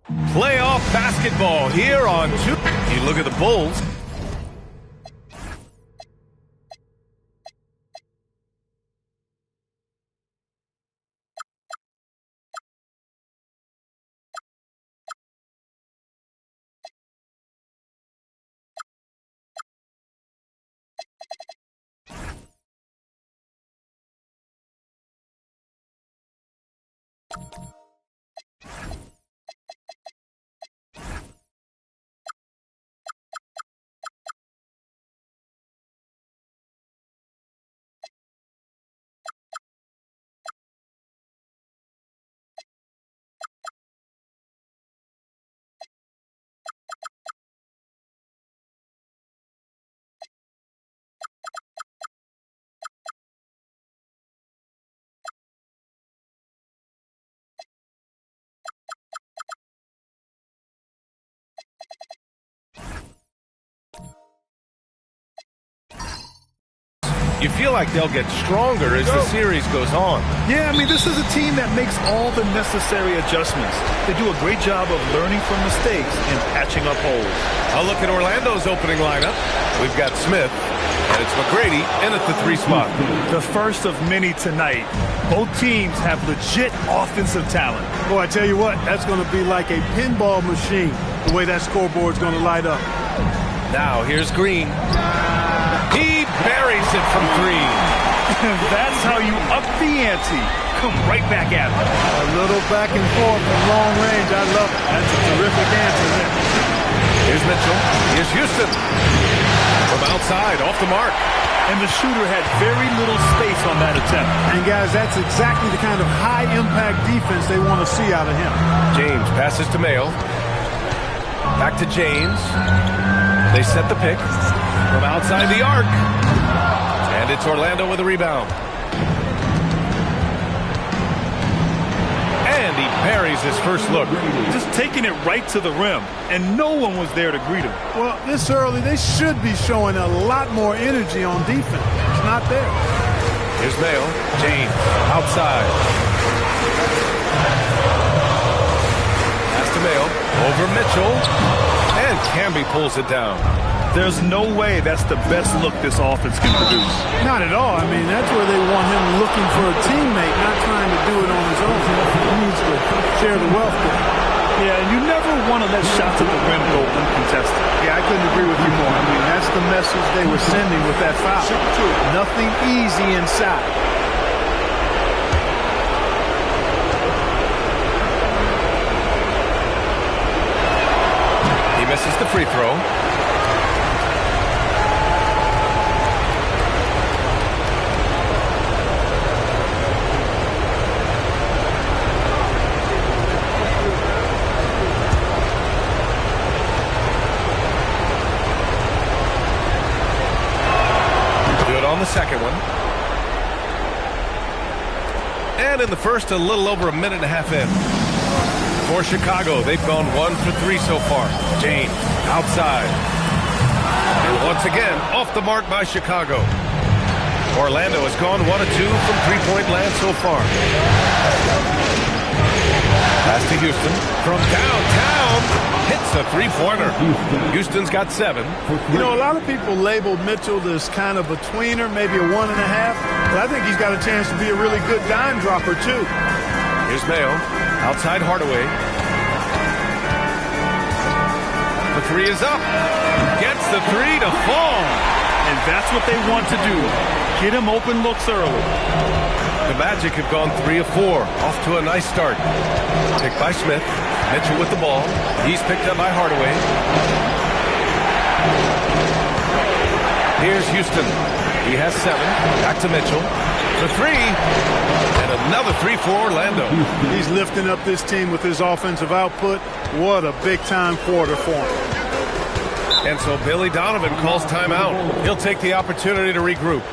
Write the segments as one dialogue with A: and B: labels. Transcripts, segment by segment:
A: Playoff basketball here on two. You look at the Bulls. You feel like they'll get stronger as the series goes on.
B: Yeah, I mean, this is a team that makes all the necessary adjustments. They do a great job of learning from mistakes and patching up holes.
A: A look at Orlando's opening lineup. We've got Smith, and it's McGrady in at the 3 spot.
B: The first of many tonight. Both teams have legit offensive talent.
C: Boy, I tell you what, that's going to be like a pinball machine, the way that scoreboard's going to light up.
A: Now, here's Green. He buries it from 3.
B: That's how you up the ante. Come right back at it.
C: A little back and forth from long range. I love it. That's a terrific answer there.
A: Here's Mitchell. Here's Houston. From outside, off the mark.
B: And the shooter had very little space on that attempt.
C: And, guys, that's exactly the kind of high-impact defense they want to see out of him.
A: James passes to Mayo. Back to James. They set the pick. From outside the arc. And it's Orlando with a rebound. And he buries his first look.
B: Just taking it right to the rim. And no one was there to greet him.
C: Well, this early, they should be showing a lot more energy on defense. It's not there.
A: Here's Mayo. James outside. Pass to Mayo. Over Mitchell. And Camby pulls it down.
B: There's no way that's the best look this offense can produce.
C: Not at all. I mean, that's where they want him looking for a teammate, not trying to do it on his own. He needs to share the wealth there.
B: Yeah, and you never want to let shots at the rim go uncontested.
C: Yeah, I couldn't agree with you more. I mean, that's the message they were sending with that foul. Nothing easy inside.
A: He misses the free throw. The second one. And in the first, a little over a minute and a half in. For Chicago, they've gone 1 for 3 so far. James outside. And once again, off the mark by Chicago. Orlando has gone 1 of 2 from three-point land so far. Pass to Houston. From downtown. Hits a three-pointer. Houston's got 7.
C: You know, a lot of people label Mitchell as kind of a tweener, maybe a 1.5. But I think he's got a chance to be a really good dime dropper, too.
A: Here's Mayo. Outside Hardaway. The 3 is up. Gets the 3 to fall.
B: And that's what they want to do. Get him open looks early.
A: The Magic have gone 3 of 4. Off to a nice start. Picked by Smith. Mitchell with the ball. He's picked up by Hardaway. Here's Houston. He has 7. Back to Mitchell. For 3. And another 3 for Orlando.
C: He's lifting up this team with his offensive output. What a big-time quarter for him.
A: And so Billy Donovan calls timeout. He'll take the opportunity to regroup.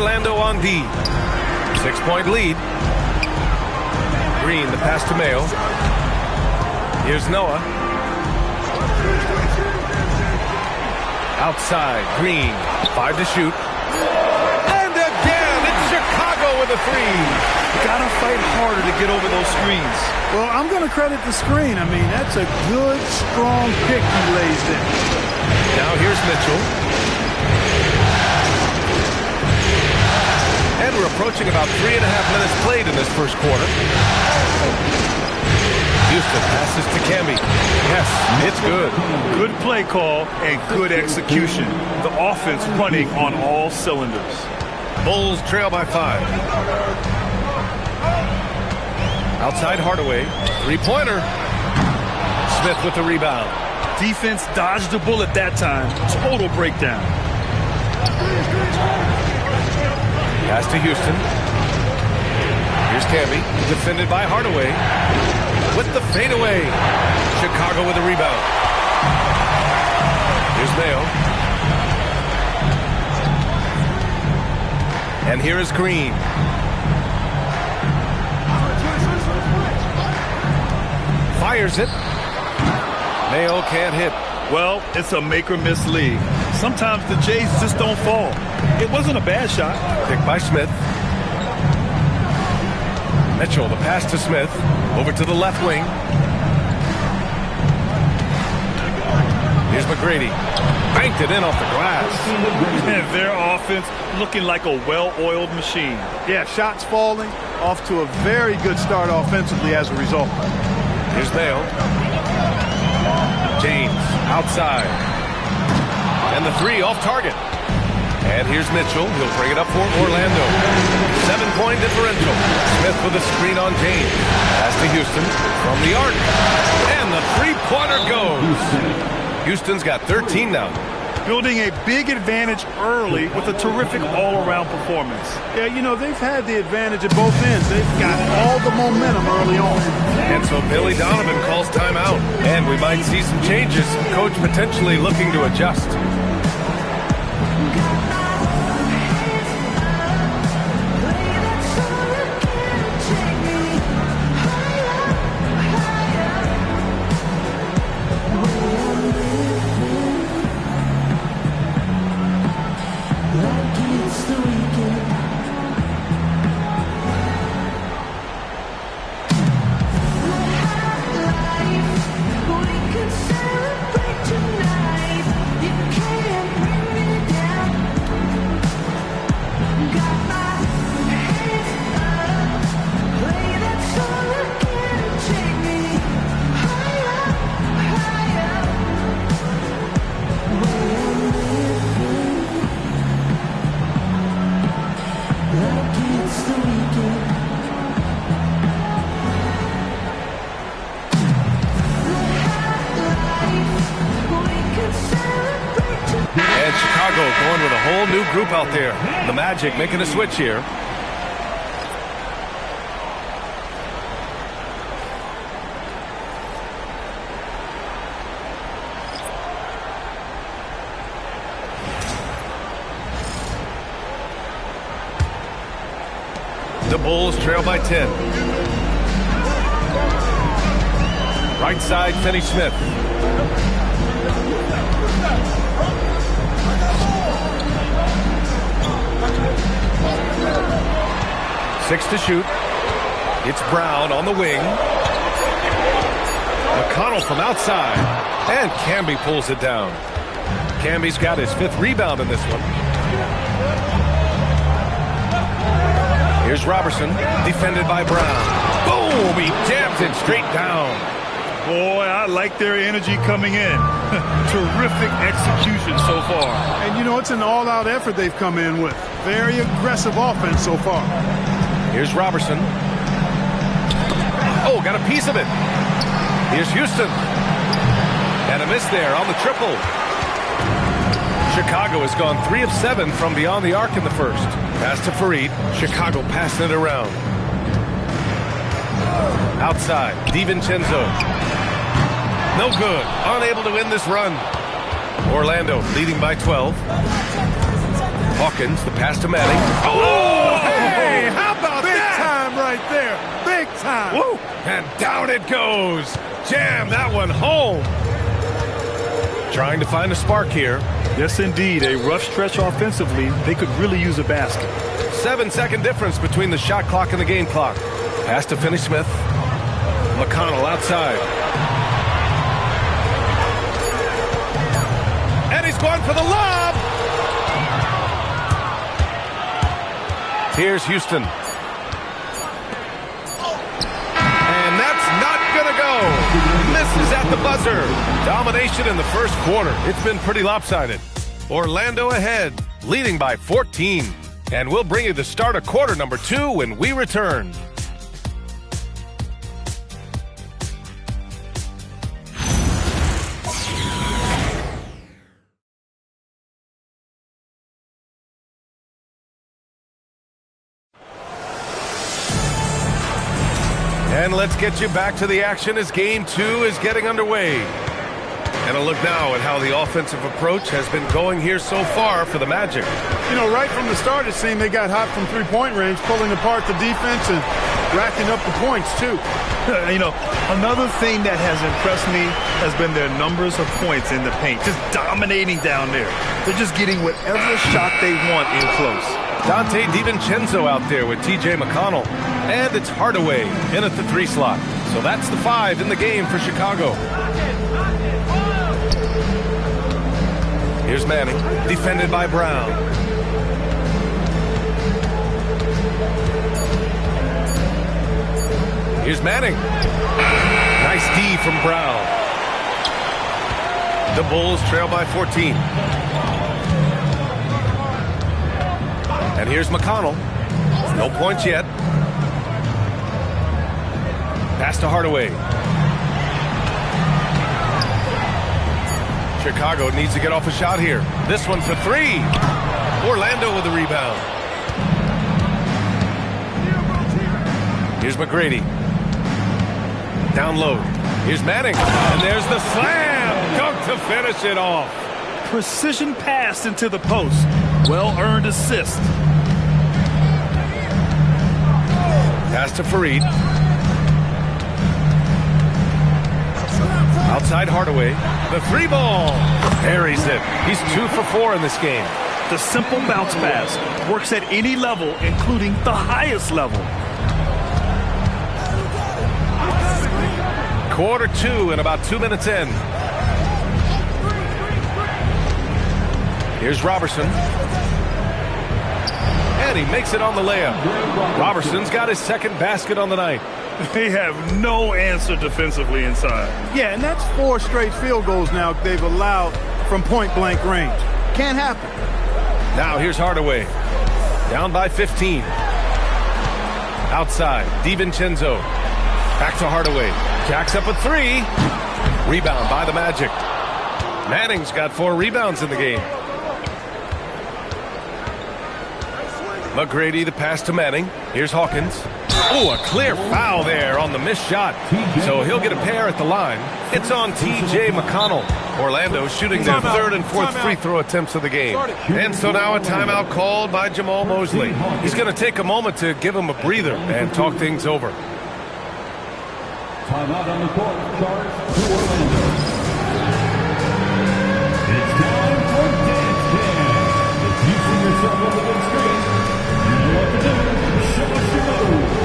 A: Orlando on D. 6-point lead. Green, the pass to Mayo. Here's Noah. Outside, Green. 5 to shoot. And again, it's Chicago with a 3.
B: Gotta fight harder to get over those screens.
C: Well, I'm going to credit the screen. I mean, that's a good, strong pick he lays in.
A: Now here's Mitchell. And we're approaching about 3.5 minutes played in this first quarter. Houston passes to Camby. Yes, it's good.
B: Good play call and good execution. The offense running on all cylinders.
A: Bulls trail by 5. Outside Hardaway. 3-pointer. Smith with the rebound.
B: Defense dodged the bullet that time. Total breakdown.
A: Pass to Houston. Here's Camby. Defended by Hardaway. With the fadeaway. Chicago with a rebound. Here's Mayo. And here is Green. Fires it. Mayo can't hit.
B: Well, it's a make-or-miss league. Sometimes the Jays just don't fall. It wasn't a bad shot.
A: Picked by Smith. Mitchell, the pass to Smith. Over to the left wing. Here's McGrady. Banked it in off the glass.
B: And their offense looking like a well-oiled machine.
C: Yeah, shots falling. Off to a very good start offensively as a result.
A: Here's Mayo. James outside. And the 3 off target. And here's Mitchell. He'll bring it up for Orlando. 7-point differential. Smith with a screen on James. Pass to Houston from the arc. And the 3-pointer goes. Houston's got 13 now.
B: Building a big advantage early with a terrific all-around performance.
C: Yeah, you know, they've had the advantage at both ends. They've got all the momentum early on.
A: And so Billy Donovan calls timeout. And we might see some changes. Coach potentially looking to adjust. And Chicago going with a whole new group out there. The Magic making a switch here. The Bulls trail by 10. Right side, Finney-Smith. Six to shoot. It's Brown on the wing. McConnell from outside. And Camby pulls it down. Camby's got his 5th rebound in this one. Here's Robertson, defended by Brown. Boom! He jams it straight down.
B: Boy, I like their energy coming in. Terrific execution so far.
C: And, you know, it's an all-out effort they've come in with. Very aggressive offense so far.
A: Here's Robertson. Oh, got a piece of it. Here's Houston. And a miss there on the triple. Chicago has gone 3 of 7 from beyond the arc in the first. Pass to Farid. Chicago passing it around. Outside, DiVincenzo. No good. Unable to win this run. Orlando leading by 12. Hawkins, the pass to Manning.
C: Oh, hey, how about that? Big time right there. Big time.
A: Woo! And down it goes. Jam that one home. Trying to find a spark here.
B: Yes, indeed. A rough stretch offensively. They could really use a basket.
A: 7-second difference between the shot clock and the game clock. Pass to Finney-Smith. McConnell outside. And he's going for the lob. Here's Houston. And that's not going to go. Misses at the buzzer. Domination in the first quarter. It's been pretty lopsided. Orlando ahead, leading by 14. And we'll bring you the start of quarter number 2 when we return. And let's get you back to the action as game 2 is getting underway. And a look now at how the offensive approach has been going here so far for the Magic.
C: You know, right from the start, it seemed they got hot from three-point range, pulling apart the defense and racking up the points, too.
B: You know, another thing that has impressed me has been their numbers of points in the paint, just dominating down there. They're just getting whatever shot they want in close.
A: Dante DiVincenzo out there with T.J. McConnell. And it's Hardaway in at the 3 slot. So that's the 5 in the game for Chicago. Here's Manning, defended by Brown. Here's Manning. Nice D from Brown. The Bulls trail by 14. And here's McConnell. No points yet. Pass to Hardaway. Chicago needs to get off a shot here. This one for 3. Orlando with the rebound. Here's McGrady. Down low. Here's Manning. And there's the slam. Dunk to finish it off.
B: Precision pass into the post. Well-earned assist.
A: Pass to Fareed. Outside Hardaway. The 3 ball. Buries it. He's 2 for 4 in this game.
B: The simple bounce pass works at any level, including the highest level.
A: Quarter 2 and about 2 minutes in. Here's Robertson. And he makes it on the layup. Robertson's got his second basket on the night.
B: They have no answer defensively inside.
C: Yeah, and that's 4 straight field goals now they've allowed from point-blank range. Can't happen.
A: Now here's Hardaway. Down by 15. Outside, DiVincenzo. Back to Hardaway. Jacks up a 3. Rebound by the Magic. Manning's got 4 rebounds in the game. McGrady, the pass to Manning. Here's Hawkins. Oh, a clear foul there on the missed shot. So he'll get a pair at the line. It's on T.J. McConnell. Orlando shooting their 3rd and 4th free throw attempts of the game. And so now a timeout called by Jamal Mosley. He's going to take a moment to give him a breather and talk things over.
D: Timeout on the court. Charge to Orlando. It's time for Dance Jam. If you see yourself on the big screen, you know what to do. Show us your moves.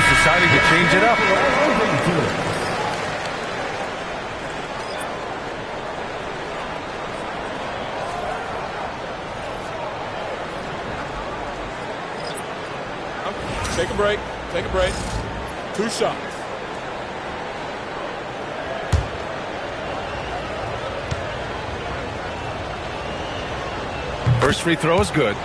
A: deciding to change it up.
E: Take a break. Take a break. 2 shots.
A: First free throw is good.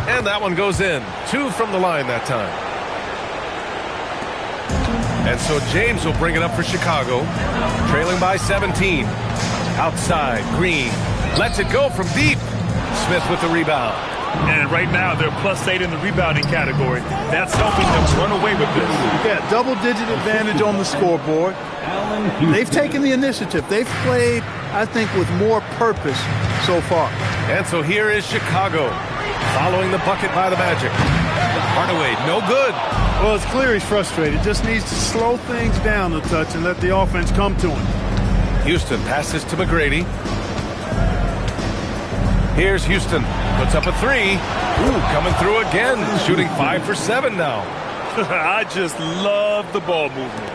A: And that one goes in. 2 from the line that time. And so James will bring it up for Chicago, trailing by 17. Outside, Green lets it go from deep. Smith with the rebound.
B: And right now, they're +8 in the rebounding category. That's helping them run away with this.
C: Yeah, double-digit advantage on the scoreboard. They've taken the initiative. They've played, I think, with more purpose so far.
A: And so here is Chicago, following the bucket by the Magic. Hardaway, no good.
C: Well, it's clear he's frustrated. Just needs to slow things down a touch and let the offense come to him.
A: Houston passes to McGrady. Here's Houston. Puts up a 3. Ooh, coming through again. Shooting 5 for 7 now.
B: I just love the ball movement.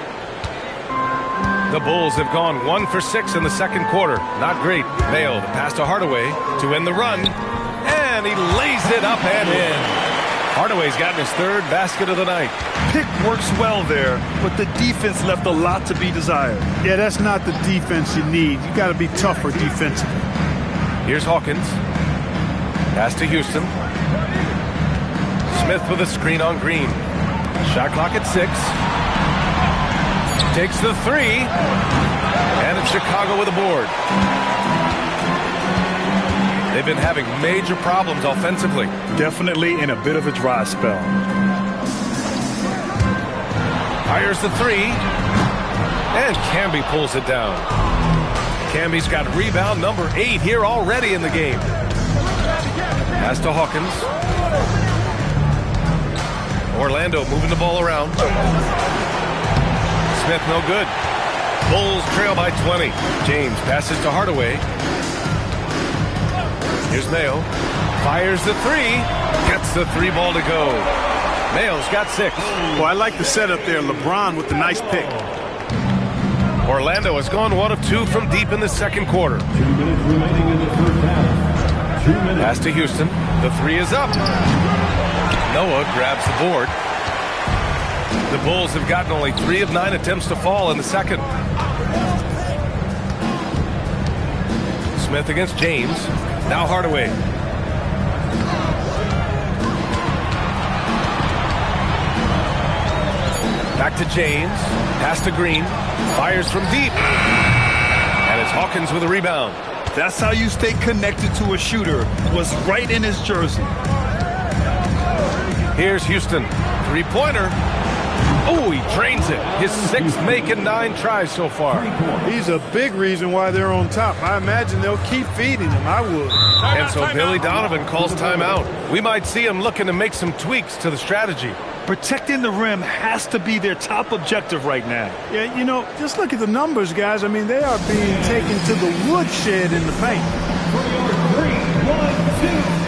A: The Bulls have gone 1 for 6 in the second quarter. Not great. Mayo, the pass to Hardaway to end the run. And he lays it up and in. Hardaway's gotten his 3rd basket of the night.
B: Pick works well there, but the defense left a lot to be desired.
C: Yeah, that's not the defense you need. You got to be tougher defensively.
A: Here's Hawkins. Pass to Houston. Smith with a screen on Green. Shot clock at 6. Takes the 3. And it's Chicago with a board. They've been having major problems offensively.
B: Definitely in a bit of a dry spell.
A: Fires the 3. And Camby pulls it down. Camby's got rebound number 8 here already in the game. Pass to Hawkins. Orlando moving the ball around. Smith no good. Bulls trail by 20. James passes to Hardaway. Here's Mayo. Fires the 3. Gets the 3 ball to go. Mayo's got 6.
C: Well, I like the setup there. LeBron with the nice pick.
A: Orlando has gone 1 of 2 from deep in the second quarter.
D: 2 minutes remaining in the first half. 2 minutes.
A: Pass to Houston. The 3 is up. Noah grabs the board. The Bulls have gotten only 3 of 9 attempts to fall in the second. Smith against James. Now Hardaway. Back to James. Pass to Green. Fires from deep. And it's Hawkins with a rebound.
B: That's how you stay connected to a shooter. Was right in his jersey.
A: Here's Houston. 3-pointer. Oh, he drains it. His 6th make in 9 tries so far.
C: He's a big reason why they're on top. I imagine they'll keep feeding him. I would.
A: And so Billy Donovan calls timeout. We might see him looking to make some tweaks to the strategy.
B: Protecting the rim has to be their top objective right now.
C: Yeah, you know, just look at the numbers, guys. I mean, they are being taken to the woodshed in the paint.
D: 3, 1, 2, 3.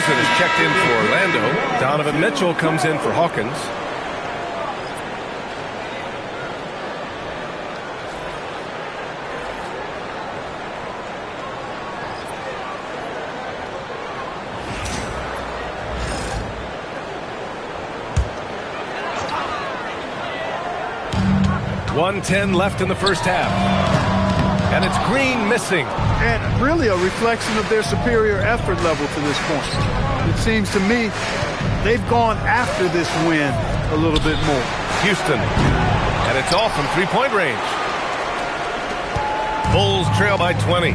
A: Anderson is checked in for Orlando. Donovan Mitchell comes in for Hawkins. .110 left in the first half. And it's Green missing.
C: And really a reflection of their superior effort level to this point. It seems to me they've gone after this win a little bit more.
A: Houston. And it's off from three-point range. Bulls trail by 20.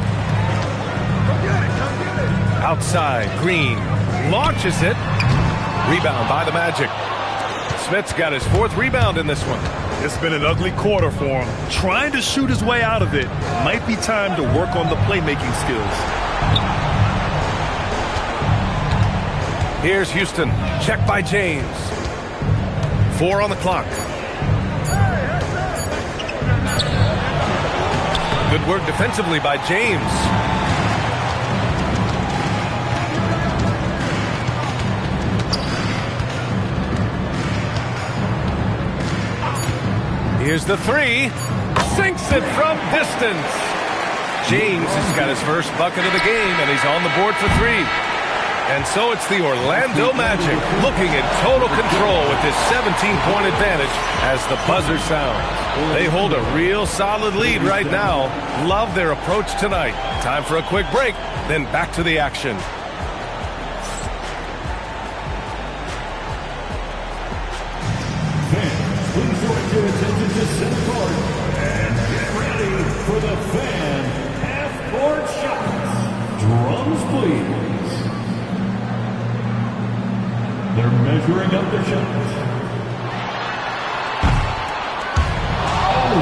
A: Outside, Green launches it. Rebound by the Magic. Smith's got his fourth rebound in this one.
B: It's been an ugly quarter for him. Trying to shoot his way out of it. Might be time to work on the playmaking skills.
A: Here's Houston. Check by James. 4 on the clock. Good work defensively by James. Here's the three. Sinks it from distance. James has got his first bucket of the game, and he's on the board for three. And so it's the Orlando Magic looking in total control with this 17-point advantage as the buzzer sounds. They hold a real solid lead right now. Love their approach tonight. Time for a quick break, then back to the action.
D: Please direct your attention to center court and get ready for the fan half-court shots. Drums, please. They're measuring up their shots. Oh,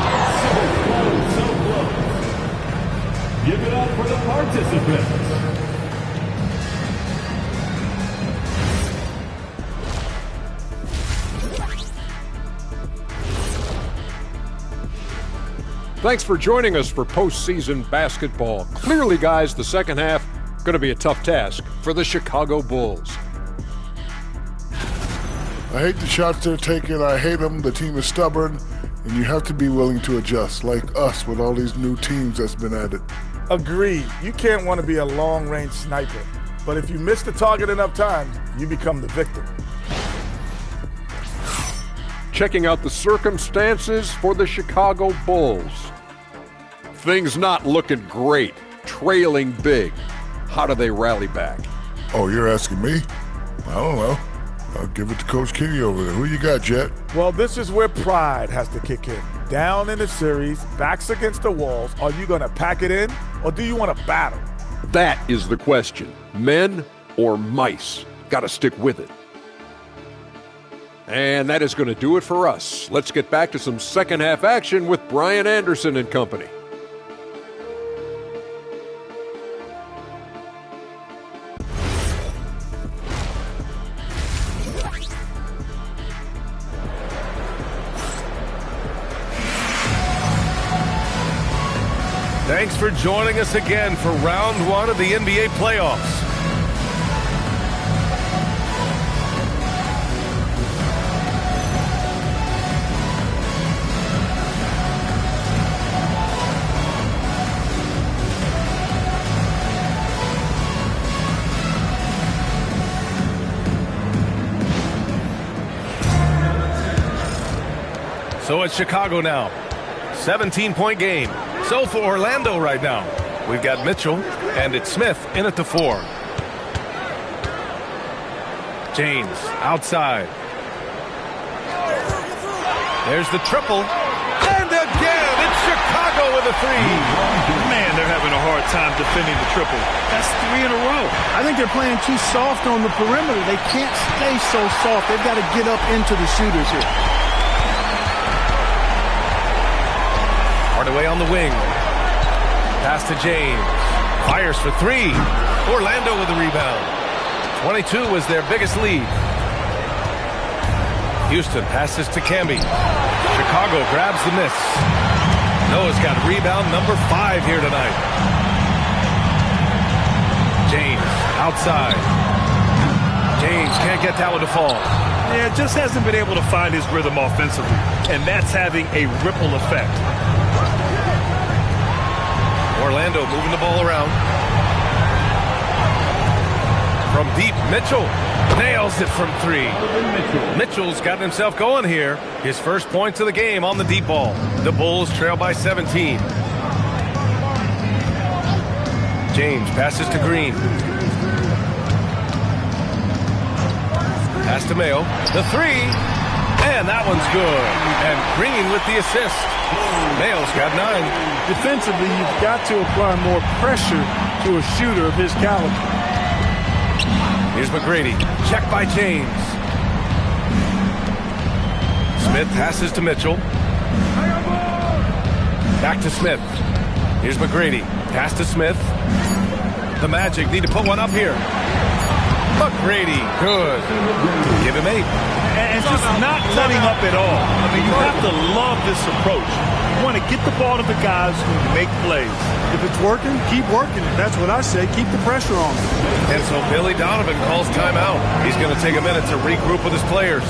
D: so close. Give it up for the participants.
F: Thanks for joining us for postseason basketball. Clearly, guys, the second half going to be a tough task for the Chicago Bulls.
G: I hate the shots they're taking. I hate them. The team is stubborn, and you have to be willing to adjust, like us with all these new teams that's been added.
H: Agreed. You can't want to be a long-range sniper, but if you miss the target enough times, you become the victim.
F: Checking out the circumstances for the Chicago Bulls. Things not looking great, trailing big. How do they rally back?
G: Oh, you're asking me? I don't know. I'll give it to Coach Kenny over there. Who you got, Jet?
H: Well, this is where pride has to kick in. Down in the series, backs against the walls, are you going to pack it in, or do you want to battle?
F: That is the question. Men or mice? Got to stick with it. And that is going to do it for us. Let's get back to some second half action with Brian Anderson and company.
A: Thanks for joining us again for round one of the NBA playoffs. So it's Chicago now. 17-point game. So for Orlando right now, we've got Mitchell, and it's Smith in at the 4. James outside. There's the triple. And again, it's Chicago with a 3.
B: Man, they're having a hard time defending the triple. That's 3 in a row.
C: I think they're playing too soft on the perimeter. They can't stay so soft. They've got to get up into the shooters here.
A: Hardaway on the wing. Pass to James. Fires for 3. Orlando with the rebound. 22 was their biggest lead. Houston passes to Camby. Chicago grabs the miss. Noah's got rebound number 5 here tonight. James outside. James can't get that one to fall.
B: Yeah, just hasn't been able to find his rhythm offensively, and that's having a ripple effect.
A: Orlando moving the ball around. From deep, Mitchell nails it from three. Mitchell's got himself going here. His first points of the game on the deep ball. The Bulls trail by 17. James passes to Green. Pass to Mayo. The three. And that one's good. And Green with the assist. Mayo's got 9.
C: Defensively, you've got to apply more pressure to a shooter of his caliber.
A: Here's McGrady. Check by James. Smith passes to Mitchell. Back to Smith. Here's McGrady. Pass to Smith. The Magic need to put one up here. McGrady, good. Give him 8.
B: And just not letting up at all. I mean, you have to love this approach. You want to get the ball to the guys who make plays.
C: If it's working, keep working it. That's what I say. Keep the pressure on.
A: And so Billy Donovan calls timeout. He's going to take a minute to regroup with his players.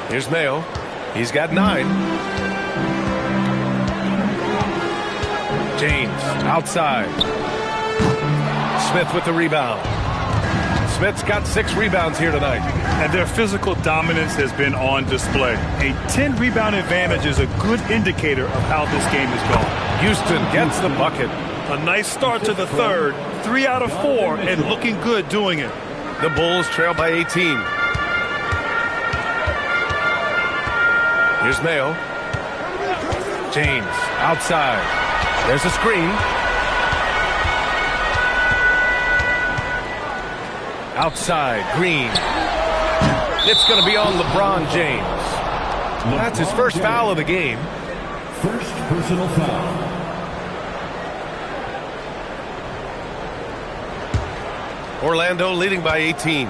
A: Here's Mayo. He's got 9. James outside. Smith with the rebound. Smith's got 6 rebounds here tonight.
B: And their physical dominance has been on display. A 10-rebound advantage is a good indicator of how this game is going.
A: Houston gets the bucket.
B: A nice start to the third. 3 out of 4 and looking good doing it.
A: The Bulls trail by 18. Here's Mayo. James outside. There's a screen. Outside, Green. It's going to be on LeBron James. That's his first foul of the game.
D: First personal foul.
A: Orlando leading by 18.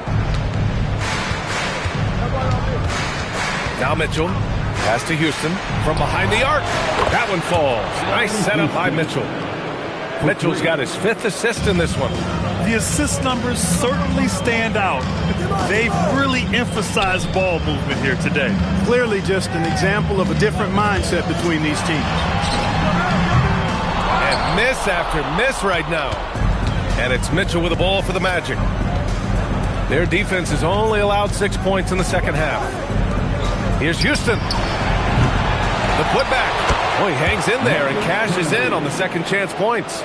A: Now Mitchell. Pass to Houston from behind the arc. That one falls. Nice setup by Mitchell. Mitchell's got his 5th assist in this one.
B: The assist numbers certainly stand out. They've really emphasized ball movement here today.
C: Clearly just an example of a different mindset between these teams.
A: And miss after miss right now. And it's Mitchell with the ball for the Magic. Their defense has only allowed 6 points in the second half. Here's Houston. The putback. Oh, he hangs in there and cashes in on the second chance points.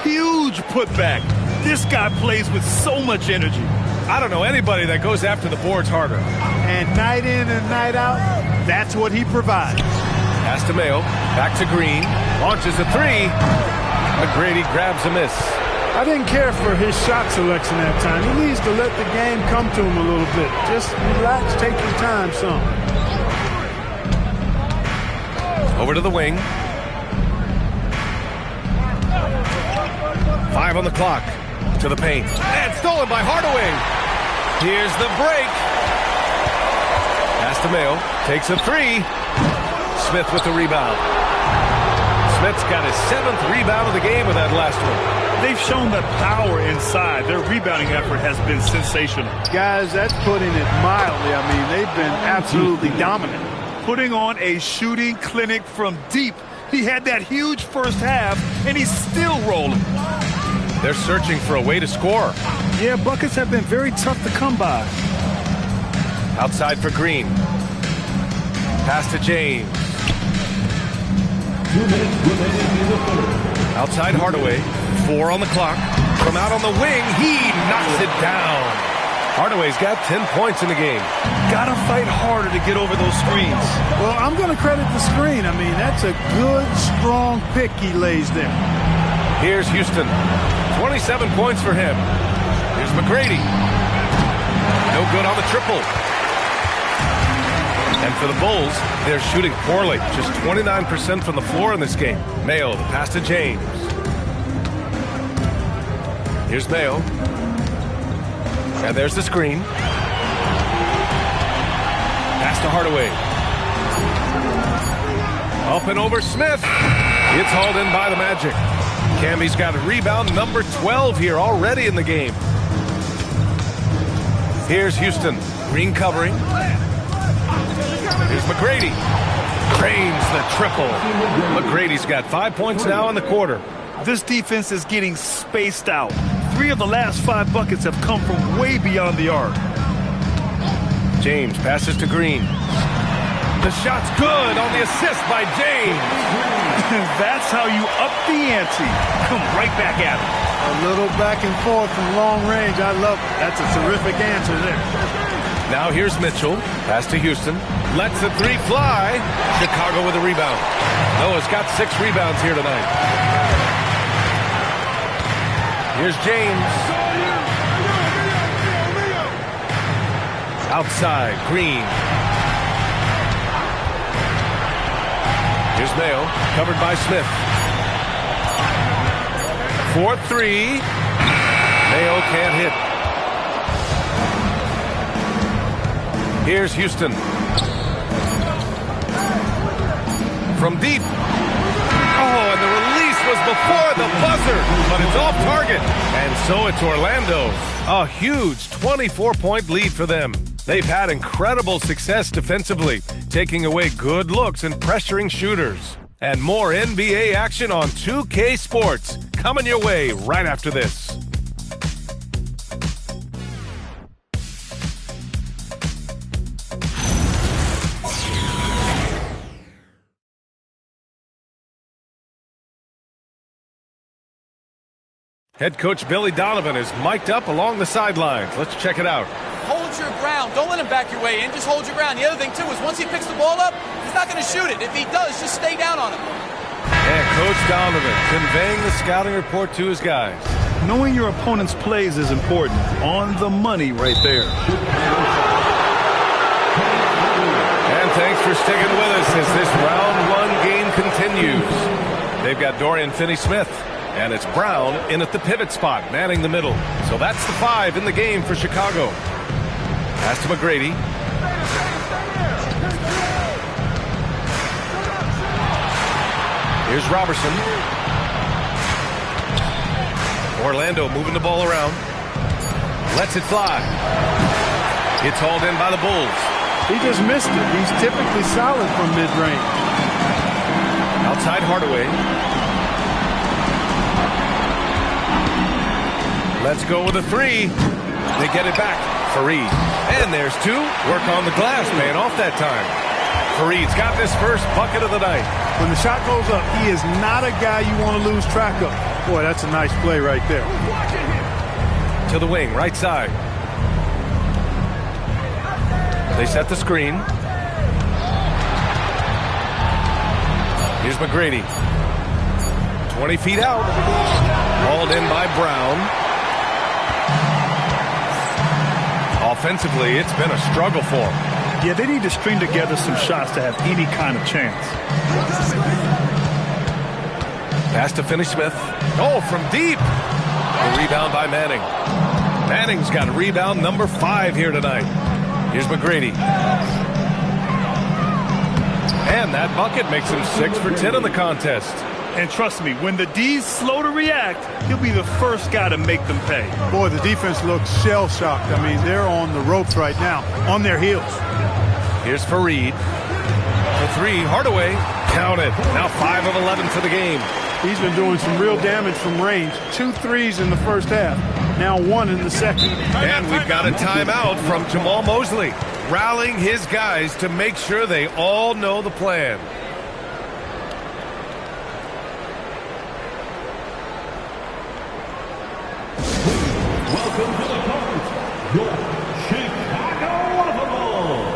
B: Huge putback. This guy plays with so much energy.
A: I don't know anybody that goes after the boards harder.
C: And night in and night out, that's what he provides.
A: Pass to Mayo. Back to Green. Launches a 3. McGrady grabs a miss.
C: I didn't care for his shot selection that time. He needs to let the game come to him a little bit. Just relax, take your time some.
A: Over to the wing. 5 on the clock. To the paint. And stolen by Hardaway. Here's the break. Pass to Mayo. Takes a 3. Smith with the rebound. Smith's got his 7th rebound of the game with that last one.
B: They've shown the power inside. Their rebounding effort has been sensational.
C: Guys, that's putting it mildly. I mean, they've been absolutely dominant.
B: Putting on a shooting clinic from deep. He had that huge first half, and he's still rolling.
A: They're searching for a way to score.
B: Yeah, buckets have been very tough to come by.
A: Outside for Green. Pass to James.
D: 2 minutes remaining in the third.
A: Outside Hardaway. 4 on the clock. From out on the wing, he knocks it down. Hardaway's got 10 points in the game.
B: Gotta fight harder to get over those screens.
C: Well, I'm going to credit the screen. I mean, that's a good, strong pick he lays there.
A: Here's Houston. 27 points for him. Here's McGrady. No good on the triple. And for the Bulls, they're shooting poorly. Just 29% from the floor in this game. Mayo, the pass to James. Here's Mayo. And there's the screen. Pass to Hardaway. Up and over Smith. It's hauled in by the Magic. Cammy's got rebound number 12 here already in the game. Here's Houston. Green covering. Here's McGrady. Cranes the triple. McGrady's got 5 points now in the quarter.
B: This defense is getting spaced out. 3 of the last 5 buckets have come from way beyond the arc.
A: James passes to Green. The shot's good on the assist by James.
B: That's how you up the ante. Come right back at him.
C: A little back and forth from long range. I love it. That's a terrific answer there.
A: Now here's Mitchell. Pass to Houston. Lets the 3 fly. Chicago with a rebound. Noah's got 6 rebounds here tonight. Here's James. Outside, Green. Here's Mayo, covered by Smith. 4-3. Mayo can't hit. Here's Houston. From deep. Oh, and the release was before the buzzer, but it's off target. And so it's Orlando. A huge 24-point lead for them. They've had incredible success defensively, taking away good looks and pressuring shooters. And more NBA action on 2K Sports coming your way right after this. Head coach Billy Donovan is mic'd up along the sidelines. Let's check it out.
I: Hold your ground. Don't let him back your way in. Just hold your ground. The other thing, too, is once he picks the ball up, he's not going to shoot it. If he does, just stay down on him.
A: And Coach Donovan conveying the scouting report to his guys.
B: Knowing your opponent's plays is important. On the money right there.
A: And thanks for sticking with us as this round 1 game continues. They've got Dorian Finney-Smith. And it's Brown in at the pivot spot, manning the middle. So that's the 5 in the game for Chicago. Pass to McGrady. Here's Robertson. Orlando moving the ball around. Lets it fly. It's hauled in by the Bulls.
C: He just missed it. He's typically solid from mid-range.
A: Outside Hardaway. Let's go with a 3. They get it back. Fareed. And there's 2. Work on the glass, man, off that time. Fareed's got this first bucket of the night.
C: When the shot goes up, he is not a guy you want to lose track of. Boy, that's a nice play right there.
A: To the wing, right side. They set the screen. Here's McGrady. 20 feet out. Hauled in by Brown. Offensively, it's been a struggle for them.
B: Yeah, they need to string together some shots to have any kind of chance.
A: Pass to Finney-Smith. Oh, from deep. The rebound by Manning. Manning's got rebound number 5 here tonight. Here's McGrady. And that bucket makes him 6 for 10 in the contest.
B: And trust me, when the D's slow to react, he'll be the first guy to make them pay.
C: Boy, the defense looks shell-shocked. I mean, they're on the ropes right now, on their heels.
A: Here's Fareed. The three, Hardaway, counted. Now 5 of 11 for the game.
C: He's been doing some real damage from range. 2 threes in the first half, now 1 in the second.
A: And we've got a timeout from Jamal Mosley, rallying his guys to make sure they all know the plan.
D: Welcome to the court, your Chicago Bulls.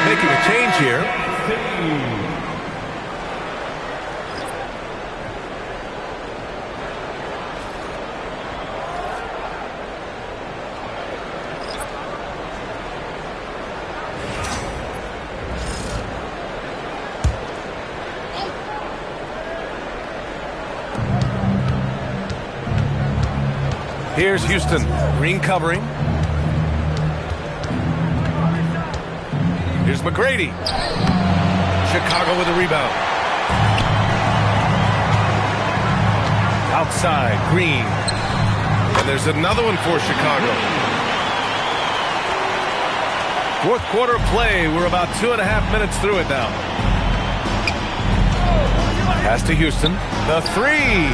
A: Making a change here. Here's Houston. Green covering. Here's McGrady. Chicago with a rebound. Outside, Green. And there's another one for Chicago. Fourth quarter play. We're about 2.5 minutes through it now. Pass to Houston. The three.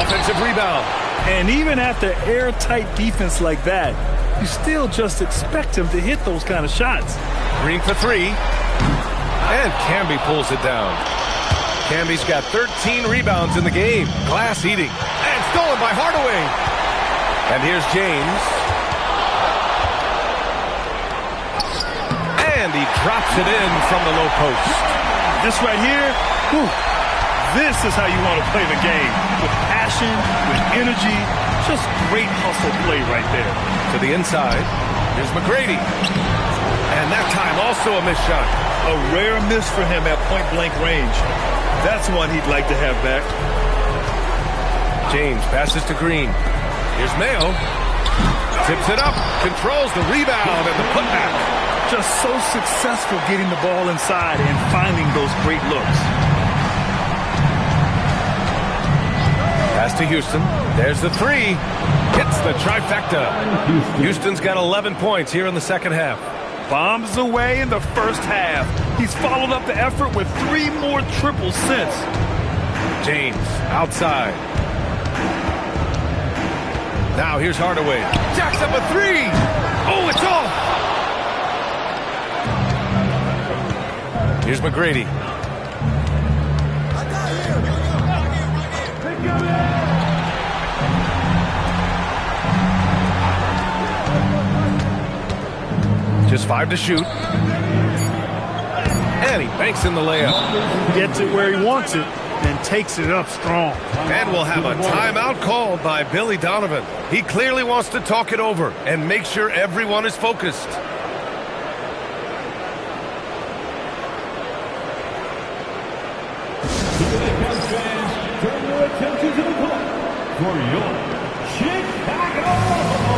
A: Offensive rebound.
B: And even after airtight defense like that, you still just expect him to hit those kind of shots.
A: Green for three. And Camby pulls it down. Camby's got 13 rebounds in the game. Glass eating. And stolen by Hardaway. And here's James. And he drops it in from the low post.
B: This right here, whew, this is how you want to play the game. With passion, with energy. Just great hustle play right there.
A: To the inside. Here's McGrady. And that time also a missed shot.
B: A rare miss for him at point-blank range. That's one he'd like to have back.
A: James passes to Green. Here's Mayo. Tips it up. Controls the rebound and the putback.
B: Just so successful getting the ball inside and finding those great looks.
A: Pass to Houston. There's the three. Hits the trifecta. Houston's got 11 points here in the second half.
B: Bombs away in the first half. He's followed up the effort with 3 more triples since.
A: James outside. Now here's Hardaway. Jacks up a three. Oh, it's off. Here's McGrady. Just 5 to shoot. And he banks in the layup.
B: Gets it where he wants it and takes it up strong.
A: And we'll have a timeout called by Billy Donovan. He clearly wants to talk it over and make sure everyone is focused.
D: Turn your attention to the court for your Chicago Bulls.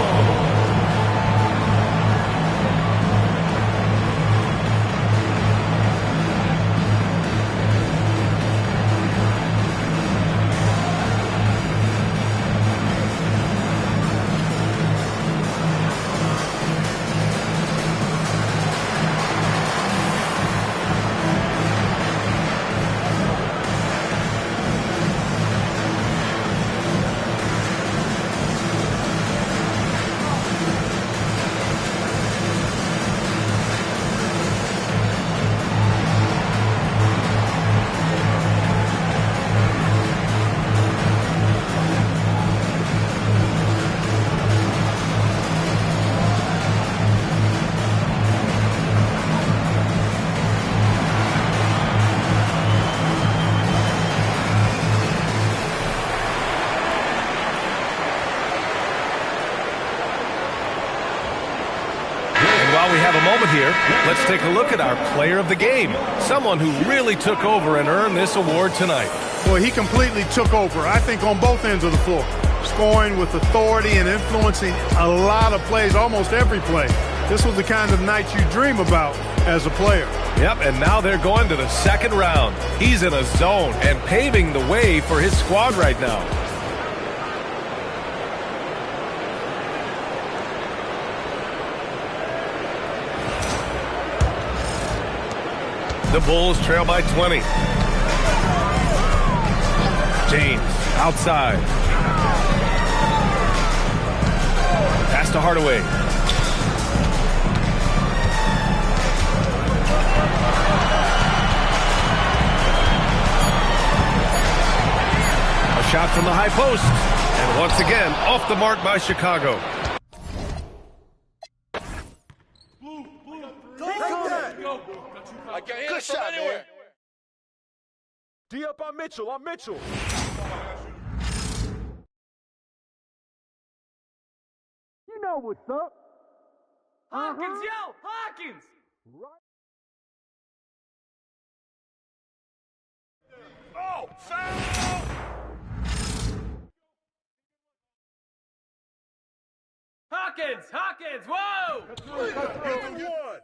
A: While we have a moment here, let's take a look at our player of the game, someone who really took over and earned this award tonight.
C: Boy, he completely took over, I think, on both ends of the floor. Scoring with authority and influencing a lot of plays, almost every play. This was the kind of night you dream about as a player.
A: Yep, and now they're going to the second round. He's in a zone and paving the way for his squad right now. The Bulls trail by 20. James, outside. Pass to Hardaway. A shot from the high post. And once again, off the mark by Chicago.
E: Good shot, man.
H: D up on Mitchell, You know what's up.
J: Hawkins, yo! Hawkins!
H: Oh, foul!
J: Hawkins, whoa!
H: RD1.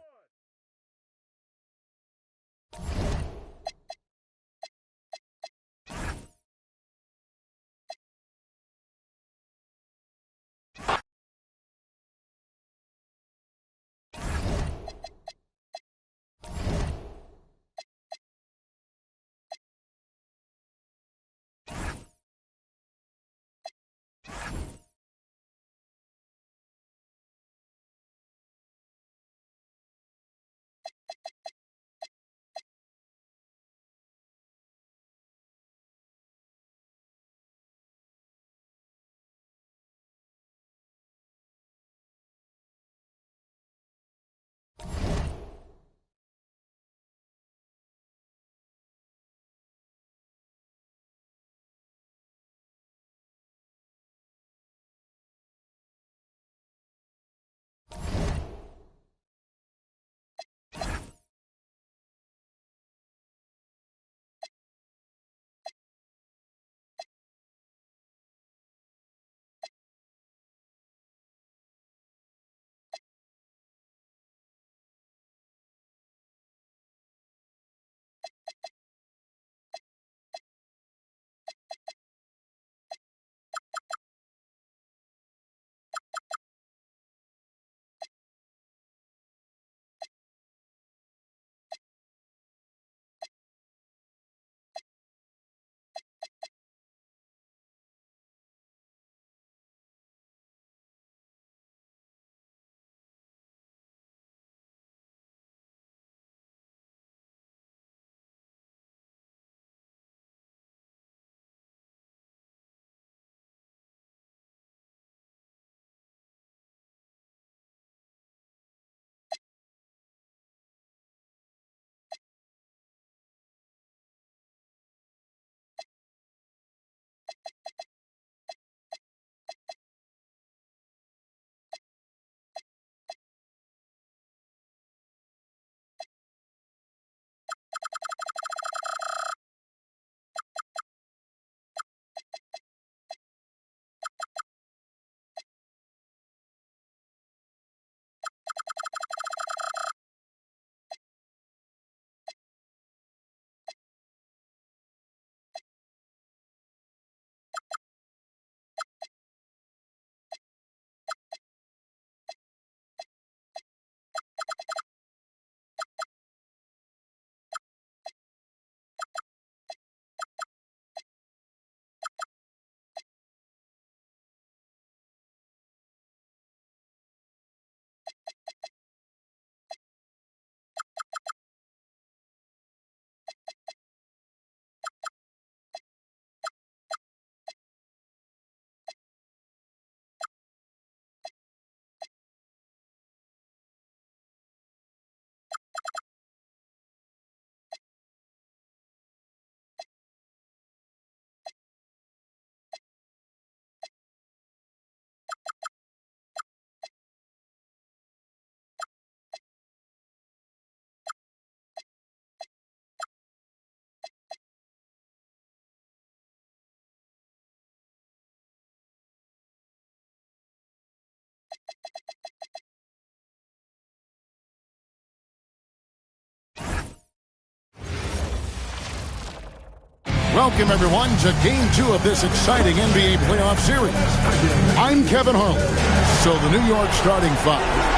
K: Welcome, everyone, to Game 2 of this exciting NBA playoff series. I'm Kevin Harlan. So the New York starting five.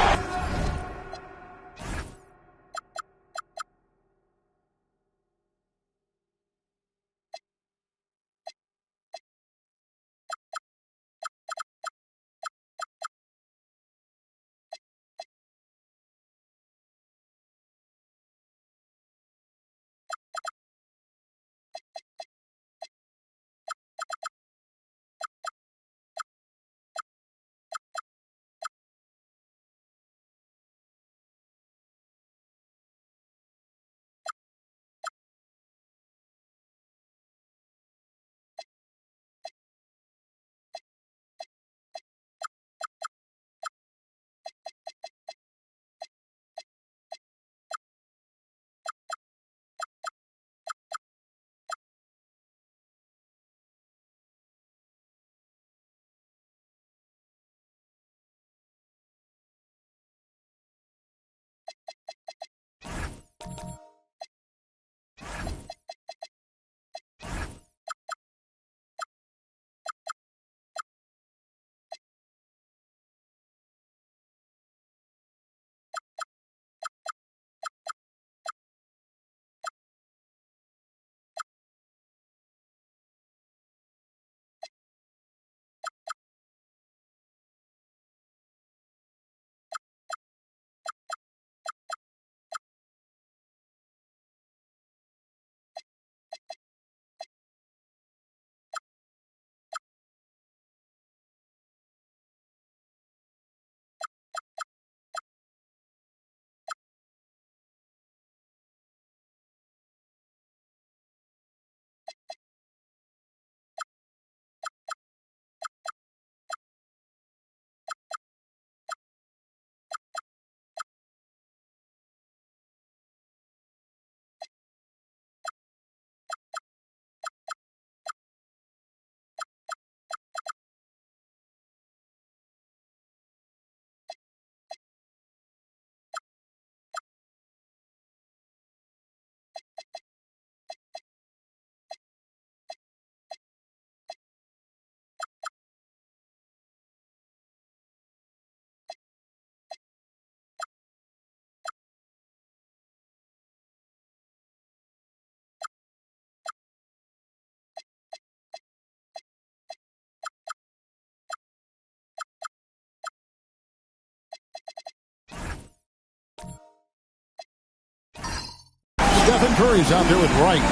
K: Stephen Curry's out there with Wright.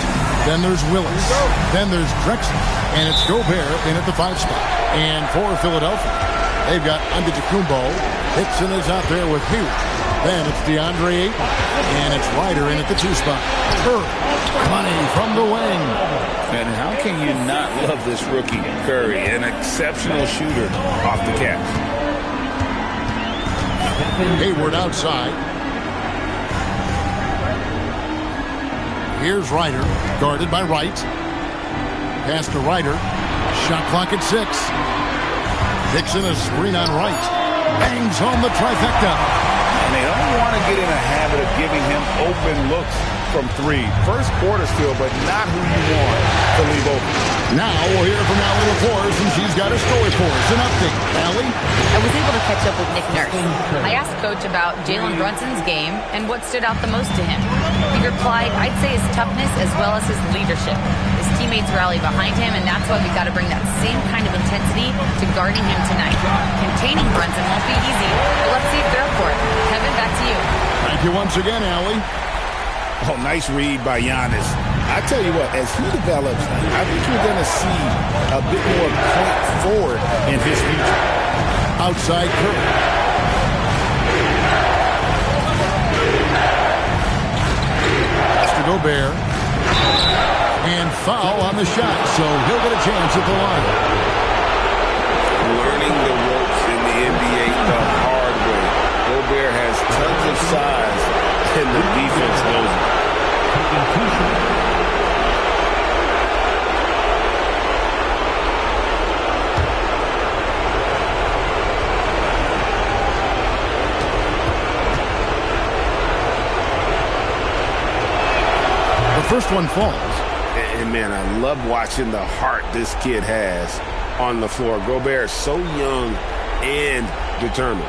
K: Then there's Willis. Then there's Drexler. And it's Gobert in at the 5 spot. And for Philadelphia, they've got Antetokounmpo. Hickson is out there with Hughes. Then it's DeAndre Ayton. And it's Ryder in at the 2 spot. Curry, money from the wing.
L: And how can you not love this rookie, Curry? An exceptional shooter off the catch.
K: Hayward outside. Here's Ryder, guarded by Wright. Pass to Ryder. Shot clock at 6. Dixon a screen on Wright. Bangs home the trifecta.
L: And they don't want to get in a habit of giving him open looks from 3. First quarter still, but not who you want to leave open.
K: Now we'll hear from Allie LaForce, and she's got a story for us. An update. Allie?
M: I was able to catch up with Nick Nurse. I asked Coach about Jalen Brunson's game and what stood out the most to him. He replied, I'd say his toughness as well as his leadership. His teammates rally behind him, and that's why we got to bring that same kind of intensity to guarding him tonight. Containing Brunson won't be easy, but let's see if they're up for it. Kevin, back to you.
K: Thank you once again, Allie.
L: Oh, nice read by Giannis. I tell you what, as he develops, I think you're going to see a bit more point forward in his future.
K: Outside Curry. That's to Gobert. And foul on the shot, so he'll get a chance at the line.
L: Learning the ropes in the NBA the hard way. Gobert has tons of size, and the defense knows it.
K: The first one falls.
L: And, man, I love watching the heart this kid has on the floor. Gobert is so young and determined.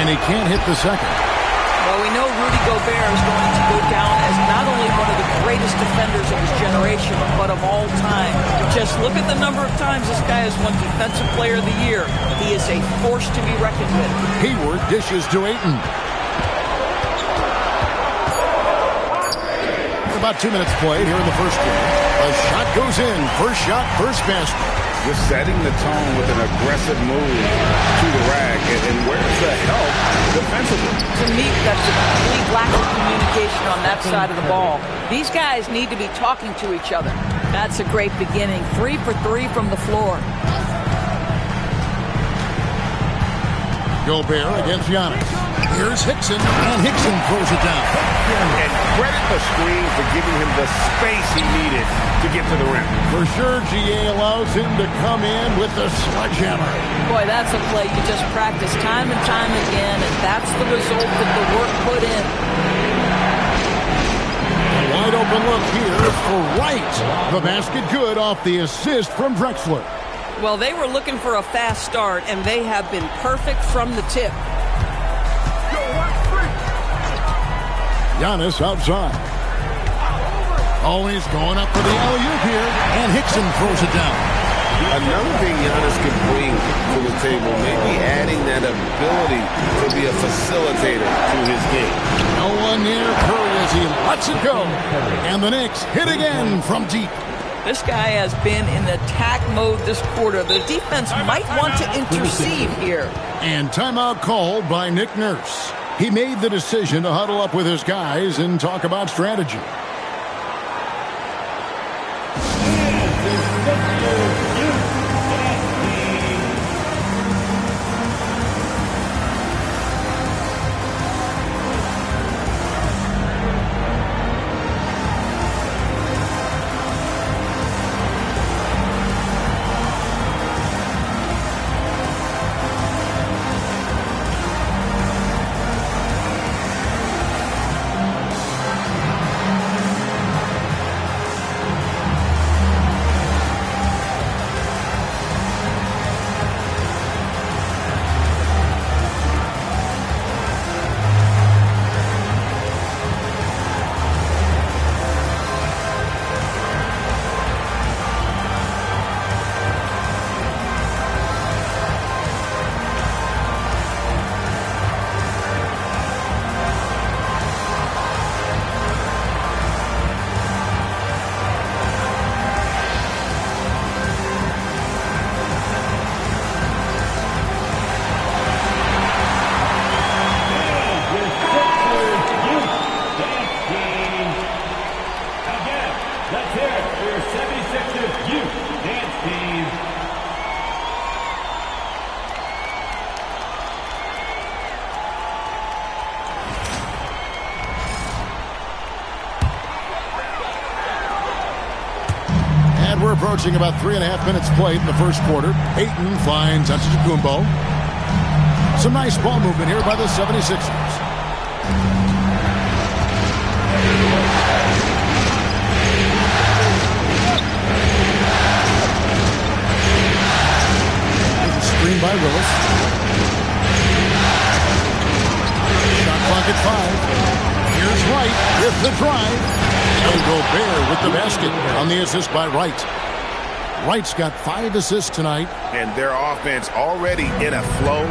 K: And he can't hit the second.
N: Well, we know Rudy Gobert is going to go down as not only one of the greatest defenders of his generation, but of all time. Just look at the number of times this guy has won Defensive Player of the Year. He is a force to be reckoned with.
K: Hayward dishes to Ayton. About 2 minutes played here in the first quarter. A shot goes in. First shot, first basket.
L: Just setting the tone with an aggressive move to the rack. And where's the help defensively?
N: To me, that's a complete lack of communication on that side of the ball. These guys need to be talking to each other. That's a great beginning. 3 for 3 from the floor.
K: Gobert against Giannis. Here's Hickson, and Hickson throws it down.
L: And credit the screen for giving him the space he needed to get to the rim.
K: For sure, GA allows him to come in with the sledgehammer.
N: Boy, that's a play you just practice time and time again, and that's the result of the work put in.
K: A wide open look here for Wright. The basket good off the assist from Drexler.
N: Well, they were looking for a fast start, and they have been perfect from the tip.
K: Giannis outside. Always going up for the alley-oop here, and Hickson throws it down.
L: Another thing Giannis can bring to the table, maybe adding that ability to be a facilitator to his game.
K: No one near Curry as he lets it go. And the Knicks hit again from deep.
N: This guy has been in attack mode this quarter. The defense might want to intercede here.
K: And timeout called by Nick Nurse. He made the decision to huddle up with his guys and talk about strategy. We're approaching about 3.5 minutes played in the first quarter. Ayton finds Antetokounmpo. Some nice ball movement here by the 76ers. Screen by Willis. Shot clock at 5. Here's Wright with the drive. And Gobert with the basket on the assist by Wright. Wright's got 5 assists tonight.
L: And their offense already in a flow.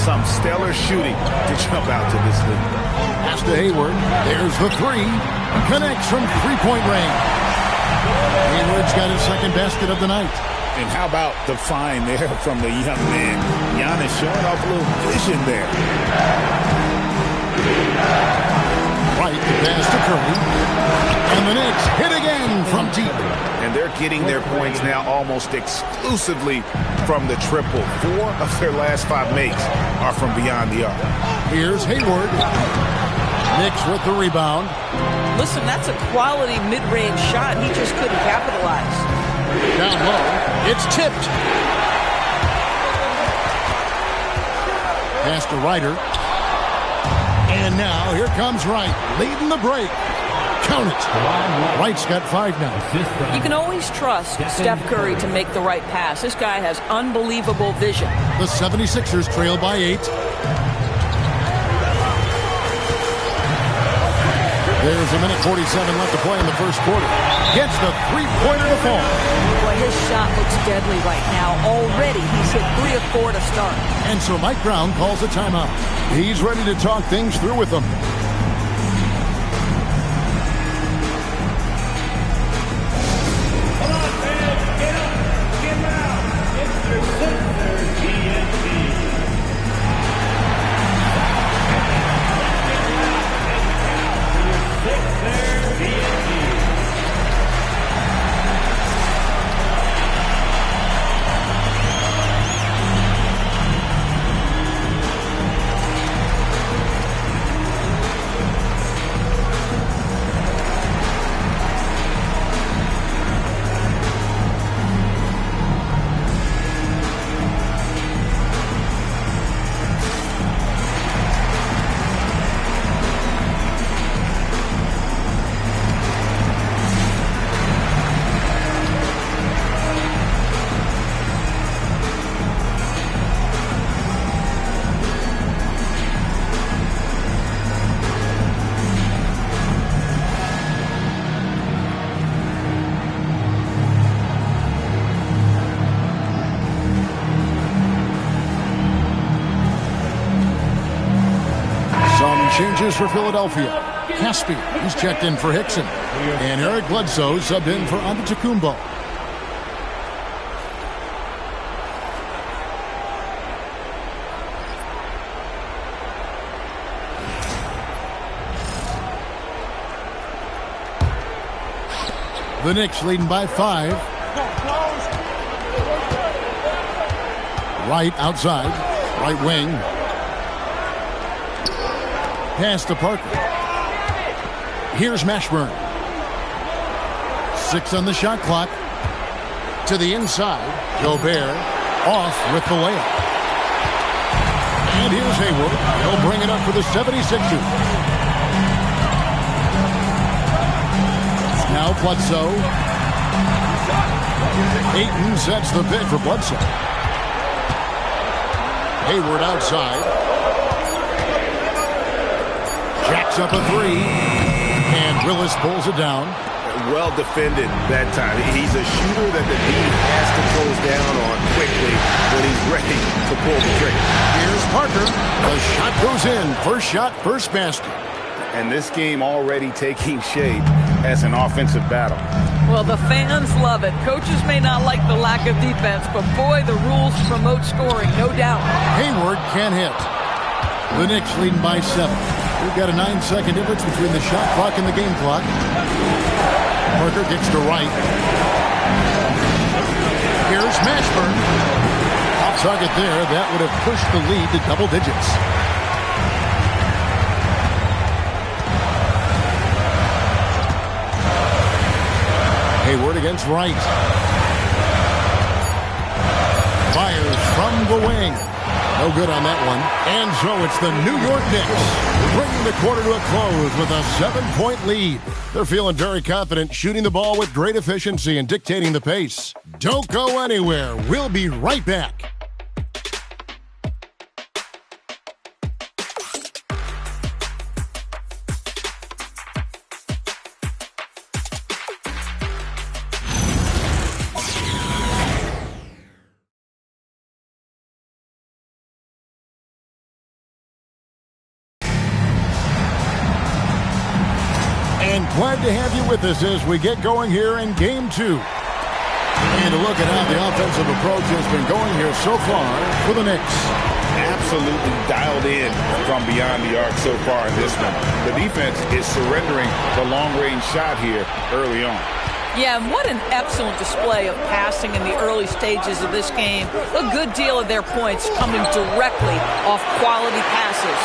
L: Some stellar shooting to jump out to this lead.
K: Pass to Hayward. There's the 3. Connects from three-point range. Hayward's got his second basket of the night.
L: And how about the find there from the young man? Giannis showing off a little vision there.
K: Wright, the pass to Curry. And the Knicks hit again from deep.
L: And they're getting their points now almost exclusively from the triple. 4 of their last 5 makes are from beyond the arc.
K: Here's Hayward. Knicks with the rebound.
N: Listen, that's a quality mid-range shot. He just couldn't capitalize.
K: Down low. It's tipped. Pass to Ryder. And now here comes Wright, leading the break. Count it. Wright's got 5 now.
N: You can always trust Steph Curry to make the right pass. This guy has unbelievable vision.
K: The 76ers trail by 8. There's a minute 47 left to play in the first quarter. Gets the three-pointer to fall.
N: Boy, his shot looks deadly right now. Already, he's hit 3 of 4 to start.
K: And so Mike Brown calls a timeout. He's ready to talk things through with them. Changes for Philadelphia. Caspi, he's checked in for Hickson. And Eric Bledsoe subbed in for Antetokounmpo. The Knicks leading by 5. Wright outside. Right wing. Pass to Parker. Here's Mashburn. 6 on the shot clock. To the inside. Gobert off with the layup. And here's Hayward. He'll bring it up for the 76ers. Now Bledsoe. Ayton sets the pick for Bledsoe. Hayward outside. Jacks up a 3, and Willis pulls it down.
L: Well defended that time. He's a shooter that the D has to close down on quickly when he's ready to pull the trigger.
K: Here's Parker. The shot goes in. First shot, first basket.
L: And this game already taking shape as an offensive battle.
N: Well, the fans love it. Coaches may not like the lack of defense, but boy, the rules promote scoring, no doubt.
K: Hayward can't hit. The Knicks leading by 7. We've got a 9-second difference between the shot clock and the game clock. Parker gets to Wright. Here's Mashburn. Off target there. That would have pushed the lead to double digits. Hayward against Wright. Fires from the wing. No good on that one. And so it's the New York Knicks bringing the quarter to a close with a 7-point lead. They're feeling very confident, shooting the ball with great efficiency and dictating the pace. Don't go anywhere. We'll be right back. Glad to have you with us as we get going here in Game 2. And a look at how the offensive approach has been going here so far for the Knicks.
L: Absolutely dialed in from beyond the arc so far in this one. The defense is surrendering the long-range shot here early on.
N: Yeah, and what an excellent display of passing in the early stages of this game. A good deal of their points coming directly off quality passes.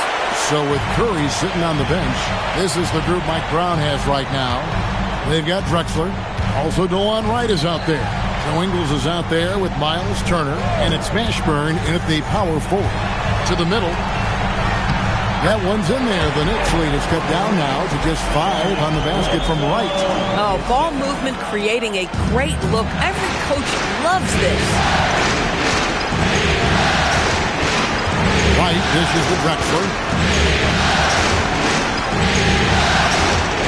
K: So with Curry sitting on the bench, this is the group Mike Brown has right now. They've got Drexler. Also, DeLon Wright is out there. Joe Ingles is out there with Miles Turner, and it's Mashburn in at the power forward. To the middle. That one's in there. The Knicks lead is cut down now to just 5 on the basket from Wright.
N: Oh, ball movement creating a great look. Every coach loves this.
K: Wright dishes to Drexler.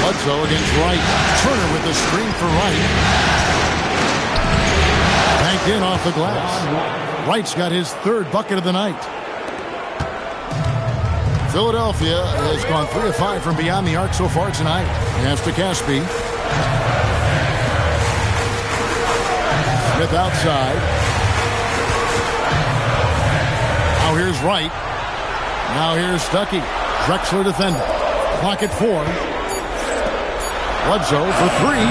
K: Bledsoe against Wright. Turner with the screen for Wright. Banked in off the glass. Wright's got his 3rd bucket of the night. Philadelphia has gone 3 of 5 from beyond the arc so far tonight. Pass to Caspi. Smith outside. Now here's Wright. Now here's Stuckey. Drexler defending. Clock at 4. Bledsoe for 3.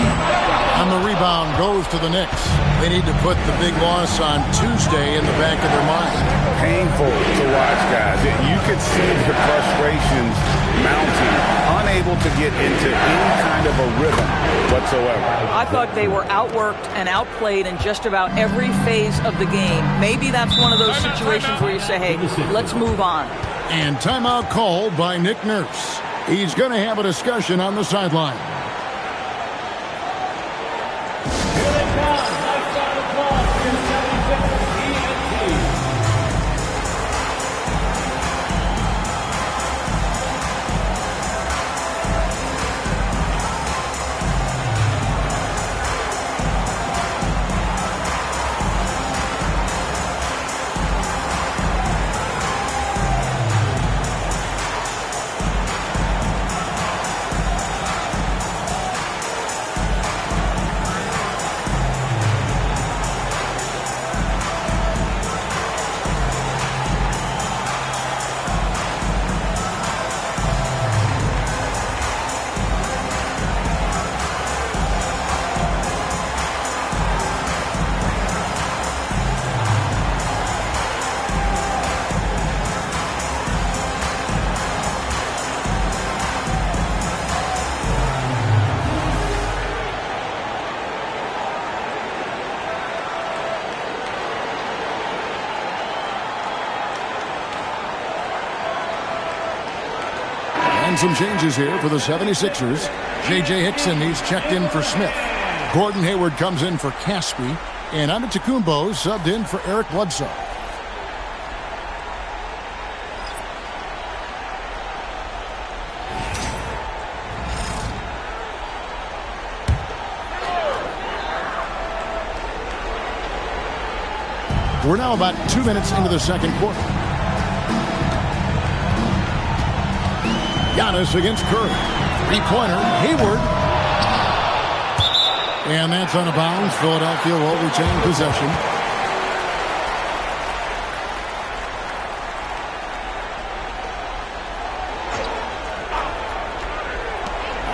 K: And the rebound goes to the Knicks. They need to put the big loss on Tuesday in the back of their mind.
L: Painful to watch, guys. You could see the frustrations mounting, unable to get into any kind of a rhythm whatsoever.
N: I thought they were outworked and outplayed in just about every phase of the game. Maybe that's one of those situations where you say, hey, let's move on.
K: And timeout called by Nick Nurse. He's going to have a discussion on the sideline. Some changes here for the 76ers. J.J. Hickson, he's checked in for Smith. Gordon Hayward comes in for Caspi. And Antetokounmpo subbed in for Eric Bledsoe. We're now about 2 minutes into the second quarter. Giannis against Curry. 3-pointer. Hayward. And that's out of bounds. Philadelphia will retain possession.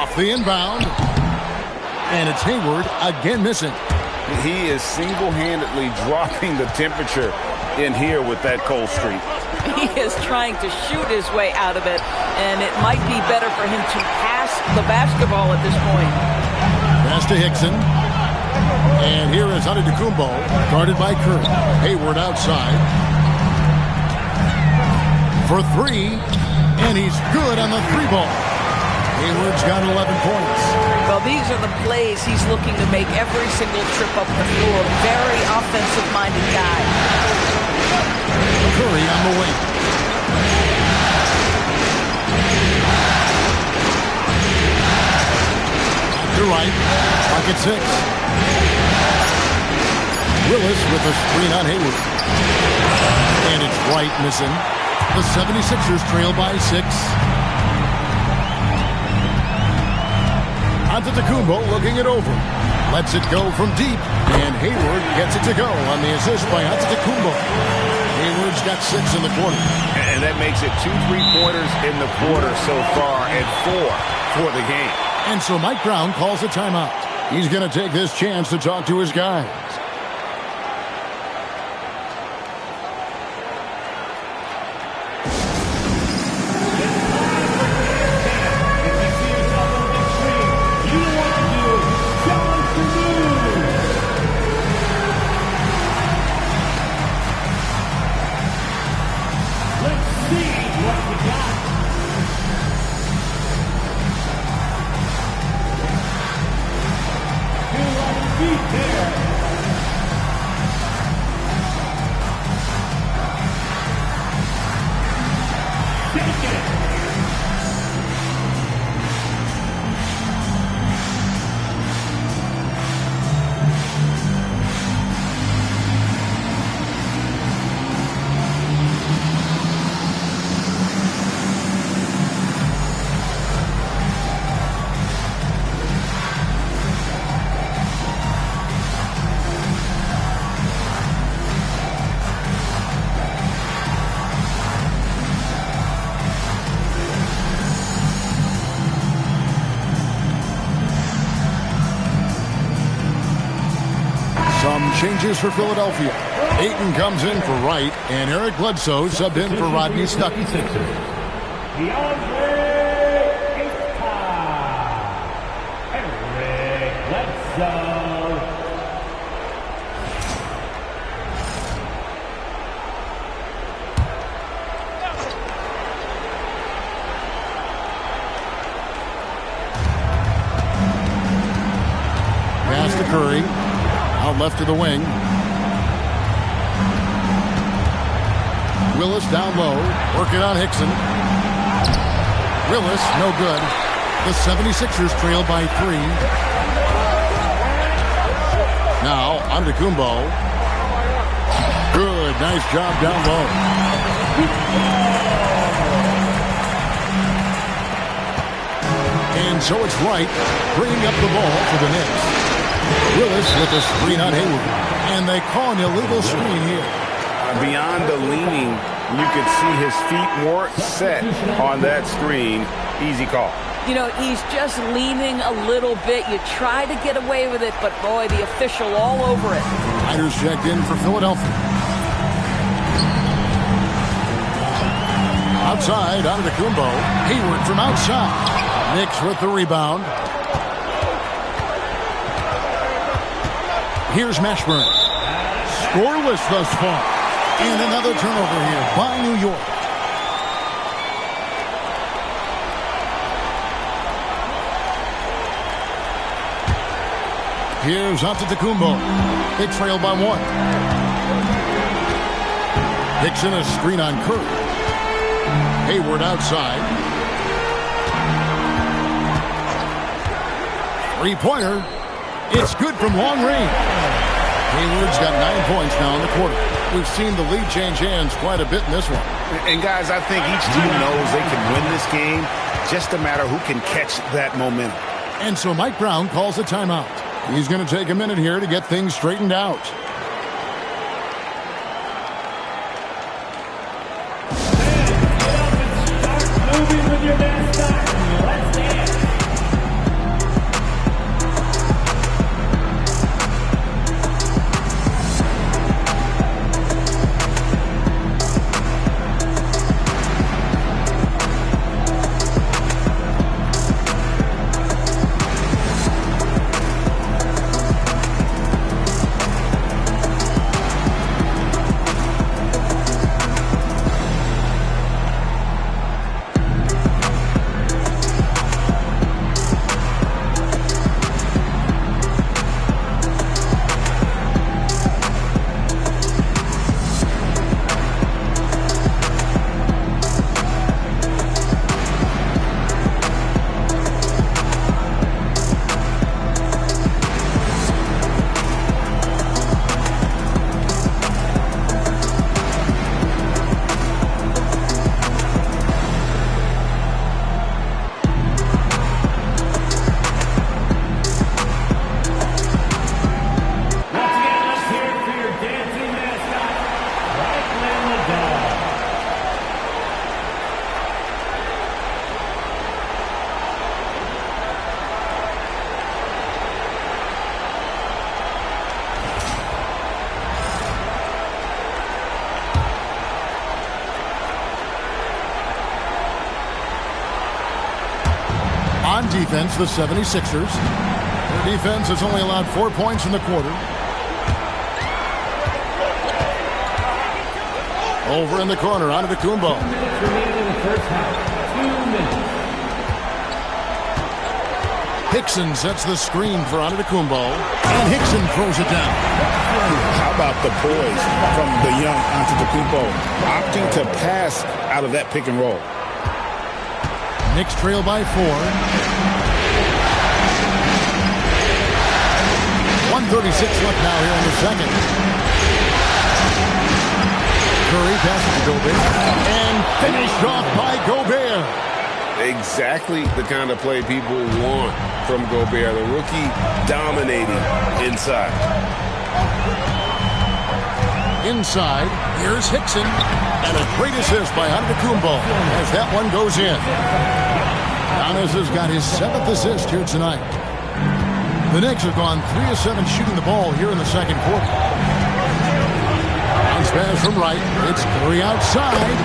K: Off the inbound. And it's Hayward again missing.
L: He is single-handedly dropping the temperature in here with that cold streak.
N: He is trying to shoot his way out of it, and it might be better for him to pass the basketball at this point.
K: Pass to Hickson. And here is Antetokounmpo, guarded by Curry. Hayward outside. For 3, and he's good on the 3-ball. Hayward's got 11 points.
N: Well, these are the plays he's looking to make every single trip up the floor. Very offensive-minded guy.
K: Curry on the wing. To right. Pocket 6. Willis with a screen on Hayward. And it's Wright missing. The 76ers trail by 6. Antetokounmpo looking it over. Lets it go from deep. And Hayward gets it to go on the assist by Antetokounmpo. Hayward's got 6 in the quarter.
L: And that makes it 2 3-pointers in the quarter so far and 4 for the game.
K: And so Mike Brown calls a timeout. He's going to take this chance to talk to his guys. Some changes for Philadelphia. Ayton comes in for Wright, and Eric Bledsoe subbed in for Rodney Stuckey.
D: Eric Bledsoe.
K: Pass to Curry. Out left to the wing. Willis down low. Working on Hickson. Willis, no good. The 76ers trail by 3. Now, Antetokounmpo. Good, nice job down low. And so it's Wright bringing up the ball for the Knicks. Willis with a screen on Hayward. And they call an illegal screen here.
L: Beyond the leaning, you could see his feet more set on that screen. Easy call.
N: You know, he's just leaning a little bit. You try to get away with it, but boy, the official all over it.
K: Riders checked in for Philadelphia. Outside, Antetokounmpo. Hayward from outside. Knicks with the rebound. Here's Mashburn. Scoreless thus far. And another turnover here by New York. Here's Antetokounmpo. They trail by 1. Hickson a screen on Curry. Hayward outside. Three-pointer. It's good from long range. Hayward's got 9 points now in the quarter. We've seen the lead change hands quite a bit in this one.
L: And guys, I think each team knows they can win this game. Just a matter who can catch that momentum.
K: And so Mike Brown calls a timeout. He's going to take a minute here to get things straightened out.
D: Start moving with your mascot. Let's dance.
K: On defense, the 76ers. Their defense has only allowed 4 points in the quarter. Over in the corner, Antetokounmpo. Hickson sets the screen for Antetokounmpo, and Hickson throws it down.
L: How about the poise from the young Antetokounmpo opting to pass out of that pick and roll?
K: Knicks trail by 4. 1:36 left now here in the second. Curry passes to Gobert. And finished off by Gobert.
O: Exactly the kind of play people want from Gobert. The rookie dominating inside.
K: Inside, here's Hickson. And a great assist by Antetokounmpo as that one goes in. Giannis has got his 7th assist here tonight. The Knicks have gone 3 of 7 shooting the ball here in the second quarter. Bounce pass from right. It's Curry outside.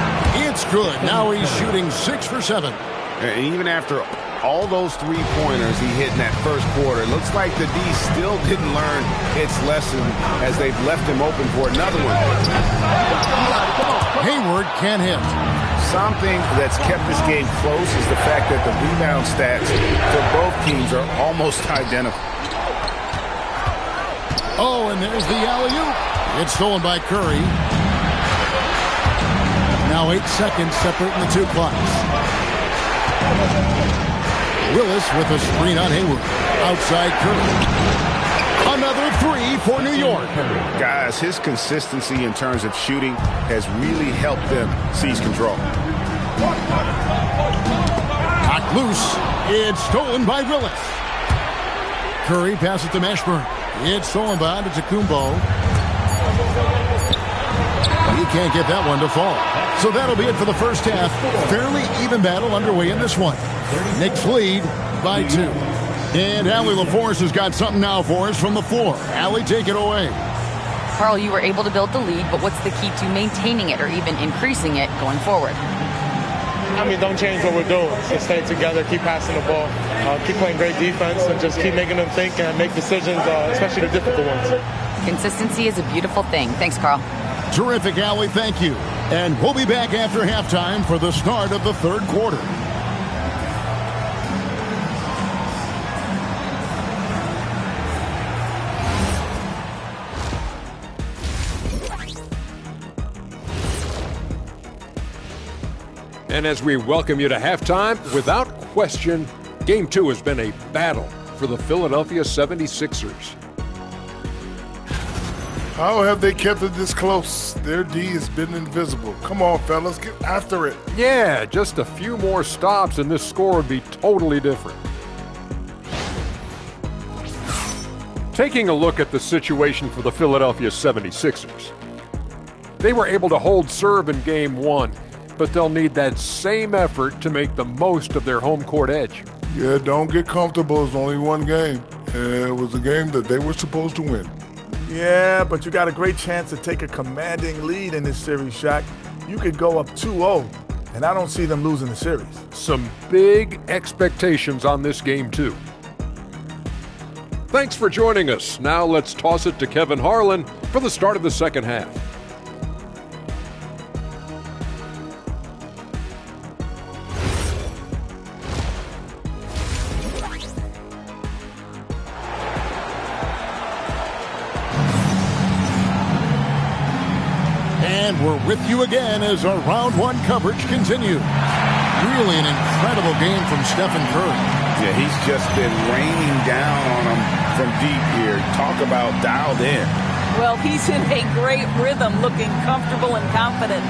K: It's good. Now he's shooting 6 for 7.
O: And even after all those three-pointers he hit in that first quarter, it looks like the D still didn't learn its lesson as they've left him open for another one.
K: Hayward can't hit.
O: Something that's kept this game close is the fact that the rebound stats for both teams are almost identical.
K: Oh, and there's the alley-oop. It's stolen by Curry. Now 8 seconds separating the two clocks. Willis with a screen on Hayward. Outside Curry. Another 3 for New York.
O: Guys, his consistency in terms of shooting has really helped them seize control.
K: Knocked loose. It's stolen by Willis. Curry passes to Mashburn. It's stolen by Antetokounmpo. He can't get that one to fall. So that'll be it for the first half. Fairly even battle underway in this one. Knicks lead by 2. And Allie LaForce has got something now for us from the floor. Allie, take it away.
M: Carl, you were able to build the lead, but what's the key to maintaining it or even increasing it going forward?
P: I mean, don't change what we're doing. Just stay together, keep passing the ball, keep playing great defense, and just keep making them think and make decisions, especially the difficult ones.
M: Consistency is a beautiful thing. Thanks, Carl.
K: Terrific, Allie. Thank you. And we'll be back after halftime for the start of the third quarter.
F: And as we welcome you to halftime, without question, Game 2 has been a battle for the Philadelphia 76ers.
G: How have they kept it this close? Their D has been invisible. Come on, fellas, get after it.
F: Yeah, just a few more stops and this score would be totally different. Taking a look at the situation for the Philadelphia 76ers. They were able to hold serve in Game 1, but they'll need that same effort to make the most of their home court edge.
G: Yeah, don't get comfortable. It's only one game. And it was a game that they were supposed to win.
H: Yeah, but you got a great chance to take a commanding lead in this series, Shaq. You could go up 2-0, and I don't see them losing the series.
F: Some big expectations on this game, too. Thanks for joining us. Now let's toss it to Kevin Harlan for the start of the second half.
K: And we're with you again as our round one coverage continues. Really an incredible game from Stephen Curry.
O: Yeah, he's just been raining down on them from deep here. Talk about dialed in.
N: Well, he's in a great rhythm, looking comfortable and confident.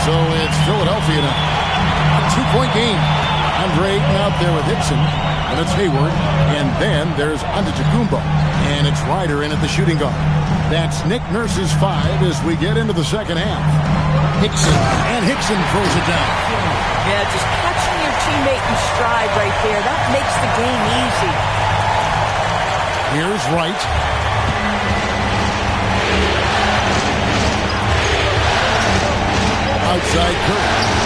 K: So it's Philadelphia now. A 2-point game. Andre Ayton out there with Hickson. And it's Hayward. And then there's Antetokounmpo. And it's Ryder in at the shooting guard. That's Nick Nurse's 5 as we get into the second half. Hickson. And Hickson throws it down.
N: Yeah, just catching your teammate in stride right there. That makes the game easy.
K: Here's Wright. Outside Curry.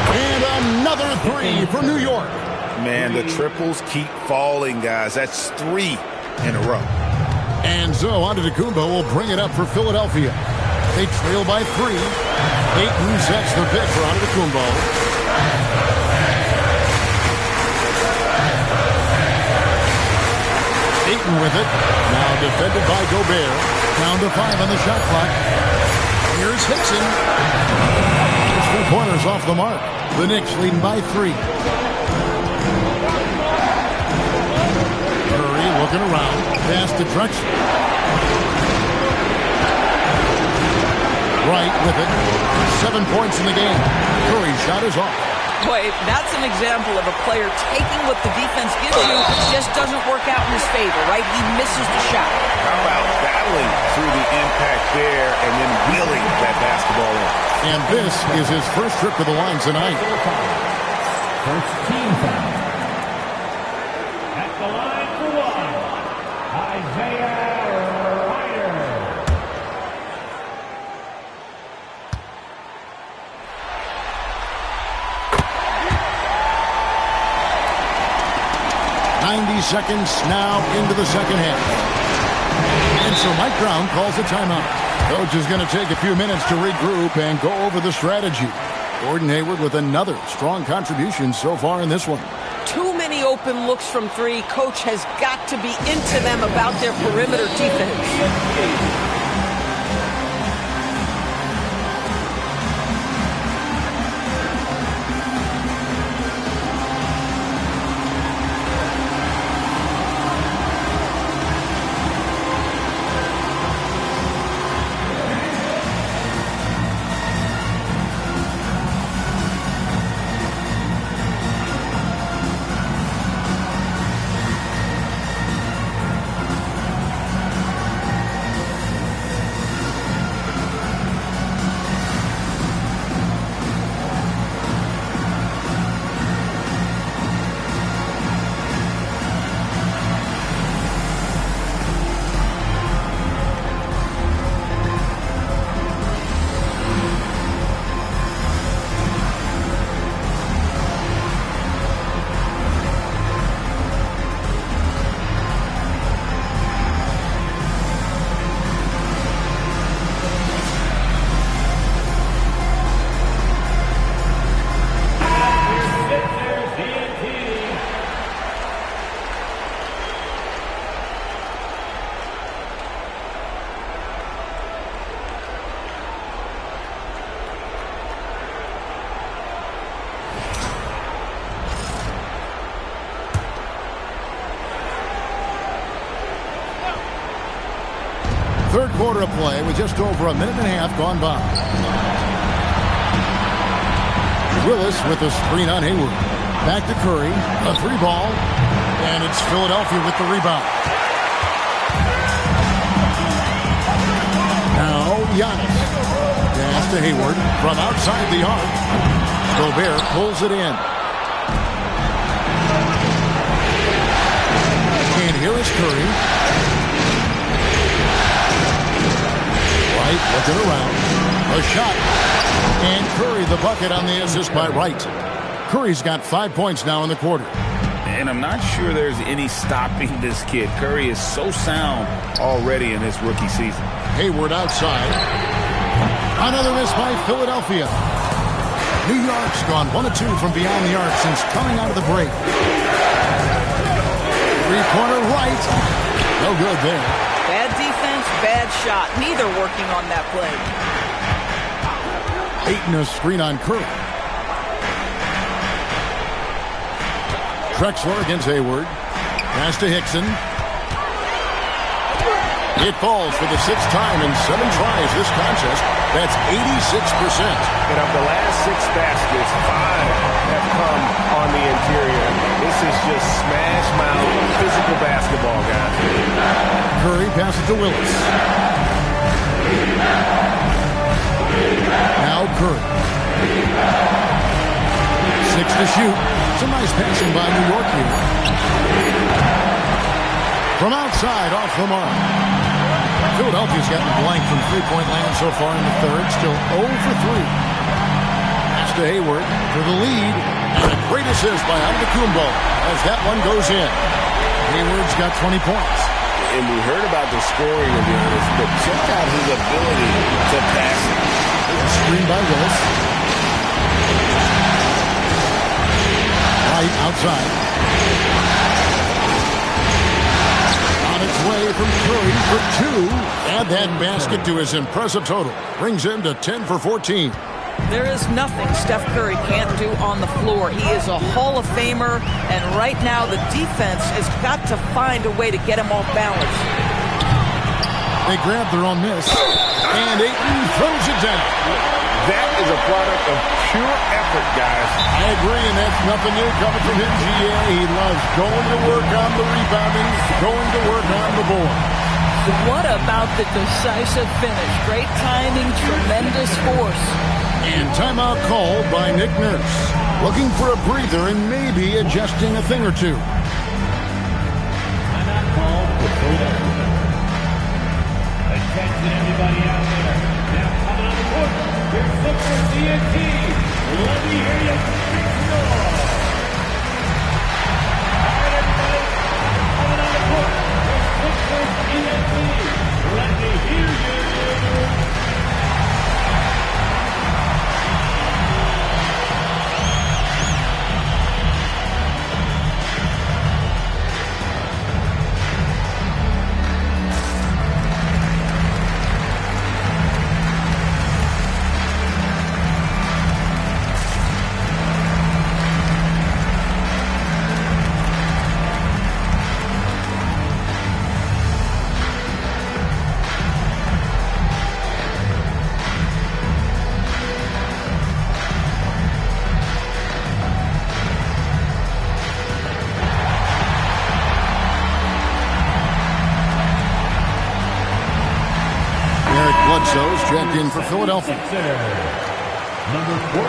K: And another 3 for New York.
O: Man, the triples keep falling, guys. That's 3 in a row.
K: And so Antetokounmpo will bring it up for Philadelphia. They trail by 3. Ayton sets the pick for Antetokounmpo. Ayton Martin with it. Now defended by Gobert. Down to 5 on the shot clock. Here's Hickson. 3-pointers off the mark. The Knicks leading by 3. Curry looking around. Pass to Drexler. Wright with it. 7 points in the game. Curry's shot is off.
N: Boy, that's an example of a player taking what the defense gives you, just doesn't work out in his favor, right? He misses the shot.
O: How about battling through the impact there and then wheeling that basketball in?
K: And this is his first trip to the line tonight.
D: First team foul. At the line for one, Isaiah Ryder.
K: Seconds now into the second half. And so Mike Brown calls a timeout. Coach is going to take a few minutes to regroup and go over the strategy. Gordon Hayward with another strong contribution so far in this one.
N: Too many open looks from 3. Coach has got to be into them about their perimeter defense.
K: Third quarter of play with just over a minute and a half gone by. Willis with a screen on Hayward. Back to Curry. A 3-ball. And it's Philadelphia with the rebound. Now Giannis. Pass to Hayward from outside the arc. Gobert pulls it in. And here is Curry. Looking around. A shot. And Curry the bucket on the assist by Wright. Curry's got 5 points now in the quarter.
L: And I'm not sure there's any stopping this kid. Curry is so sound already in his rookie season.
K: Hayward outside. Another miss by Philadelphia. New York's gone 1 of 2 from beyond the arc since coming out of the break. 3-pointer Wright. No good there.
N: Bad defense, bad shot. Neither working on that play.
K: Ayton a screen on Curry. Drexler against Hayward. Pass to Hickson. It falls for the 6th time in 7 tries this contest. That's 86%.
O: And of the last 6 baskets, 5 have come on the interior. This is just smash mouth physical basketball, guys.
K: Curry passes to Willis. Now Curry. 6 to shoot. Some nice passing by New York here. From outside, off the mark. Philadelphia's gotten blank from three-point land so far in the third. Still 0 for 3. Pass to Hayward for the lead. And a great assist by Antetokounmpo as that one goes in. Hayward's got 20 points.
O: And we heard about the scoring of Giannis, but check out his ability to pass it.
K: Screen by Willis. Right outside. On on its way from Curry for 2. Add that basket to his impressive total. Brings him to 10 for 14.
N: There is nothing Steph Curry can't do on the floor. He is a Hall of Famer, and right now the defense has got to find a way to get him off balance.
K: They grab their own miss, and Ayton throws it down.
O: That is a product of pure effort, guys.
K: I agree, and that's nothing new coming from him, GA. He loves going to work on the rebounding, going to work on the board.
N: What about the decisive finish? Great timing, tremendous force.
K: And timeout called by Nick Nurse. Looking for a breather and maybe adjusting a thing or two.
D: Timeout called for Philadelphia. Attention everybody out there. Now coming on the court, here's Sixers TNT. Let me hear you make some noise. All right, everybody. Coming on the court, here's Sixers TNT. Let me hear you.
K: Bledsoe's checked in for Philadelphia.
D: Number 14,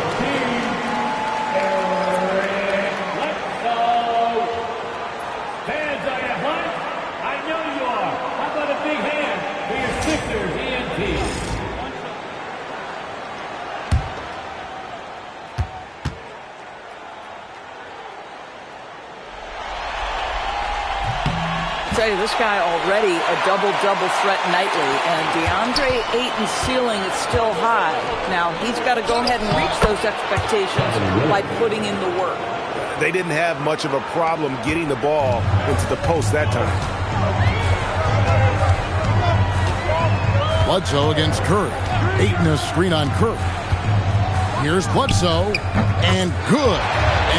D: Eric Bledsoe. Fans, are you hyped? I know you are. How about a big hand for your Sixers ENT?
N: Tell you, this guy already a double-double threat nightly, and DeAndre Ayton's ceiling is still high. Now, he's got to go ahead and reach those expectations by putting in the work.
O: They didn't have much of a problem getting the ball into the post that time.
K: Bledsoe against Curry. Ayton a screen on Curry. Here's Bledsoe, and good,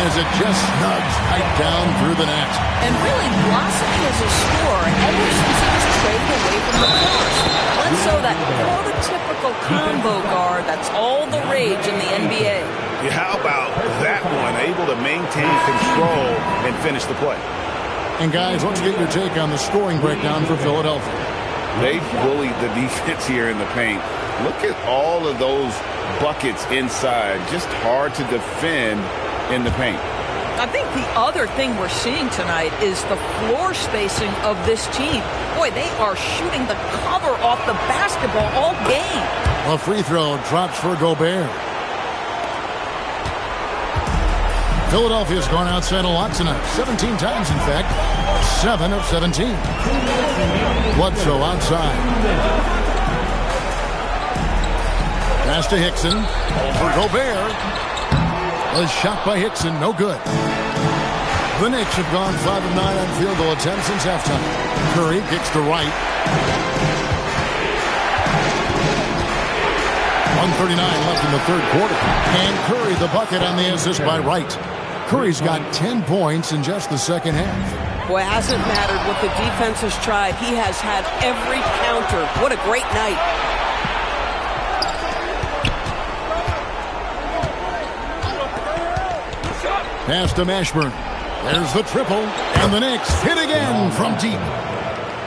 K: as it just snugs right down through the net.
N: And really blossoming as a scorer ever since he was traded away from the Clippers. Bledsoe, that prototypical combo guard, that's all the rage in the NBA.
O: Yeah, how about that one? Able to maintain control and finish the play.
K: And guys, let's get your take on the scoring breakdown for Philadelphia.
O: They bullied the defense here in the paint. Look at all of those buckets inside. Just hard to defend in the paint.
N: I think the other thing we're seeing tonight is the floor spacing of this team. Boy, they are shooting the cover off the basketball all game.
K: A free throw drops for Gobert. Philadelphia's gone outside a lot tonight. 17 times, in fact. 7 of 17. Bledsoe outside. Pass to Hickson. For Gobert. A shot by Hickson. No good. The Knicks have gone 5 of 9 on field goal attempts since halftime. Curry kicks to right. 1:39 left in the third quarter. And Curry the bucket on the assist by Wright. Curry's got 10 points in just the second half.
Q: Boy, it hasn't mattered what the defense has tried. He has had every counter. What a great night.
K: Pass to Mashburn. There's the triple. And the Knicks hit again from deep.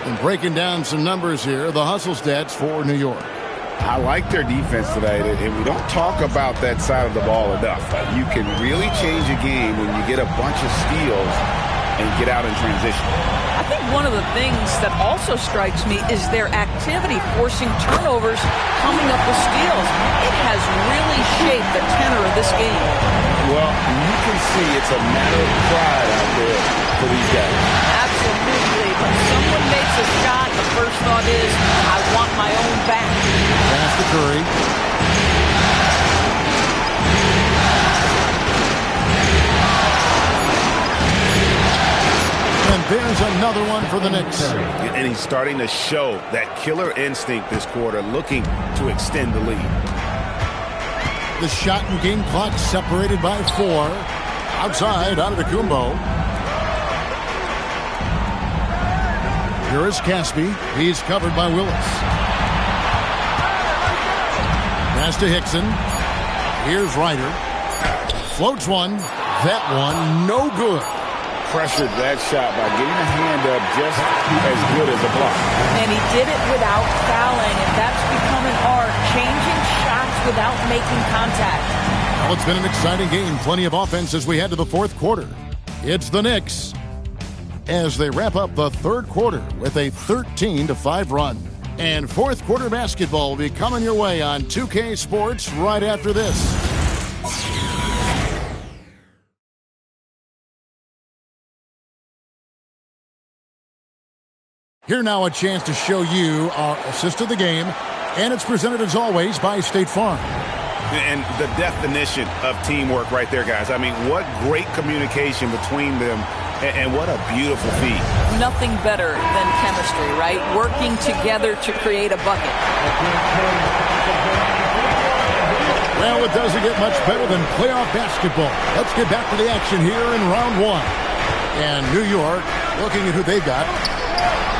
K: And breaking down some numbers here, the hustle stats for New York.
O: I like their defense today, and we don't talk about that side of the ball enough. You can really change a game when you get a bunch of steals and get out in transition.
N: I think one of the things that also strikes me is their activity, forcing turnovers, coming up with steals. It has really shaped the tenor of this game.
O: Well, you can see it's a matter of pride out there for these guys.
N: Absolutely. When someone makes a shot, the first thought is, I want my own back.
K: Pass to Curry. And there's another one for the Knicks.
O: And he's starting to show that killer instinct this quarter, looking to extend the lead.
K: The shot and game clock separated by 4. Outside, Antetokounmpo. Here is Caspi. He's covered by Willis. Pass to Hickson. Here's Ryder. Floats one. That one, no good.
L: Pressured that shot by getting a hand up just as good as a block.
N: And he did it without fouling, and that's become an art, changing shots without making contact.
K: Well, it's been an exciting game. Plenty of offense as we head to the fourth quarter. It's the Knicks as they wrap up the third quarter with a 13-5 run. And fourth quarter basketball will be coming your way on 2K Sports right after this. Here now a chance to show you our assist of the game, and it's presented as always by State Farm.
O: And the definition of teamwork right there, guys. I mean, what great communication between them, and what a beautiful feat.
N: Nothing better than chemistry, right? Working together to create a bucket.
K: Well, it doesn't get much better than playoff basketball. Let's get back to the action here in round 1. And New York, looking at who they got.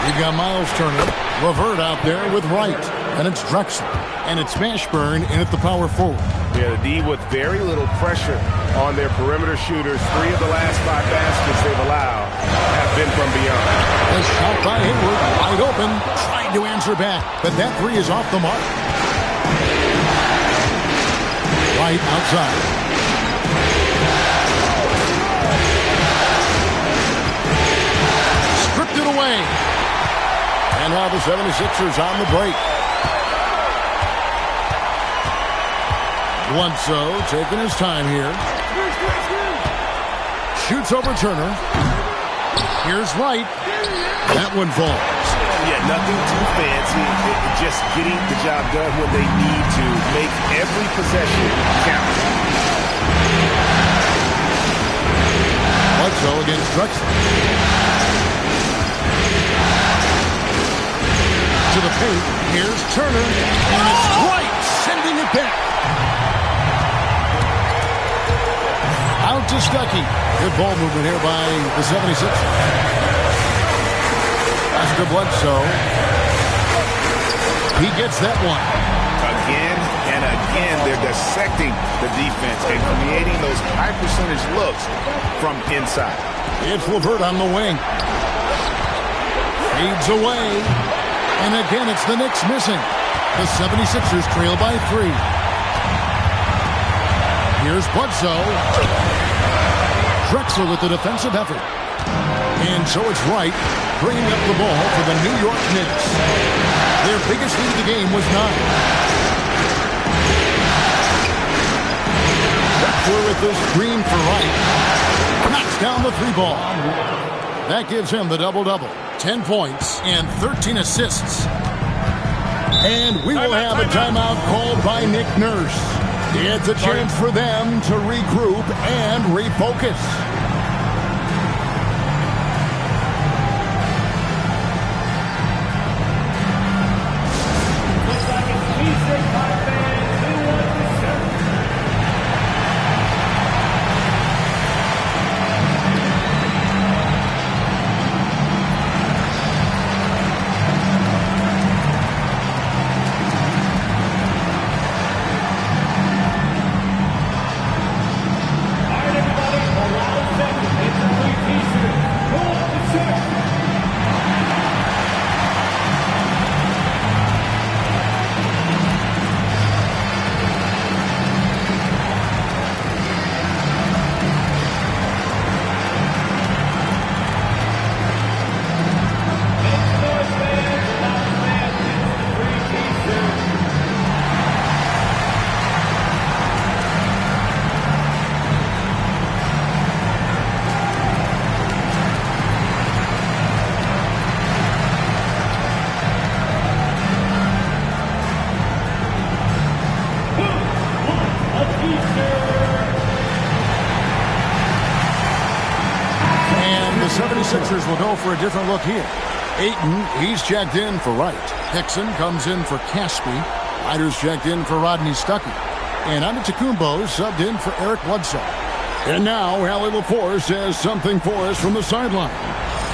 K: You've got Miles Turner, LeVert out there with Wright, and it's Drexler, and it's Mashburn in at the power forward.
O: Yeah, the D with very little pressure on their perimeter shooters. 3 of the last 5 baskets they've allowed have been from beyond.
K: A shot by Hayward, wide open, trying to answer back, but that 3 is off the mark. Right outside. Stripped it away. And now the 76ers on the break. Bledsoe taking his time here. Shoots over Turner. Here's Wright. That one falls.
O: Yeah, nothing too fancy. Just getting the job done when they need to. Make every possession count.
K: Bledsoe against Drexler. To the paint. Here's Turner. And it's Wright sending it back. Out to Stuckey. Good ball movement here by the 76ers. Pass to Bledsoe. He gets that one.
O: Again and again, they're dissecting the defense and creating those high percentage looks from inside.
K: It's LeVert on the wing. Fades away. And again, it's the Knicks missing. The 76ers trail by 3. Here's Bledsoe. Drexler with the defensive effort. And so it's Wright bringing up the ball for the New York Knicks. Their biggest lead of the game was 9. Drexler with the screen for Wright. Knocks down the 3 ball. That gives him the double-double. 10 points and 13 assists. And we will have a timeout called by Nick Nurse. It's a chance for them to regroup and refocus. 76ers will go for a different look here. Ayton, he's checked in for Wright. Hickson comes in for Caspi. Ryder's checked in for Rodney Stuckey. And Antetokounmpo subbed in for Eric Bledsoe. And now, Allie LaForce has something for us from the sideline.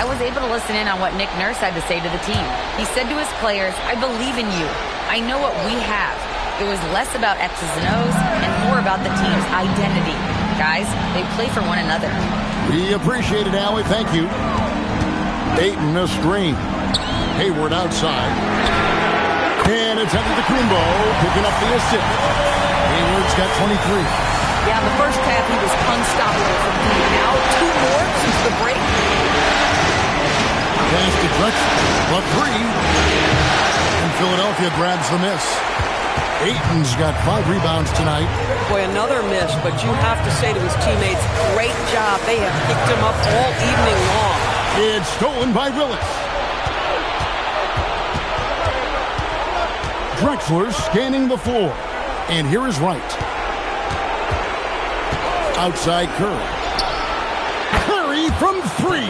M: I was able to listen in on what Nick Nurse had to say to the team. He said to his players, I believe in you. I know what we have. It was less about X's and O's and more about the team's identity. Guys, they play for one another.
K: We appreciate it, Allie. Thank you. Ayton, a screen. Hayward outside. And it's Antetokounmpo picking up the assist. Hayward's got 23.
N: Yeah, the first half he was unstoppable from deep. Now 2 more since the break.
K: Pass to Drexler. But 3. And Philadelphia grabs the miss. Ayton's got 5 rebounds tonight.
Q: Boy, another miss, but you have to say to his teammates, great job. They have picked him up all evening long.
K: It's stolen by Willis. Drexler scanning the floor. And here is Wright. Outside Curry. Curry from 3.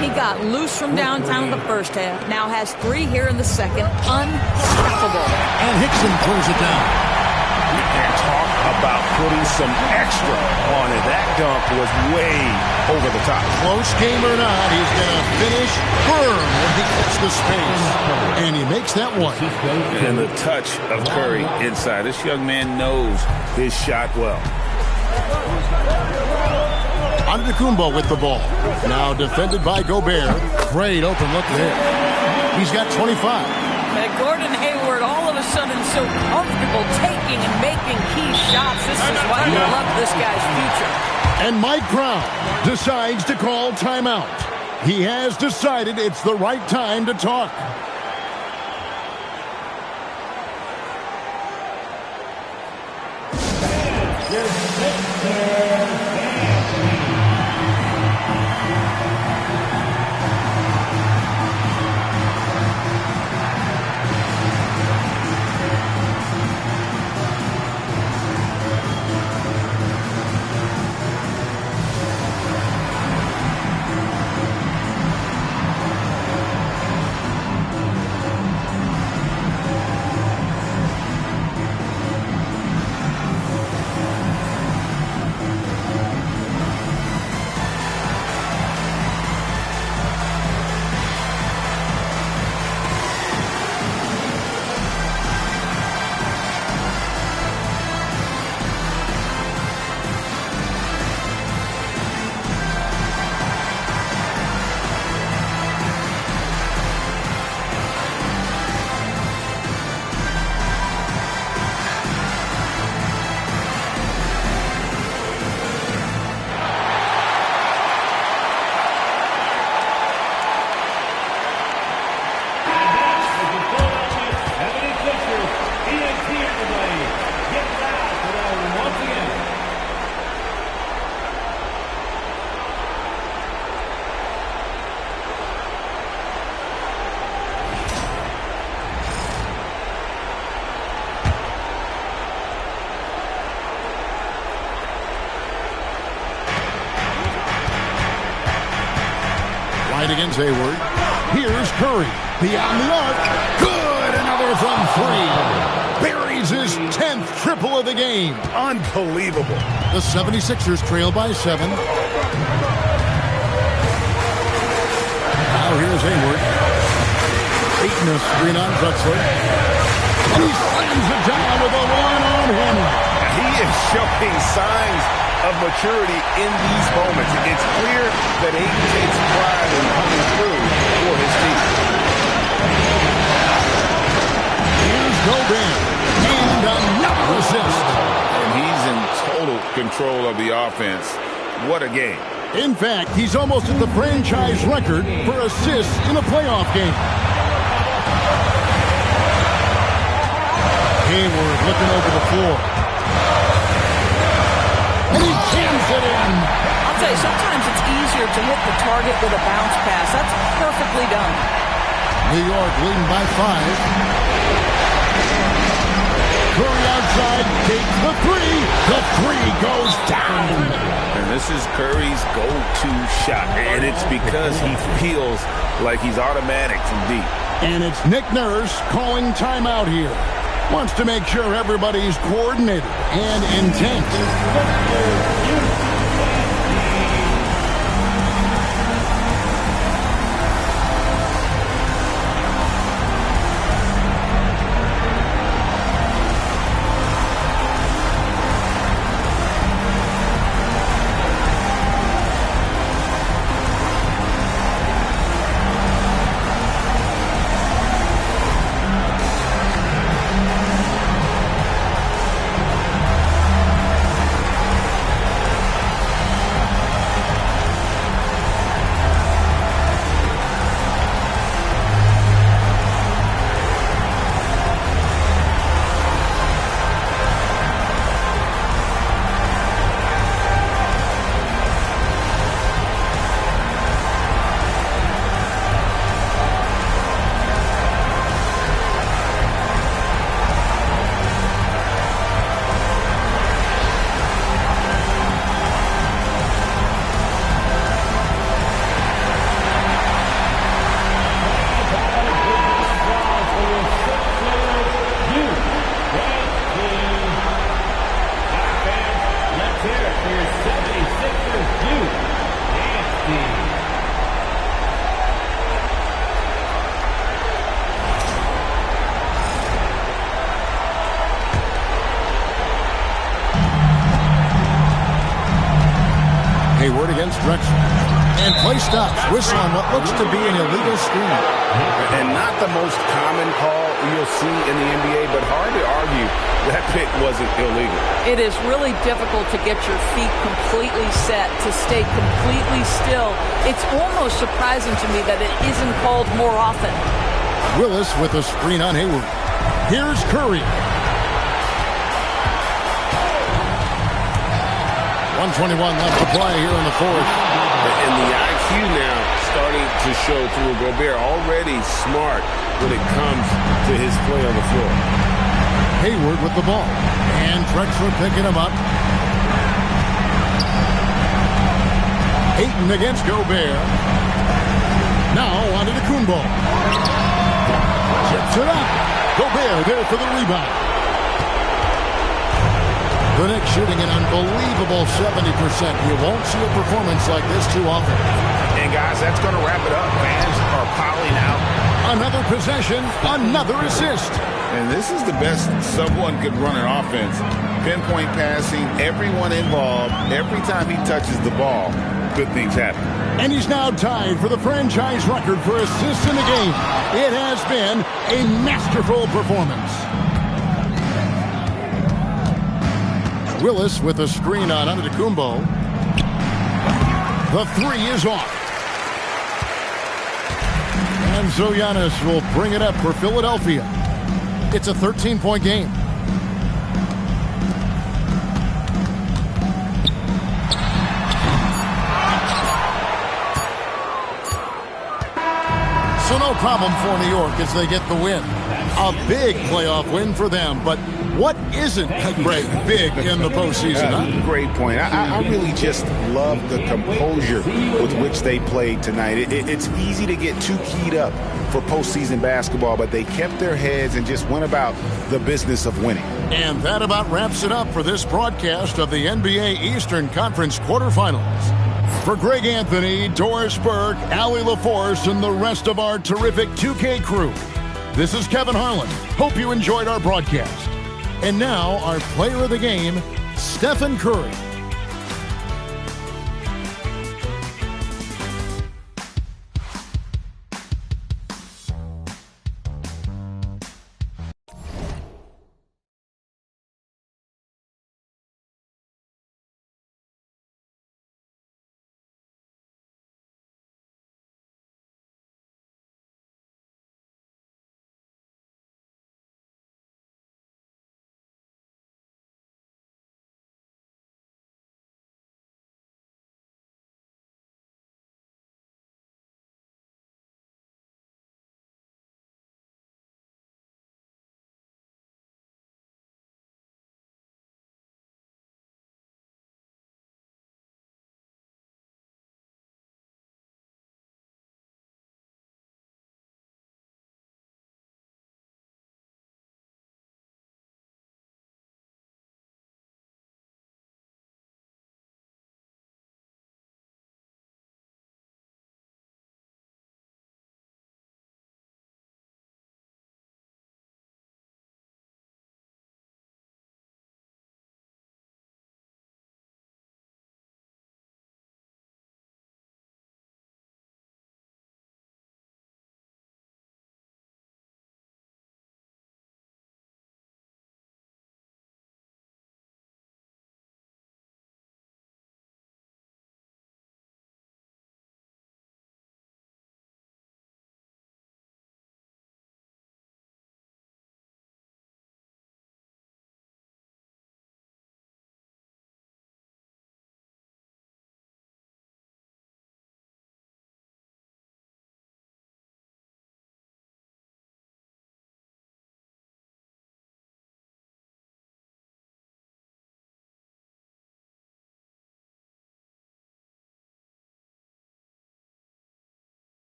N: He got loose from downtown in the first half. Now has 3 here in the second. Unstoppable.
K: And Hickson throws it down.
L: And talk about putting some extra on it. That dunk was way over the top.
K: Close game or not, he's going to finish firm when he hits the space. And he makes that one.
L: And the touch of Curry inside. This young man knows his shot well.
K: Antetokounmpo with the ball. Now defended by Gobert. Great open look there. He's got 25.
N: And Gordon Hayward all of a sudden so comfortable taking and making key shots. This is why we love this guy's future.
K: And Mike Brown decides to call timeout. He has decided it's the right time to talk. Against Hayward. Here's Curry. Beyond the arc. Good. Another from 3. Buries his 10th triple of the game.
L: Unbelievable.
K: The 76ers trail by 7. Now here's Hayward. Ayton a screen on Drexler. And he slams it down with a one-arm hammer.
L: He is showing signs of maturity in these moments. It's clear that Ayton takes pride in coming through for his team.
K: Here's Gobert. And another assist.
L: And he's in total control of the offense. What a game.
K: In fact, he's almost at the franchise record for assists in a playoff game. Hayward looking over the floor. And he jams it in.
N: I'll tell you, sometimes it's easier to hit the target with a bounce pass. That's perfectly done.
K: New York leading by 5. Curry outside. side, takes the three. The three goes down.
O: And this is Curry's go-to shot, and it's because he feels like he's automatic from deep.
K: And it's Nick Nurse calling timeout here. Wants to make sure everybody's coordinated and intent. Hayward against Drexler. And play stops. Whistle on what looks to be an illegal screen.
O: And not the most common call you'll see in the NBA, but hard to argue that pick wasn't illegal.
N: It is really difficult to get your feet completely set, to stay completely still. It's almost surprising to me that it isn't called more often.
K: Willis with a screen on Hayward. Here's Curry. 121 left to play here in the fourth.
O: And the IQ now starting to show through. Gobert already smart when it comes to his play on the floor.
K: Hayward with the ball. And Drexler picking him up. Ayton against Gobert. Now on to Kumbo. Chips it up. Gobert there for the rebound. The Knicks shooting an unbelievable 70%. You won't see a performance like this too often.
O: And guys, that's going to wrap it up. Fans are piling out.
K: Another possession, another assist.
O: And this is the best someone could run an offense. Pinpoint passing, everyone involved. Every time he touches the ball, good things happen.
K: And he's now tied for the franchise record for assists in the game. It has been a masterful performance. Willis with a screen on Antetokounmpo. The three is off. And so Giannis will bring it up for Philadelphia. It's a 13-point game. So no problem for New York as they get the win. A big playoff win for them, but what isn't great big in the postseason? Huh?
O: Great point. I really just love the composure with which they played tonight. It's easy to get too keyed up for postseason basketball, but they kept their heads and just went about the business of winning.
K: And that about wraps it up for this broadcast of the NBA Eastern Conference quarterfinals. For Greg Anthony, Doris Burke, Allie LaForce, and the rest of our terrific 2K crew, this is Kevin Harlan. Hope you enjoyed our broadcast. And now, our player of the game, Stephen Curry.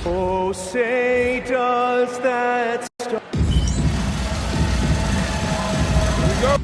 J: Oh, say does that star...
F: Here we go.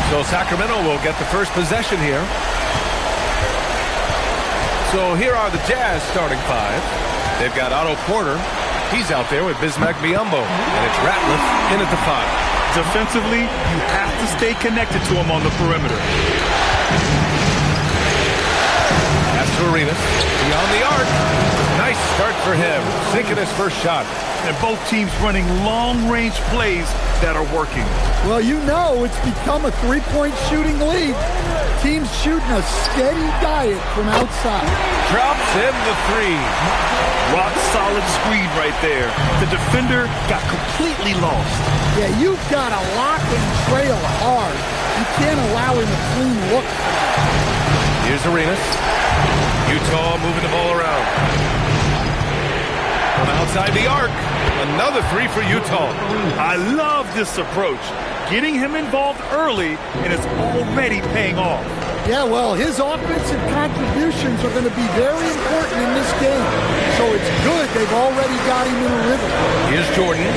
A: So Sacramento will get the first possession here. So here are the Jazz starting five. They've got Otto Porter. He's out there with Bismack Biyombo. And it's Ratliff in at the five.
B: Defensively, you have to stay connected to him on the perimeter.
A: Pass to Arenas. Beyond the arc. Nice start for him. Sinking his first shot.
B: And both teams running long-range plays that are working.
R: Well, you know it's become a three-point shooting league. Teams shooting a steady diet from outside.
A: Drops in the three.
B: Rock solid screen right there. The defender got completely lost.
R: Yeah, you've got to lock and trail hard. You can't allow him a clean look.
A: Here's Arenas. Utah moving the ball around. From outside the arc. Another three for Utah.
B: I love this approach. Getting him involved early, and it's already paying off.
R: Yeah, well, his offensive contributions are going to be very important in this game. So it's good they've already got him in a rhythm.
A: Here's Jordan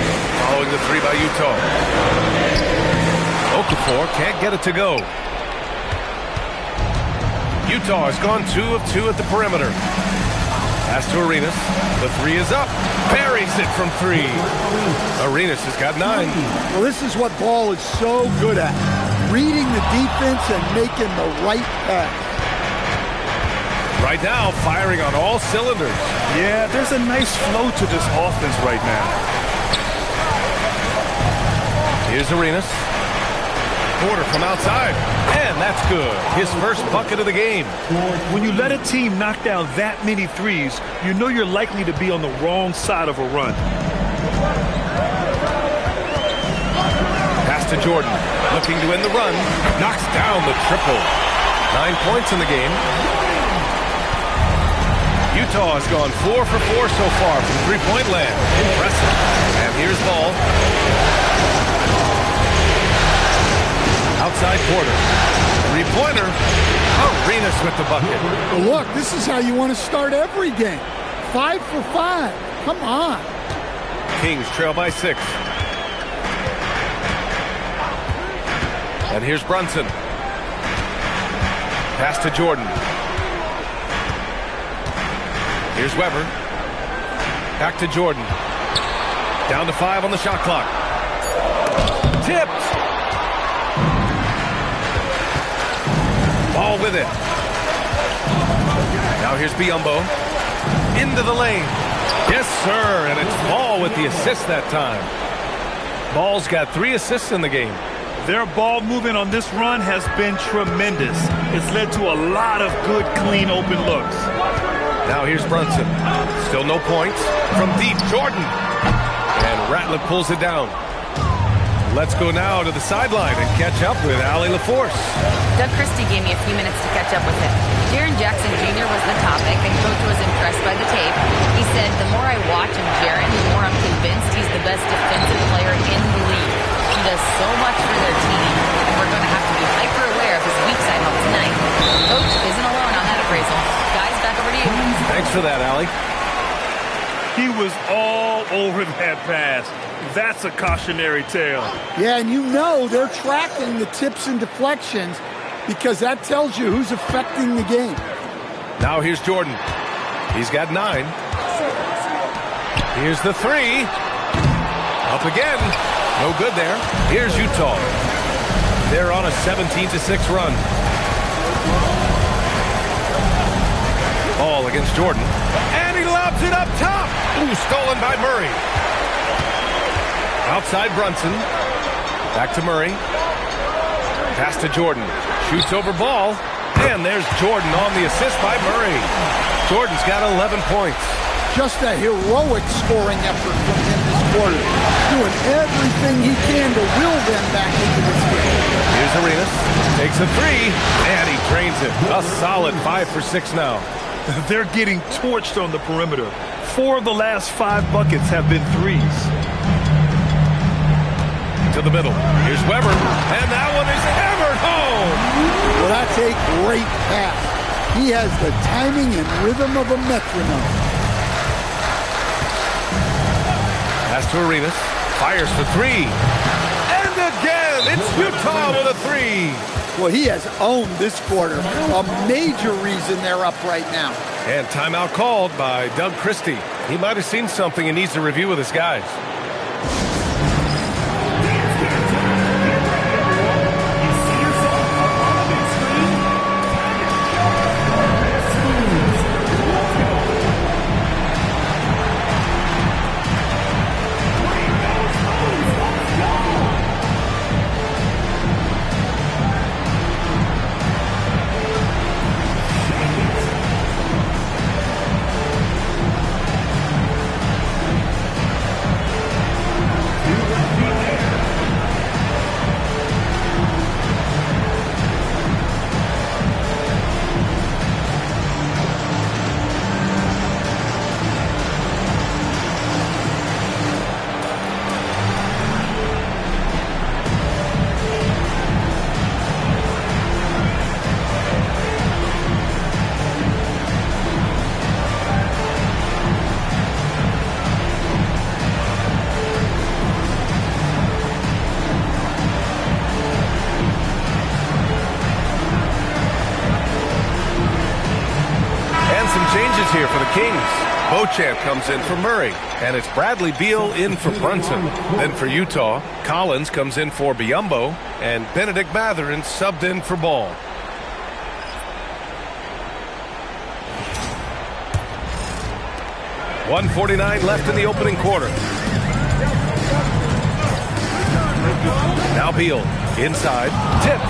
A: following the three by Utah. Okafor can't get it to go. Utah has gone 2 of 2 at the perimeter. Pass to Arenas. The three is up. Buries it from 3. Arenas has got 9.
R: Well, this is what Ball is so good at. Reading the defense and making the right pass.
A: Right now, firing on all cylinders.
B: Yeah, there's a nice flow to this offense right now.
A: Here's Arenas. Porter from outside. And that's good. His first bucket of the game.
B: When you let a team knock down that many threes, you know you're likely to be on the wrong side of a run.
A: Pass to Jordan. Looking to end the run. Knocks down the triple. 9 points in the game. Utah has gone 4 for 4 so far from three-point land. Impressive. And here's Ball. Outside Porter. Three-pointer. Arenas with the bucket.
R: Well, look, this is how you want to start every game. 5 for 5. Come on.
A: Kings trail by 6. And here's Brunson. Pass to Jordan. Here's Weber. Back to Jordan. Down to 5 on the shot clock. Tipped. Ball with it. Now here's Biyombo. Into the lane. Yes, sir. And it's Ball with the assist that time. Ball's got 3 assists in the game.
B: Their ball movement on this run has been tremendous. It's led to a lot of good, clean, open looks.
A: Now here's Brunson. Still no points. From deep, Jordan. And Rattler pulls it down. Let's go now to the sideline and catch up with Allie LaForce.
M: Doug Christie gave me a few minutes to catch up with him. Jaren Jackson Jr. was the topic, and Coach was impressed by the tape. He said, the more I watch him, Jaren, the more I'm convinced he's the best defensive player in the league. He does so much for their team, and we're going to have to be hyper-aware of his weak side help tonight. Coach isn't alone on that appraisal. Guys, back over to you.
A: Thanks for that, Allie.
B: He was all over that pass. That's a cautionary tale.
R: Yeah, and you know they're tracking the tips and deflections because that tells you who's affecting the game.
A: Now here's Jordan. He's got 9. Here's the 3. Up again. No good there. Here's Utah. They're on a 17-6 run. Ball against Jordan. And he lobs it up top. Ooh, stolen by Murray. Outside Brunson. Back to Murray. Pass to Jordan. Shoots over Ball. And there's Jordan on the assist by Murray. Jordan's got 11 points.
R: Just a heroic scoring effort from him this quarter. Doing everything he can to will them back into this game.
A: Here's Arenas. Takes a 3. And he drains it. A solid 5 for 6 now.
B: They're getting torched on the perimeter. 4 of the last 5 buckets have been threes.
A: To the middle. Here's Weber. And that one is hammered home.
R: Well, that's a great pass. He has the timing and rhythm of a metronome.
A: Pass to Arenas. Fires for 3. And again, it's Utah with a 3.
R: Well, he has owned this quarter. A major reason they're up right now.
A: And timeout called by Doug Christie. He might have seen something and needs to review with his guys. Here for the Kings. Beauchamp comes in for Murray, and it's Bradley Beal in for Brunson. Then for Utah, Collins comes in for Biyombo, and Benedict Mathurin subbed in for Ball. .149 left in the opening quarter. Now Beal, inside, tipped.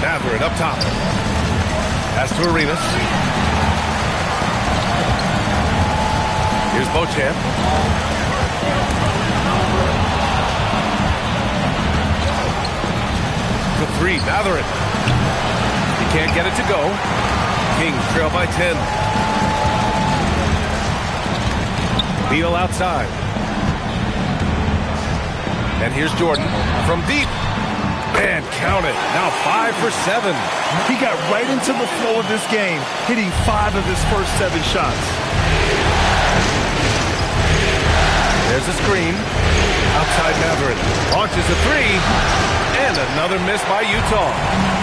A: Mathurin up top. Pass to Arenas. Here's Beauchamp. The 3, Mathurin. He can't get it to go. Kings trail by 10. Beal outside. And here's Jordan from deep. And count it. Now 5 for 7.
B: He got right into the flow of this game, hitting 5 of his first 7 shots.
A: There's a screen. Outside Mathurin. Launches a 3. And another miss by Utah.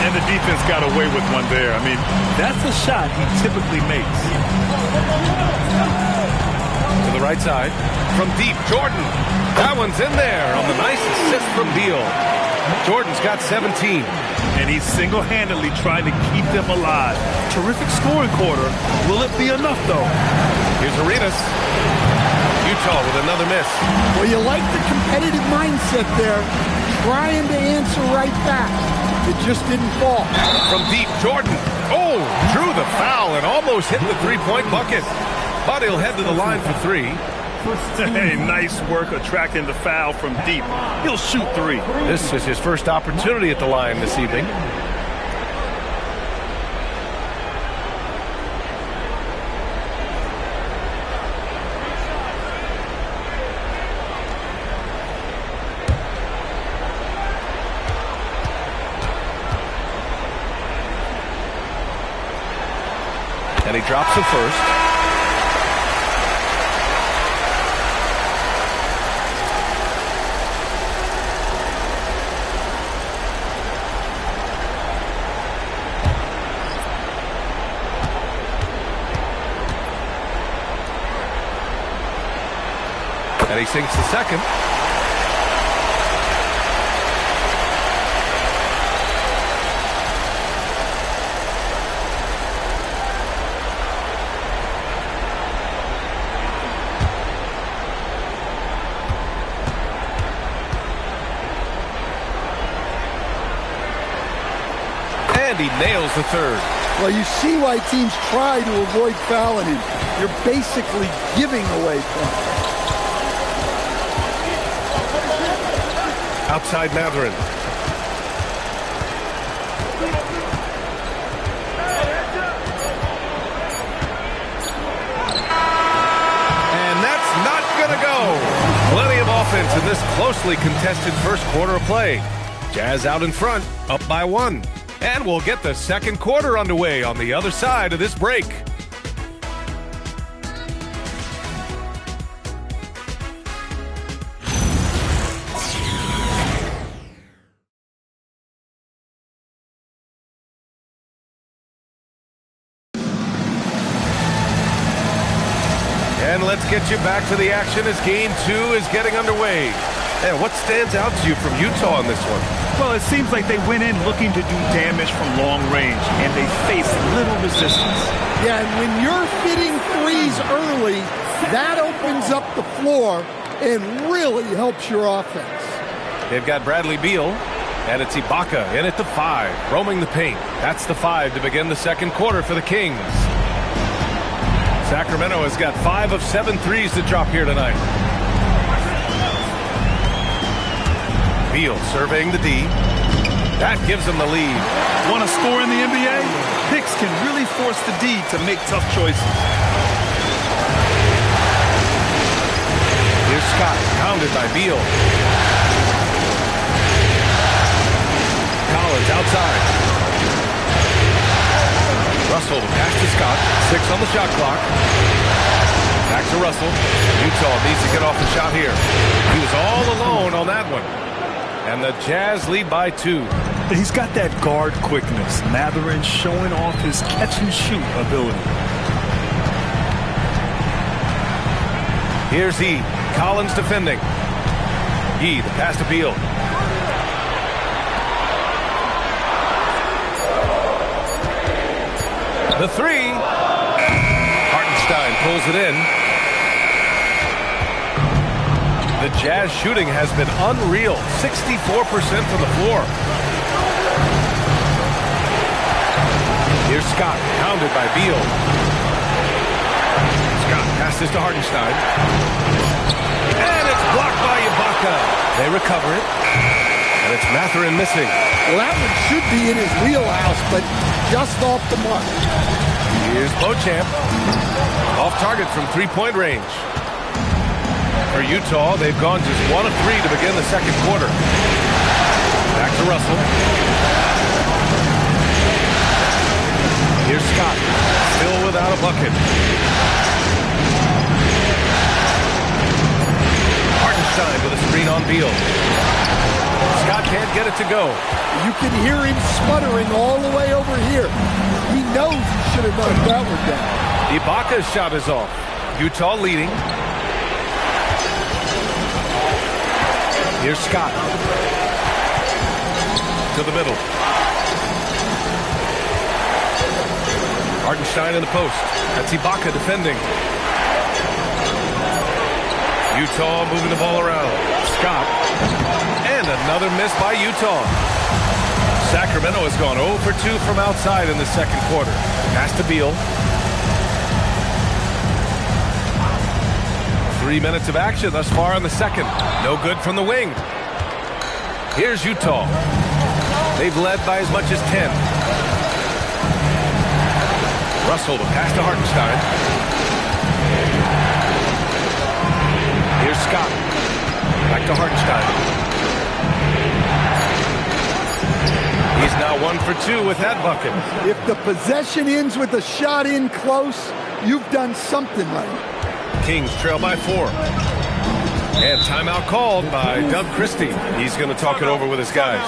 B: And the defense got away with one there. I mean, that's the shot he typically makes.
A: To the right side. From deep, Jordan. That one's in there on the nice assist from Beal. Jordan's got 17.
B: And he's single-handedly trying to keep them alive. Terrific scoring quarter. Will it be enough, though?
A: Here's Arenas. Utah with another miss.
R: Well, you like the competitive mindset there. Trying to answer right back. It just didn't fall.
A: From deep, Jordan. Oh, drew the foul and almost hit the three-point bucket. But he'll head to the line for three.
B: Hey, nice work attracting the foul from deep. He'll shoot three.
A: This is his first opportunity at the line this evening. And he drops the first. And he sinks the second. And he nails the third.
R: Well, you see why teams try to avoid fouling him. You're basically giving away points.
A: Outside Matherin. And that's not going to go. Plenty of offense in this closely contested first quarter of play. Jazz out in front, up by 1. And we'll get the second quarter underway on the other side of this break. And let's get you back to the action as Game 2 is getting underway. And what stands out to you from Utah in this one?
B: Well, it seems like they went in looking to do damage from long range, and they faced little resistance.
R: Yeah, and when you're hitting threes early, that opens up the floor and really helps your offense.
A: They've got Bradley Beal, and it's Ibaka in at the 5, roaming the paint. That's the 5 to begin the second quarter for the Kings. Sacramento has got 5 of 7 threes to drop here tonight. Beal surveying the D. That gives them the lead.
B: Want to score in the NBA? Picks can really force the D to make tough choices.
A: Here's Scott, pounded by Beal. Collins outside. Russell pass to Scott. 6 on the shot clock. Back to Russell. Utah needs to get off the shot here. He was all alone on that one. And the Jazz lead by 2.
B: He's got that guard quickness. Matherin showing off his catch-and-shoot ability.
A: Here's he. Collins defending. He, the pass to Beal. The 3. Hartenstein pulls it in. The Jazz shooting has been unreal. 64% from the floor. Here's Scott, pounded by Beal. Scott passes to Hartenstein. And it's blocked by Ibaka. They recover it. And it's Matherin missing.
R: Well, that one should be in his wheelhouse, but just off the mark.
A: Here's Beauchamp. Off target from three-point range. For Utah, they've gone just 1 of 3 to begin the second quarter. Back to Russell. Here's Scott, still without a bucket. Hartenstein with a screen on Beal. Scott can't get it to go.
R: You can hear him sputtering all the way over here. He knows he should have knocked that one down.
A: Ibaka's shot is off. Utah leading. Here's Scott. To the middle. Hartenstein in the post. That's Ibaka defending. Utah moving the ball around. Scott. And another miss by Utah. Sacramento has gone 0 for 2 from outside in the second quarter. Pass to Beal. 3 minutes of action thus far in the second. No good from the wing. Here's Utah. They've led by as much as 10. Russell, the pass to Hartenstein. Here's Scott. Back to Hartenstein. He's now 1 for 2 with that bucket.
R: If the possession ends with a shot in close, you've done something right.
A: Kings trail by 4. And timeout called by Doug Christie. He's going to talk it over with his guys.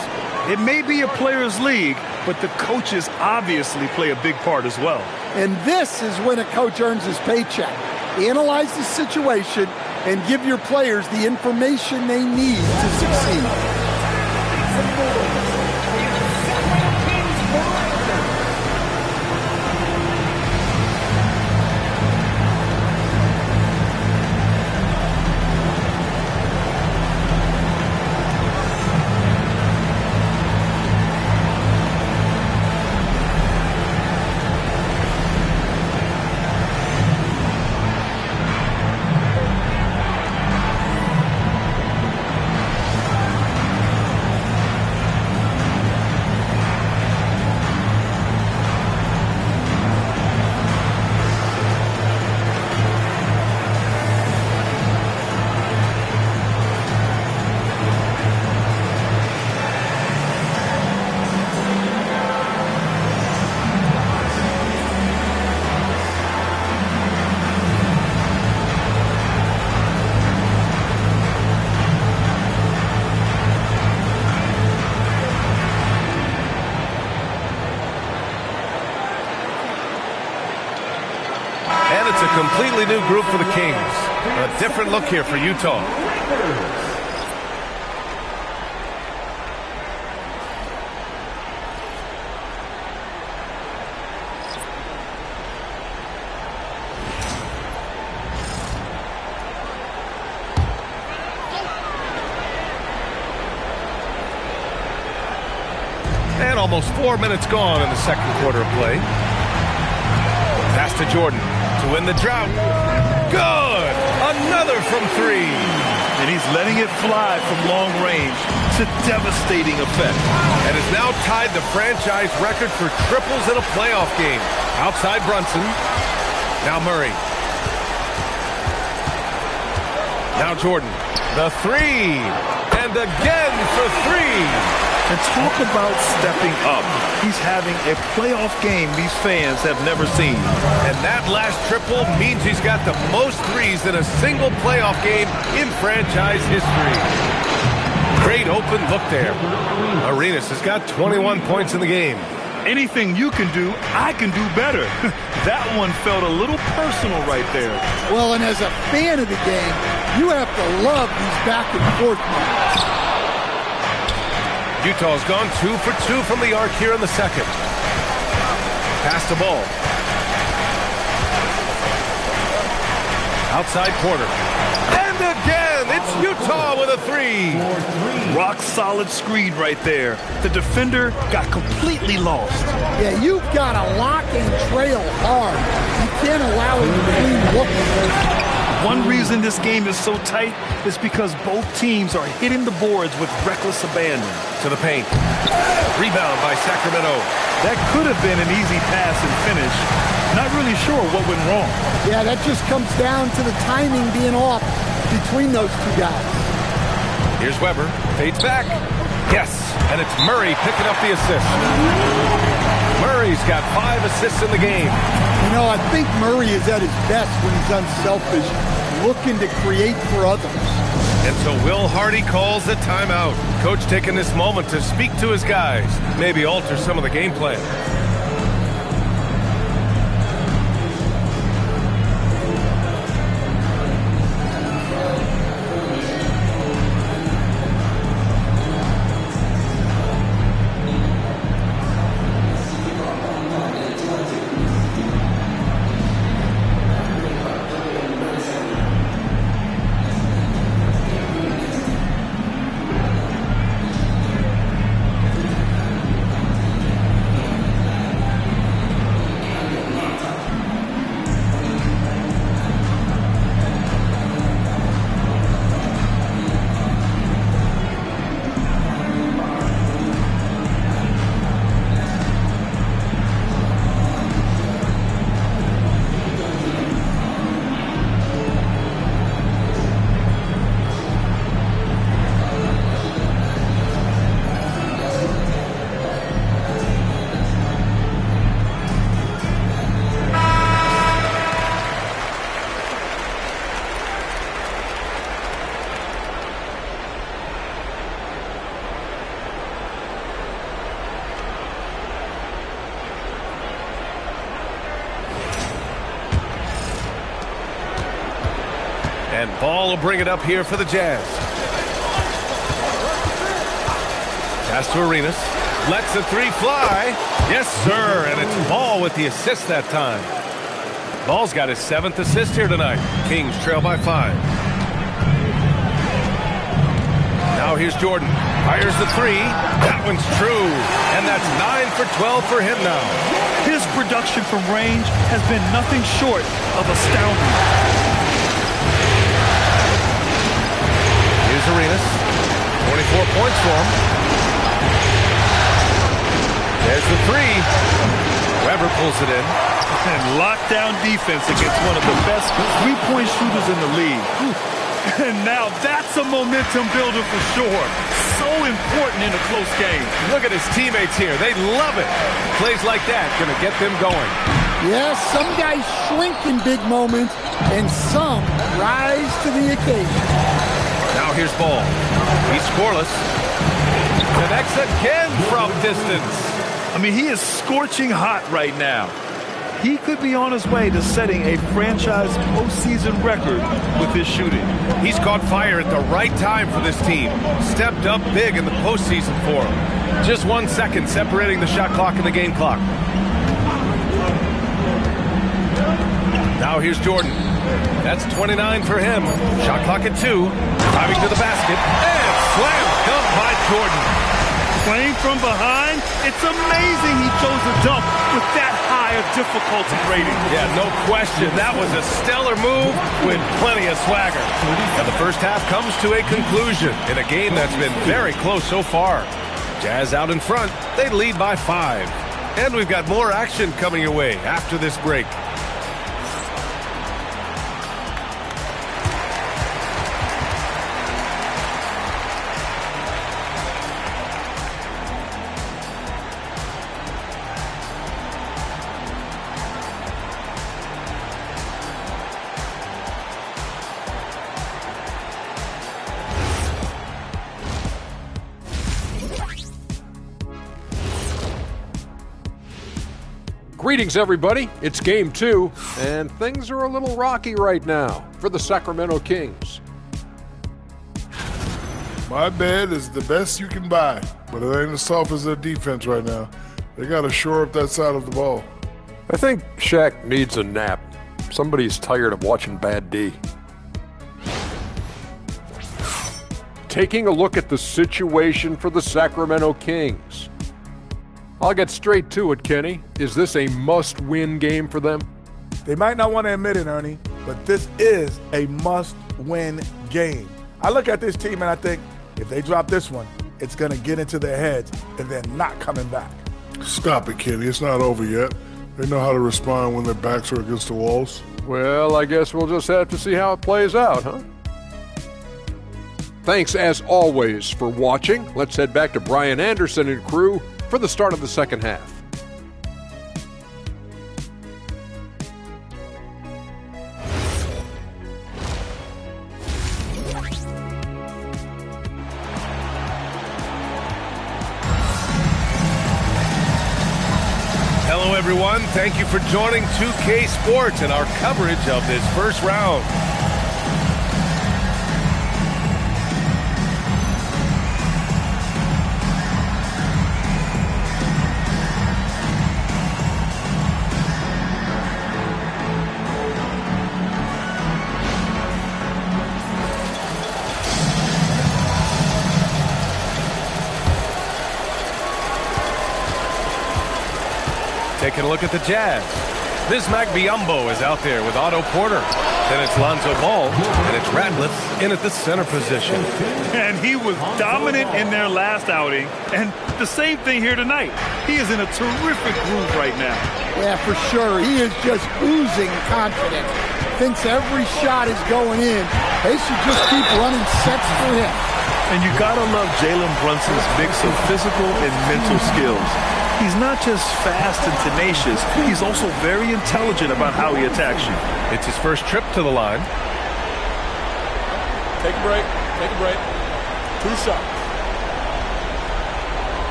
B: It may be a players' league, but the coaches obviously play a big part as well.
R: And this is when a coach earns his paycheck. Analyze the situation and give your players the information they need to succeed.
A: Completely new group for the Kings. A different look here for Utah. And almost 4 minutes gone in the second quarter of play. Pass to Jordan. To win the drought. Good! Another from 3.
B: And he's letting it fly from long range to devastating effect.
A: And has now tied the franchise record for triples in a playoff game. Outside Brunson. Now Murray. Now Jordan. The 3. And again for 3.
B: And talk about stepping up. He's having a playoff game these fans have never seen.
A: And that last triple means he's got the most threes in a single playoff game in franchise history. Great open look there. Arenas has got 21 points in the game.
B: Anything you can do, I can do better. That one felt a little personal right there.
R: Well, and as a fan of the game, you have to love these back and forth moments.
A: Utah's gone 2 for 2 from the arc here in the second. Pass the ball. Outside corner. And again, it's Utah with a 3.
B: Rock solid screen right there. The defender got completely lost.
R: Yeah, you've got to lock and trail hard. You can't allow him to clean look.
B: One reason this game is so tight is because both teams are hitting the boards with reckless abandon.
A: To the paint. Rebound by Sacramento.
B: That could have been an easy pass and finish. Not really sure what went wrong.
R: Yeah, that just comes down to the timing being off between those two guys.
A: Here's Weber. Fades back. Yes, and it's Murray picking up the assist. Murray's got 5 assists in the game.
R: You know, I think Murray is at his best when he's unselfish, looking to create for others.
A: And so Will Hardy calls the timeout. Coach taking this moment to speak to his guys, maybe alter some of the game plan. And Ball will bring it up here for the Jazz. Pass to Arenas. Lets the three fly. Yes, sir. And it's Ball with the assist that time. Ball's got his 7th assist here tonight. Kings trail by 5. Now here's Jordan. Fires the three. That one's true. And that's 9 for 12 for him now.
B: His production from range has been nothing short of astounding.
A: Here's Arenas. 24 points for him. There's the three. Weber pulls it in.
B: And lockdown defense against one of the best three-point shooters in the league. And now that's a momentum builder for sure. So important in a close game.
A: Look at his teammates here. They love it. Plays like that going to get them going.
R: Yes, some guys shrink in big moments, and some rise to the occasion.
A: Now here's Ball. He's scoreless. Connects again from distance.
B: I mean, he is scorching hot right now. He could be on his way to setting a franchise postseason record with his shooting.
A: He's caught fire at the right time for this team. Stepped up big in the postseason for him. Just 1 second separating the shot clock and the game clock. Now here's Jordan. That's 29 for him. Shot clock at 2. Driving to the basket. And slam dunk by Jordan.
B: Playing from behind, it's amazing he chose a dunk with that high of difficulty rating.
A: Yeah, no question. That was a stellar move with plenty of swagger. And the first half comes to a conclusion in a game that's been very close so far. Jazz out in front. They lead by 5. And we've got more action coming your way after this break.
F: Greetings, everybody. It's Game 2, and things are a little rocky right now for the Sacramento Kings.
G: My bed is the best you can buy, but it ain't as soft as their defense right now. They got to shore up that side of the ball.
F: I think Shaq needs a nap. Somebody's tired of watching bad D. Taking a look at the situation for the Sacramento Kings. I'll get straight to it, Kenny. Is this a must-win game for them?
H: They might not want to admit it, Ernie, but this is a must-win game. I look at this team and I think if they drop this one, it's going to get into their heads and they're not coming back.
G: Stop it, Kenny. It's not over yet. They know how to respond when their backs are against the walls.
F: Well, I guess we'll just have to see how it plays out, huh? Thanks, as always, for watching. Let's head back to Brian Anderson and crew for the start of the second half.
A: Hello, everyone. Thank you for joining 2K Sports and our coverage of this first round. Taking a look at the Jazz. Bismack Biyombo is out there with Otto Porter. Then it's Lonzo Ball, and it's Ratliff in at the center position.
B: And he was dominant in their last outing, and the same thing here tonight. He is in a terrific groove right now.
R: Yeah, for sure. He is just oozing confidence. Thinks every shot is going in. They should just keep running sets for him.
B: And you gotta love Jalen Brunson's mix of physical and mental skills. He's not just fast and tenacious, he's also very intelligent about how he attacks you.
A: It's his first trip to the line.
E: Take a break. Take a break. 2 shots.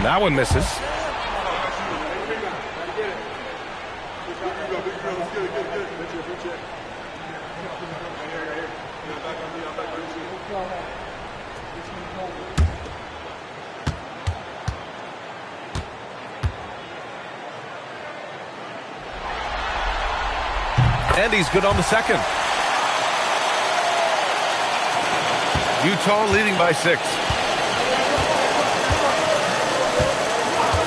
A: And that one misses. And he's good on the second. Utah leading by 6.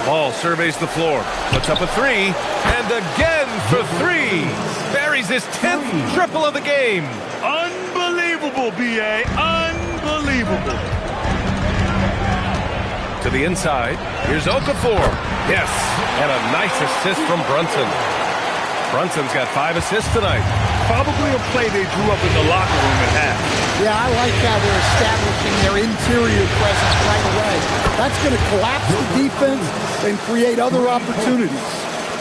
A: Ball surveys the floor, puts up a 3, and again for 3. Buries his 10th triple of the game.
B: Unbelievable, B.A. Unbelievable.
A: To the inside, here's Okafor. Yes, and a nice assist from Brunson. Brunson's got 5 assists tonight.
B: Probably a play they drew up in the locker room at half.
R: Yeah, I like how they're establishing their interior presence right away. That's going to collapse the defense and create other opportunities.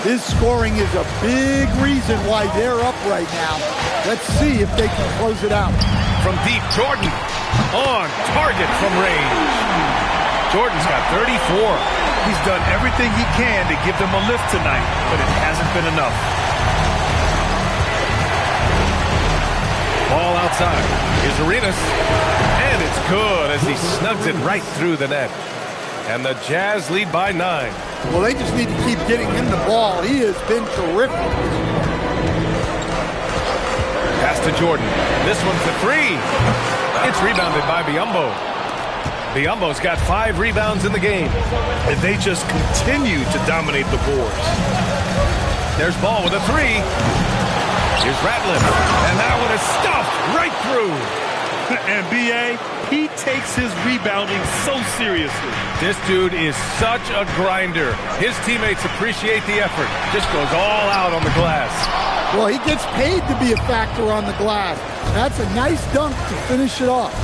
R: His scoring is a big reason why they're up right now. Let's see if they can close it out.
A: From deep, Jordan on target from range. Jordan's got 34.
B: He's done everything he can to give them a lift tonight, but it hasn't been enough.
A: Ball outside. Here's Arenas. And it's good as he snugs it right through the net. And the Jazz lead by 9.
R: Well, they just need to keep getting him the ball. He has been terrific.
A: Pass to Jordan. This one's a 3. It's rebounded by Biyombo. Biyombo's got 5 rebounds in the game.
B: And they just continue to dominate the boards.
A: There's Ball with a 3. Here's Ratlin, and that one is stuffed right through.
B: And B.A., he takes his rebounding so seriously.
A: This dude is such a grinder. His teammates appreciate the effort. Just goes all out on the glass.
R: Well, he gets paid to be a factor on the glass. That's a nice dunk to finish it off.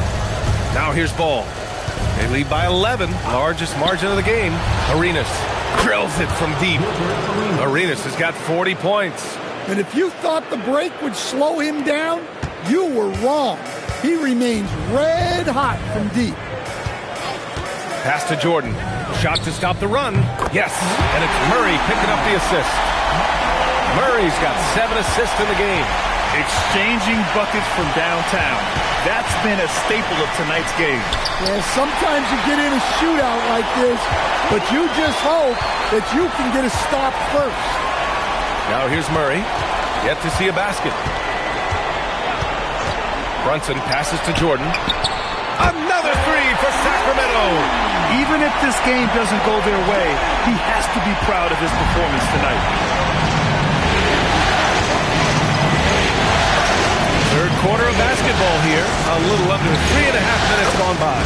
A: Now here's Ball. They lead by 11, largest margin of the game. Arenas drills it from deep. Arenas has got 40 points.
R: And if you thought the break would slow him down, you were wrong. He remains red hot from deep.
A: Pass to Jordan. Shot to stop the run. Yes, and it's Murray picking up the assist. Murray's got 7 assists in the game.
B: Exchanging buckets from downtown. That's been a staple of tonight's game.
R: Yeah, sometimes you get in a shootout like this, but you just hope that you can get a stop first.
A: Now here's Murray. Yet to see a basket. Brunson passes to Jordan. Another 3 for Sacramento.
B: Even if this game doesn't go their way, he has to be proud of his performance tonight.
A: Third quarter of basketball here. A little under 3.5 minutes gone by.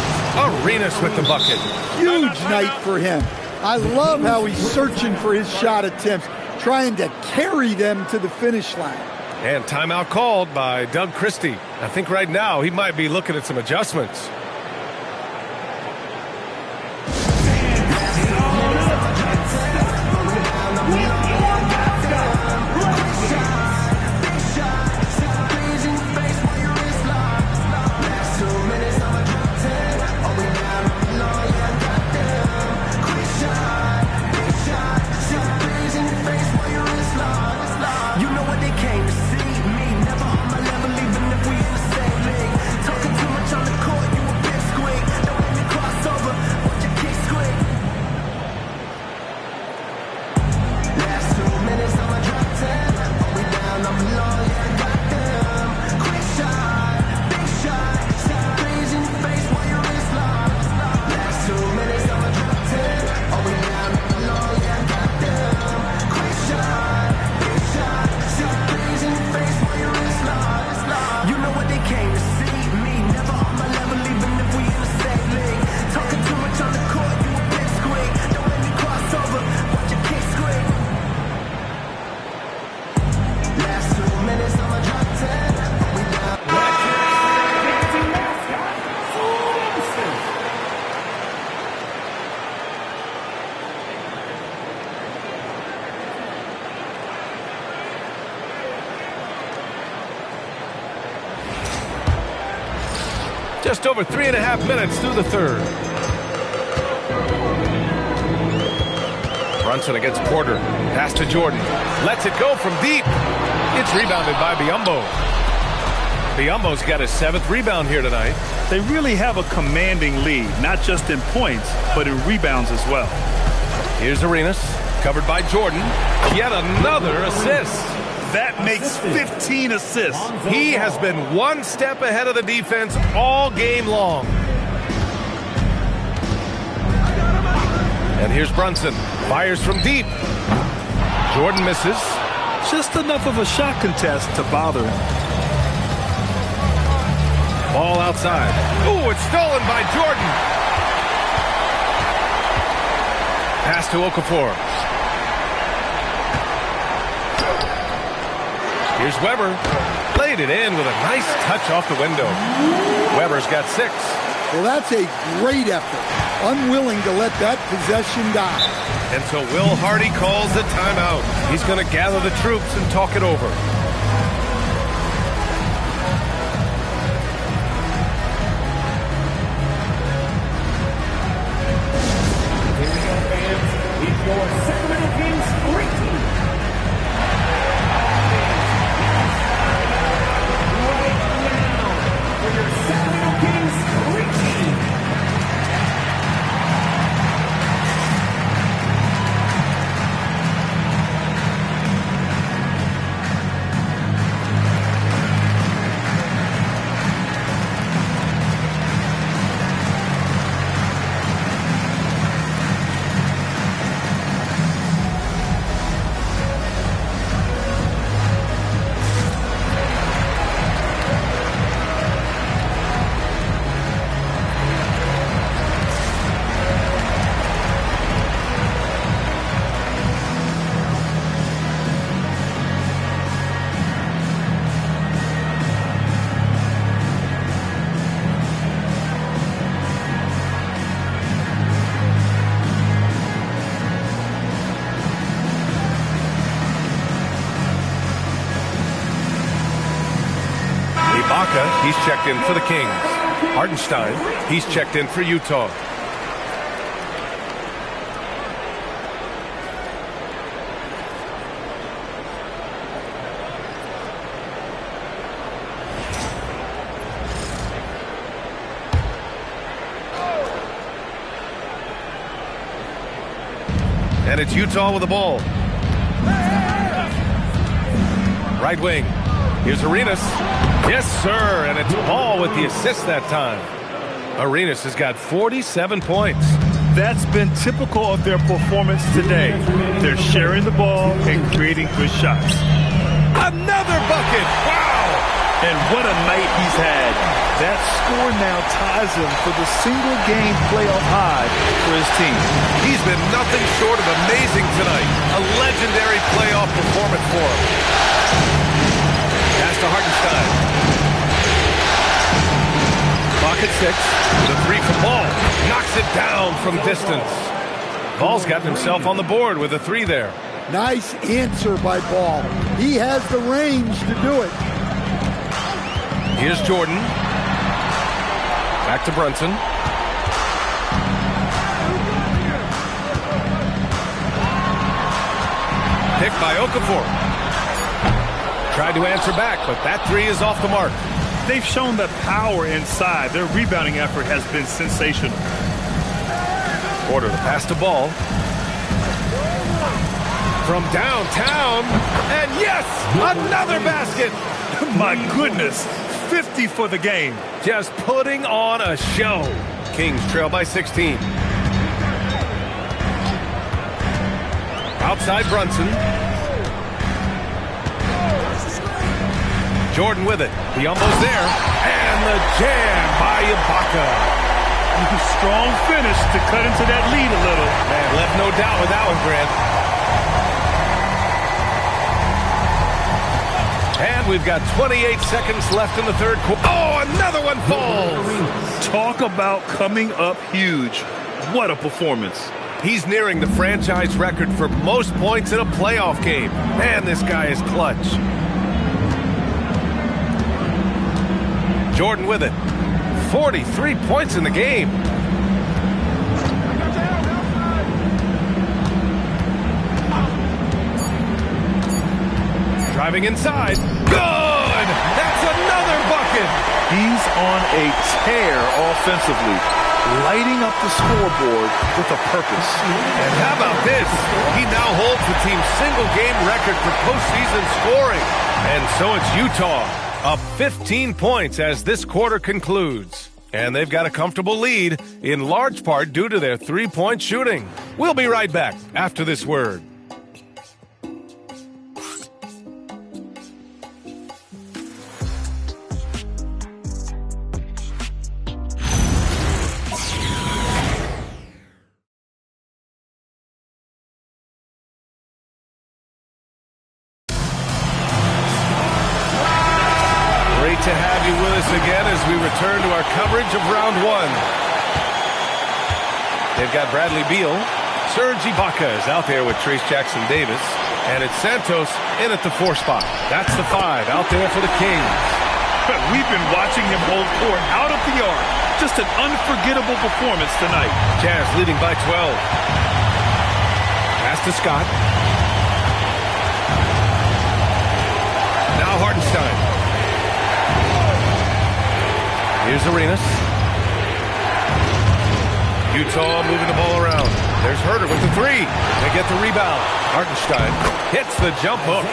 A: Arenas with the bucket.
R: Huge night for him. I love how he's searching for his shot attempts, trying to carry them to the finish line.
A: And timeout called by Doug Christie. I think right now he might be looking at some adjustments. Just over 3.5 minutes through the third. Brunson against Porter. Pass to Jordan. Lets it go from deep. It's rebounded by Biyombo. Biyombo's got his 7th rebound here tonight.
B: They really have a commanding lead, not just in points, but in rebounds as well.
A: Here's Arenas, covered by Jordan. Yet another assist.
B: That makes 15 assists.
A: He has been one step ahead of the defense all game long. And here's Brunson. Fires from deep. Jordan misses.
B: Just enough of a shot contest to bother him.
A: Ball outside. Ooh, it's stolen by Jordan. Pass to Okafor. Here's Weber. Laid it in with a nice touch off the window. Weber's got 6.
R: Well, that's a great effort. Unwilling to let that possession die.
A: And so Will Hardy calls the timeout. He's going to gather the troops and talk it over.
D: Here we go, fans. It's your Sacramento Kings great team. Right now, for your Sacramento Kings great team.
A: He's checked in for the Kings. Hartenstein, he's checked in for Utah. And it's Utah with the ball. Right wing. Here's Arenas. Yes, sir, and it's Ball with the assist that time. Arenas has got 47 points.
B: That's been typical of their performance today. They're sharing the ball and creating good shots.
A: Another bucket! Wow!
B: And what a night he's had. That score now ties him for the single-game playoff high for his team.
A: He's been nothing short of amazing tonight. A legendary playoff performance for him. Pass to Hartenstein. Clock at 6. The 3 from Ball. Knocks it down from distance. Ball's got himself on the board with a 3 there.
R: Nice answer by Ball. He has the range to do it.
A: Here's Jordan. Back to Brunson. Picked by Okafor. Tried to answer back, but that 3 is off the mark.
B: They've shown the power inside. Their rebounding effort has been sensational.
A: Porter, the pass to Ball. From downtown, and yes, another basket.
B: My goodness, 50 for the game.
A: Just putting on a show. Kings trail by 16. Outside Brunson. Jordan with it. The almost there. And the jam by Ibaka.
B: Strong finish to cut into that lead a little.
A: Man, left no doubt with that one, Grant. And we've got 28 seconds left in the third quarter. Oh, another one falls.
B: Talk about coming up huge. What a performance.
A: He's nearing the franchise record for most points in a playoff game. Man, this guy is clutch. Jordan with it. 43 points in the game. Driving inside. Good! That's another bucket!
B: He's on a tear offensively, lighting up the scoreboard with a purpose.
A: And how about this? He now holds the team's single-game record for postseason scoring. And so it's Utah, up 15 points as this quarter concludes. And they've got a comfortable lead, in large part due to their three-point shooting. We'll be right back after this word. To have you with us again as we return to our coverage of round one. They've got Bradley Beal. Serge Ibaka is out there with Trace Jackson-Davis. And it's Santos in at the 4 spot. That's the 5 out there for the Kings.
B: We've been watching him hold court out of the arc. Just an unforgettable performance tonight.
A: Jazz leading by 12. Pass to Scott. Now Hartenstein. Here's Arenas. Utah moving the ball around. There's Herter with the 3. They get the rebound. Hartenstein hits the jump hook.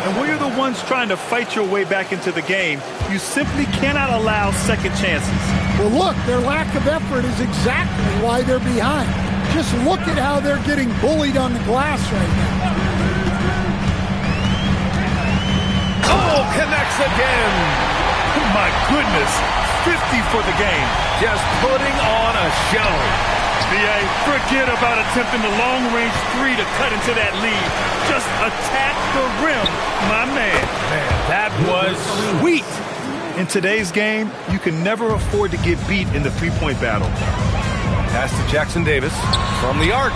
B: And when you're the ones trying to fight your way back into the game, you simply cannot allow second chances.
R: Well, look, their lack of effort is exactly why they're behind. Just look at how they're getting bullied on the glass right now.
A: Oh, connects again.
B: My goodness, 50 for the game.
A: Just putting on a show.
B: B.A., forget about attempting the long-range 3 to cut into that lead. Just attack the rim, my man.
A: Man, that was sweet.
B: In today's game, you can never afford to get beat in the three-point battle.
A: Pass to Jackson-Davis from the arc.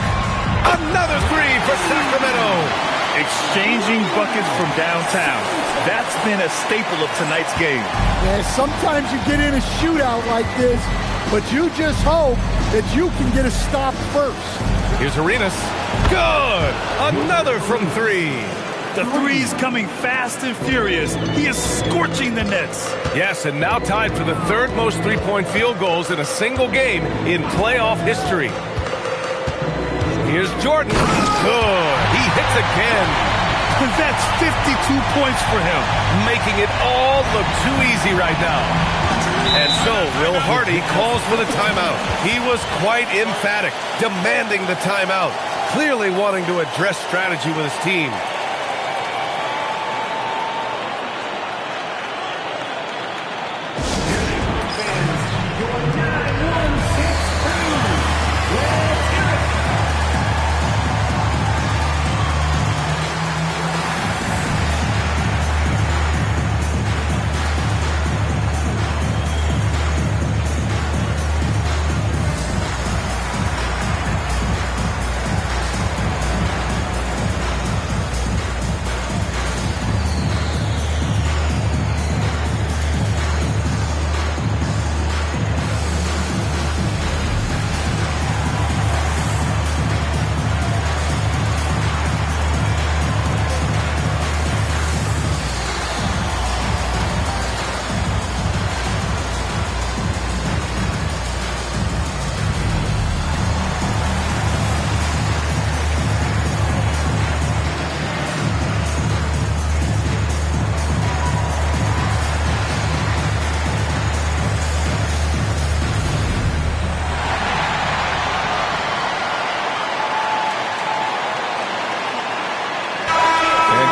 A: Another 3 for Sacramento.
B: Exchanging buckets from downtown. That's been a staple of tonight's game.
R: Yeah, sometimes you get in a shootout like this, but you just hope that you can get a stop first.
A: Here's Arenas. Good! Another from 3.
B: The 3's coming fast and furious. He is scorching the nets.
A: Yes, and now tied for the 3rd most three-point field goals in a single game in playoff history. Here's Jordan. Good. He hits again.
B: That's 52 points for him.
A: Making it all look too easy right now. And so Will Hardy calls for the timeout. He was quite emphatic, demanding the timeout, clearly wanting to address strategy with his team.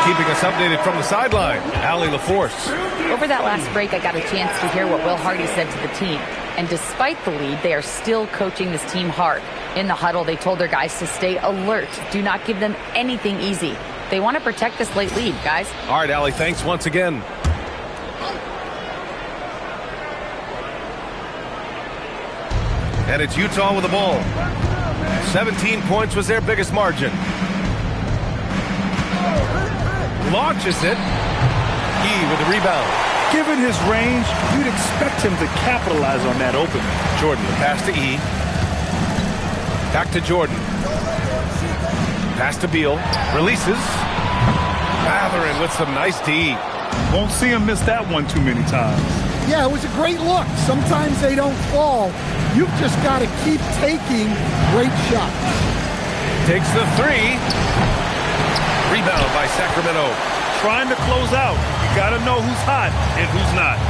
A: Keeping us updated from the sideline, Allie LaForce.
M: Over that last break, I got a chance to hear what Will Hardy said to the team. And despite the lead, they are still coaching this team hard. In the huddle, they told their guys to stay alert. Do not give them anything easy. They want to protect this late lead, guys.
A: All right, Allie, thanks once again. And it's Utah with the ball. 17 points was their biggest margin. Launches it. E with the rebound.
B: Given his range, you'd expect him to capitalize on that opening.
A: Jordan, the pass to E. Back to Jordan. Pass to Beal. Releases. Mathurin with some nice D.
B: Won't see him miss that one too many times.
R: Yeah, it was a great look. Sometimes they don't fall. You've just got to keep taking great shots.
A: Takes the three. Rebound by Sacramento.
B: Trying to close out. You got to know who's hot and who's not.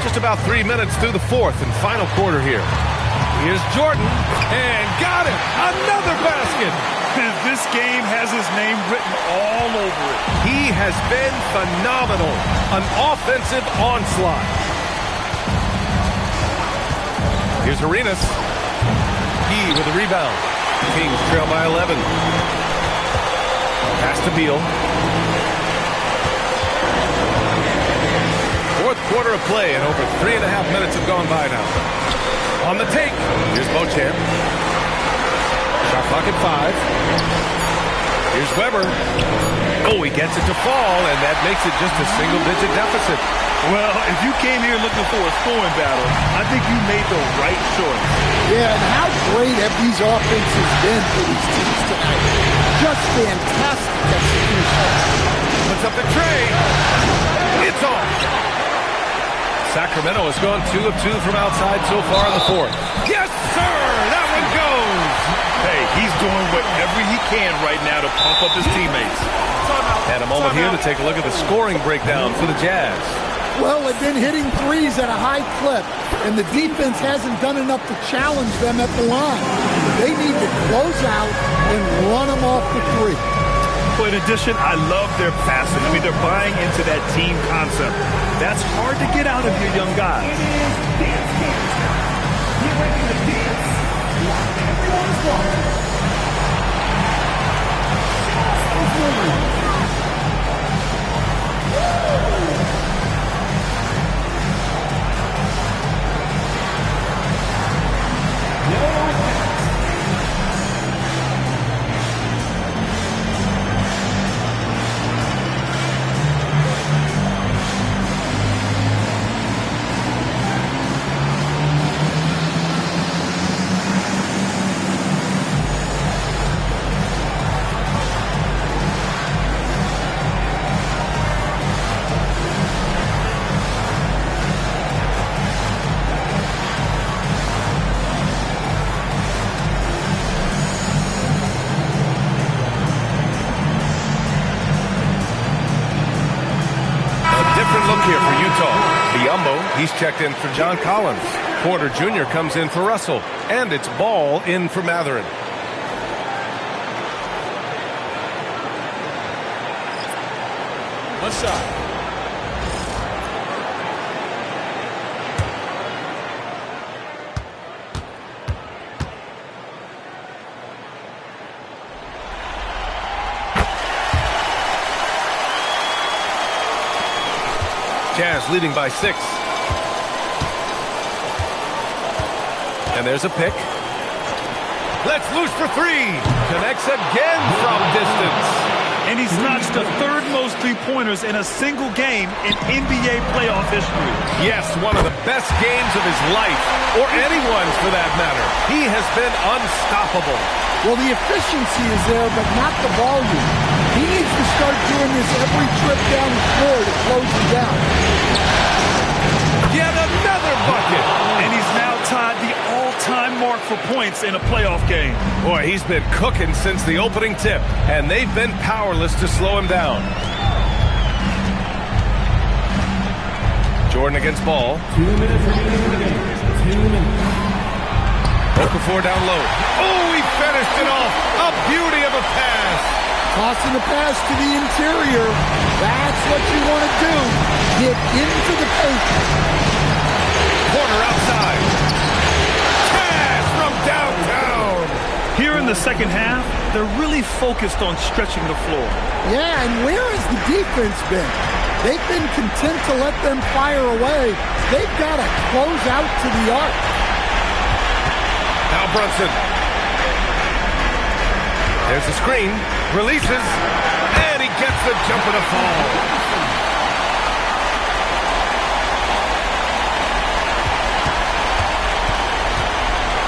A: Just about 3 minutes through the fourth and final quarter here. Here's Jordan, and got it! Another basket!
B: This game has his name written all over it.
A: He has been phenomenal. An offensive onslaught. Here's Arenas. He with the rebound. Kings trail by 11. Pass to Beal. Fourth quarter of play, and over 3.5 minutes have gone by now. On the take, here's Beauchamp. Shot clock at 5. Here's Weber. Oh, he gets it to fall, and that makes it just a single-digit deficit.
B: Well, if you came here looking for a scoring battle, I think you made the right choice.
R: Yeah, and how great have these offenses been for these teams tonight? Just fantastic execution.
A: Puts up the tray. It's off. Sacramento has gone 2 of 2 from outside so far in the fourth. Yes, sir! That one goes!
B: Hey, he's doing whatever he can right now to pump up his teammates.
A: And a moment here to take a look at the scoring breakdown for the Jazz.
R: Well, they've been hitting threes at a high clip, and the defense hasn't done enough to challenge them at the line. They need to close out and run them off the three.
B: But in addition, I love their passing. I mean, they're buying into that team concept. That's hard to get out of your young guys.
A: Look here for Utah. Biyombo, he's checked in for John Collins. Porter Jr. comes in for Russell. And it's Ball in for Mathurin.
E: One shot.
A: Jazz leading by 6. And there's a pick. Let's loose for 3. Connects again from distance.
B: And he's notched the third most three-pointers in a single game in NBA playoff history.
A: Yes, one of the best games of his life, or anyone's for that matter. He has been unstoppable.
R: Well, the efficiency is there, but not the volume. He needs to start doing this every trip down the floor to close it down.
A: Yet another bucket.
B: And he's now tied the all-time mark for points in a playoff game.
A: Boy, he's been cooking since the opening tip, and they've been powerless to slow him down. Jordan against Ball.
D: 2 minutes remaining. 2 minutes.
A: Both 4 down low. Oh, he finished it off. A beauty of a pass.
R: Tossing the pass to the interior. That's what you want to do. Get into the paint.
A: Porter outside. Pass from downtown.
B: Here in the second half, they're really focused on stretching the floor.
R: Yeah, and where has the defense been? They've been content to let them fire away. They've got to close out to the arc.
A: Now Brunson. There's the screen. Releases. And he gets the jumper to fall.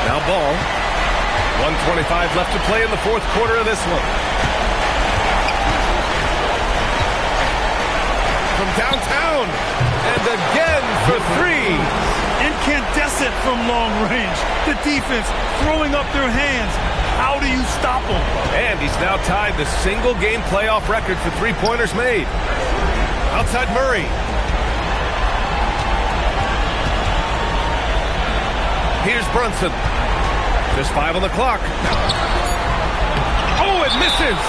A: Now Ball. 1:25 left to play in the fourth quarter of this one. From downtown, and again for three.
B: Incandescent from long range. The defense throwing up their hands. How do you stop him?
A: And he's now tied the single-game playoff record for three-pointers made. Outside Murray. Here's Brunson. Just 5 on the clock. Oh, it misses!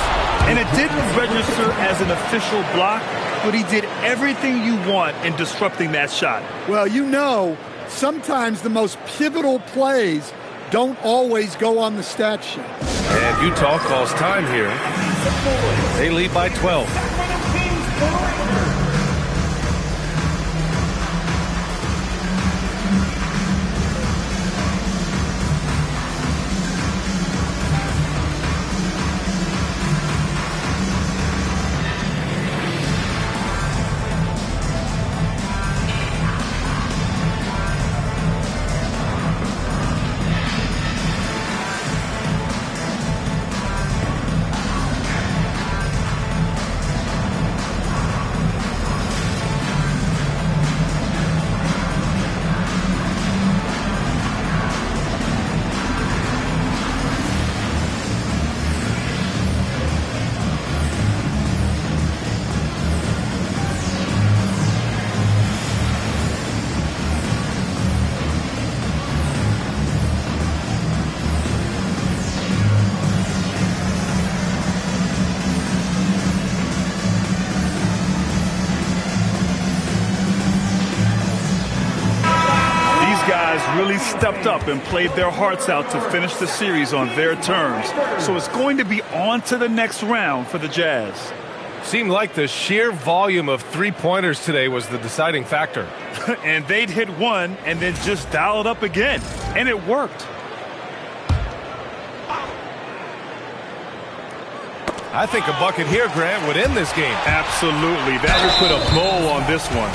B: And it didn't register as an official block, but he did everything you want in disrupting that shot.
R: Well, you know, sometimes the most pivotal plays don't always go on the stat sheet.
A: And Utah calls time here. They lead by 12.
B: Really stepped up and played their hearts out to finish the series on their terms. So it's going to be on to the next round for the Jazz.
A: Seemed like the sheer volume of three-pointers today was the deciding factor.
B: And they'd hit one and then just dial it up again. And it worked.
A: I think a bucket here, Grant, would end this game.
B: Absolutely. That would put a bow on this one.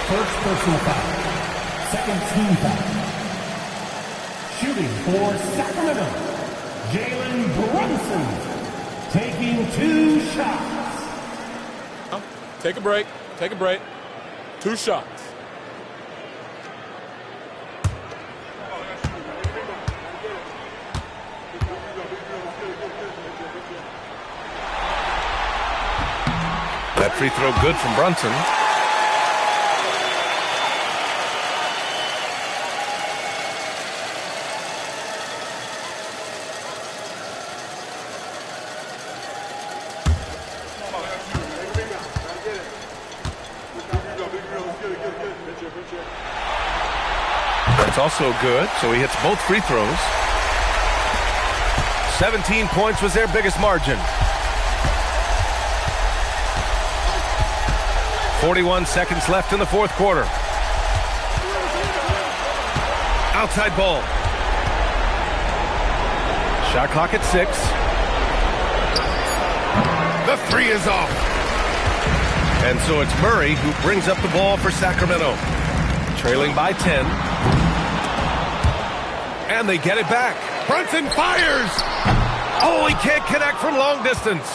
D: First personal foul. Second team foul. Shooting for Sacramento, Jalen Brunson, taking 2 shots.
E: Take a break. Take a break. 2 shots.
A: That free throw good from Brunson. That's also good, so he hits both free throws. 17 points was their biggest margin. 41 seconds left in the fourth quarter. Outside ball. Shot clock at 6. The three is off. And so it's Murray who brings up the ball for Sacramento. Trailing by 10. And they get it back. Brunson fires. Oh, he can't connect from long distance.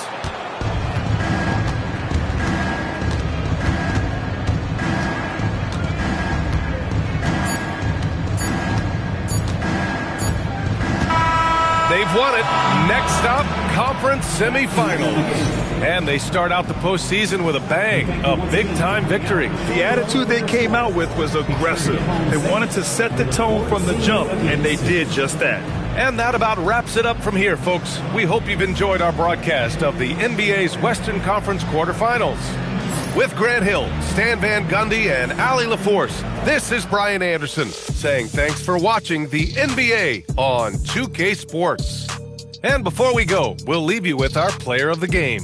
A: They've won it. Next stop, conference semifinals. And they start out the postseason with a bang, a big-time victory.
B: The attitude they came out with was aggressive. They wanted to set the tone from the jump, and they did just that.
A: And that about wraps it up from here, folks. We hope you've enjoyed our broadcast of the NBA's Western Conference quarterfinals. With Grant Hill, Stan Van Gundy, and Allie LaForce, this is Brian Anderson saying thanks for watching the NBA on 2K Sports. And before we go, we'll leave you with our player of the game.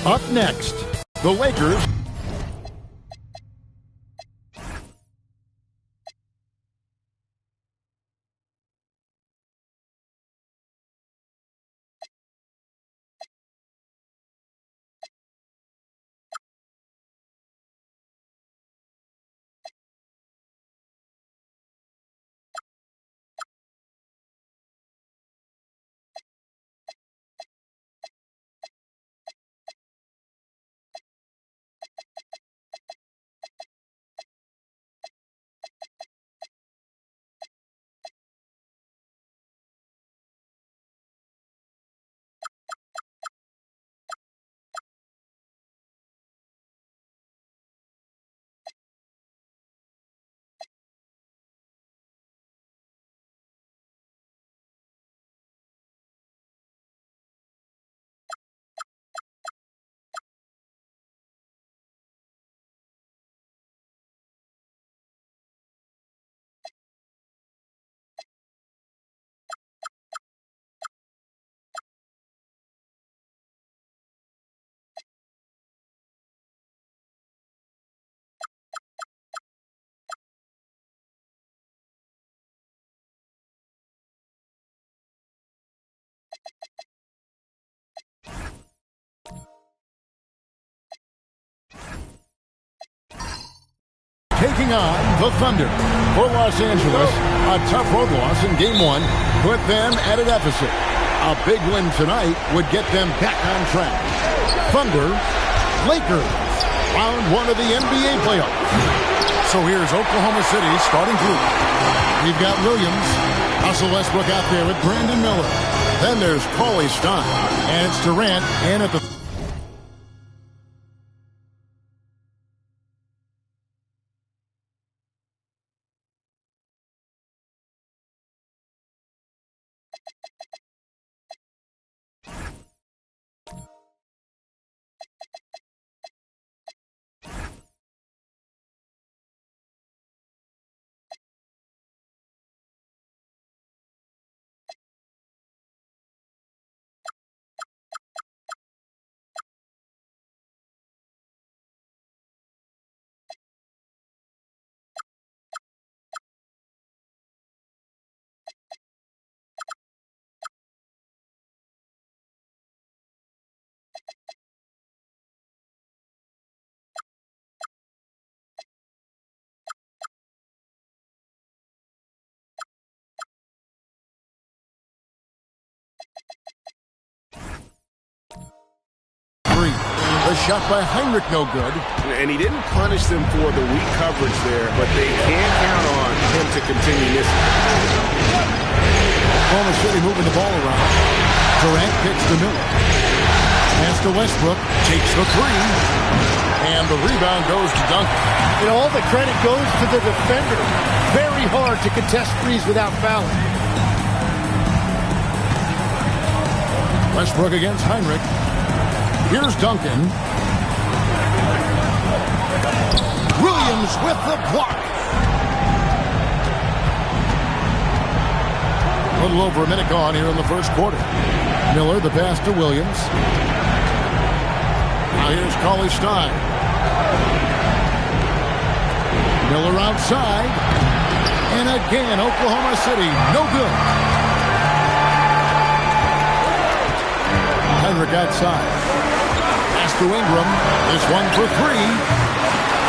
K: Up next, the Lakers. Taking on the Thunder. For Los Angeles, a tough road loss in Game 1 put them at a deficit. A big win tonight would get them back on track. Thunder, Lakers, round 1 of the NBA playoffs. So here's Oklahoma City's starting group. We've got Williams, Russell Westbrook out there with Brandon Miller. Then there's Cauley Stein, and it's Durant in at the... The shot by Heinrich, no good.
O: And he didn't punish them for the weak coverage there, but they can count on him to continue this.
K: Oklahoma City moving the ball around. Durant kicks to Miller. Pass to Westbrook. Takes the three. And the rebound goes to Duncan.
R: You know, all the credit goes to the defender. Very hard to contest threes without fouling.
K: Westbrook against Heinrich. Here's Duncan. Williams with the block. A little over a minute gone here in the first quarter. Miller, the pass to Williams. Now here's Cauley Stein. Miller outside. And again, Oklahoma City, no good. Heinrich outside. To Ingram, this one for three.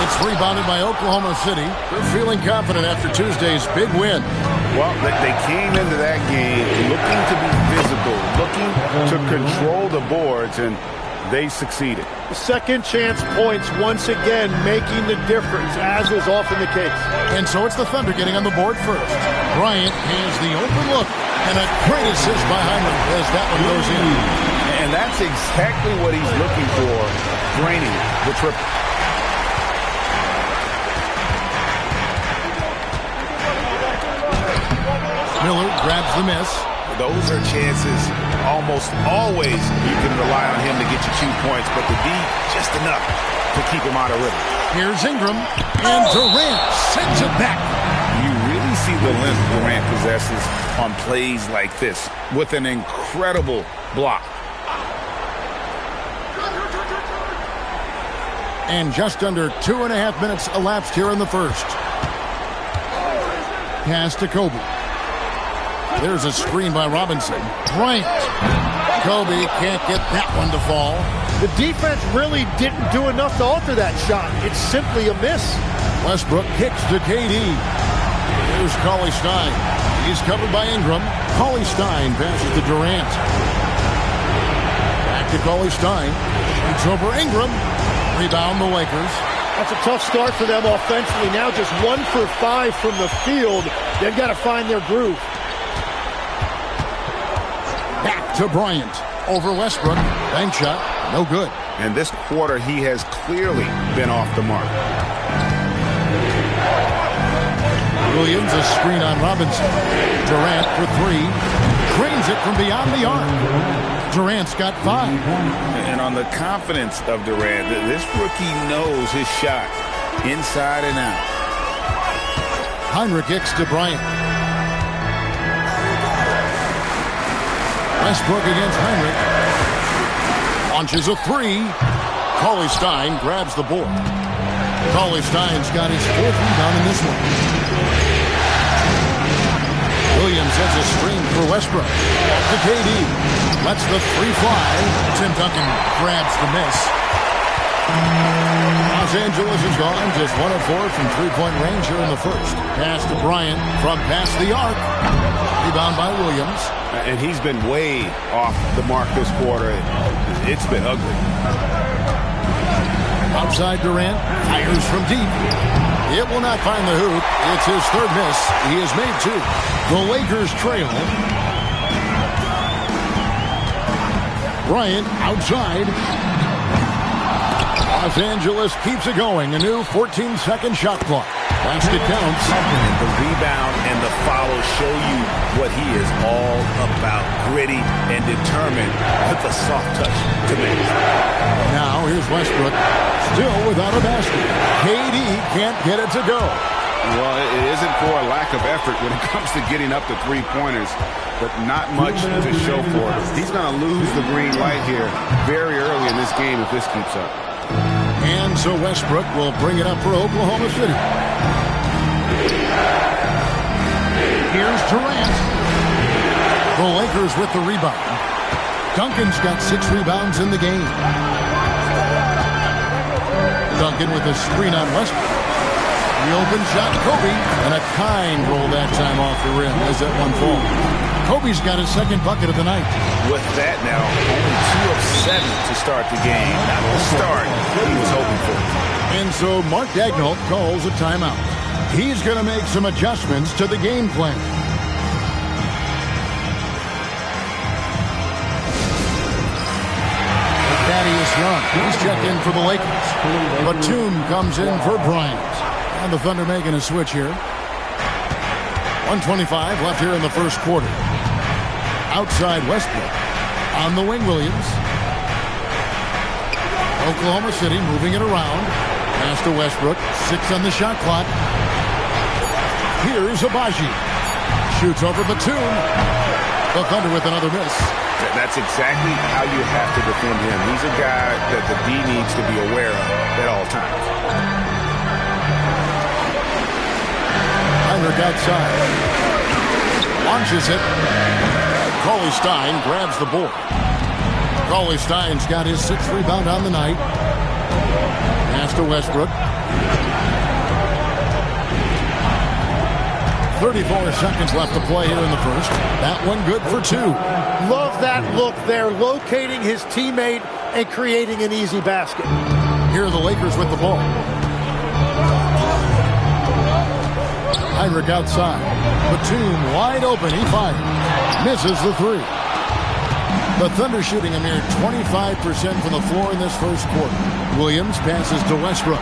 K: It's rebounded by Oklahoma City. They're feeling confident after Tuesday's big win.
O: Well, they came into that game looking to be visible, looking to control the boards, and they succeeded.
R: Second chance points once again making the difference, as is often the case.
K: And so it's the Thunder getting on the board first. Bryant has the open look, and a great assist by Heinrich as that one goes in.
O: And that's exactly what he's looking for, draining the triple.
K: Miller grabs the miss.
O: Those are chances almost always you can rely on him to get you 2 points, but the D, just enough to keep him out of rhythm.
K: Here's Ingram, and Durant sends it back.
O: You really see the length Durant possesses on plays like this with an incredible block.
K: And just under 2.5 minutes elapsed here in the first. Pass to Kobe. There's a screen by Robinson. Bryant. Kobe can't get that one to fall.
R: The defense really didn't do enough to alter that shot. It's simply a miss.
K: Westbrook kicks to KD. Here's Cauley Stein. He's covered by Ingram. Cauley Stein passes to Durant. Back to Cauley Stein. Shoots over Ingram. Rebound the Lakers.
R: That's a tough start for them offensively. Now just 1 for 5 from the field. They've got to find their groove.
K: Back to Bryant. Over Westbrook. Bank shot. No good.
O: And this quarter, he has clearly been off the mark.
K: Williams, a screen on Robinson. Durant for 3. Drains it from beyond the arc. Durant's got 5.
O: And on the confidence of Durant, this rookie knows his shot inside and out.
K: Heinrich kicks to Bryant. Westbrook against Heinrich. Launches a 3. Cauley Stein grabs the board. Cauley Stein's got his 4th rebound in this one. Williams has a screen for Westbrook. To KD. Lets the 3 fly. Tim Duncan grabs the miss. Los Angeles is gone. Just 1 of 4 from 3-point range here in the first. Pass to Bryant from past the arc. Rebound by Williams.
O: And he's been way off the mark this quarter. It's been ugly.
K: Outside Durant. Fires from deep. It will not find the hoop. It's his 3rd miss. He has made 2. The Lakers trail. Bryant outside. Los Angeles keeps it going. A new 14-second shot clock. Basket counts.
O: And the rebound and the follow show you what he is all about. Gritty and determined with a soft touch to make.
K: Now here's Westbrook. Still without a basket. KD can't get it to go.
O: Well, it isn't for a lack of effort when it comes to getting up to 3-pointers, but not much to show for it. He's going to lose the green light here very early in this game if this keeps up.
K: And so Westbrook will bring it up for Oklahoma City. Here's Durant. The Lakers with the rebound. Duncan's got 6 rebounds in the game. Duncan with a screen on Westbrook. The open shot, Kobe. And a kind roll that time off the rim as that one falls. Kobe's got his 2nd bucket of the night.
O: With that now, only 2 of 7 to start the game. Not the start he was hoping for.
K: And so Mark Daigneault calls a timeout. He's going to make some adjustments to the game plan. Thaddeus Young, he's checked in for the Lakers. Batum comes in for Bryant. And the Thunder making a switch here. 1:25 left here in the first quarter. Outside Westbrook. On the wing, Williams. Oklahoma City moving it around. Pass to Westbrook. 6 on the shot clock. Here's Abaji. Shoots over Batum. The Thunder with another miss.
O: That's exactly how you have to defend him. He's a guy that the D needs to be aware of at all times.
K: Heinrich outside. Launches it. Cauley Stein grabs the board. Cauley Stein's got his 6th rebound on the night. Pass to Westbrook. 34 seconds left to play here in the first. That one good for 2.
R: Love that look there, locating his teammate and creating an easy basket.
K: Here are the Lakers with the ball. Heinrich outside. Batum wide open. He fires. Misses the 3. The Thunder shooting a mere 25% from the floor in this first quarter. Williams passes to Westbrook.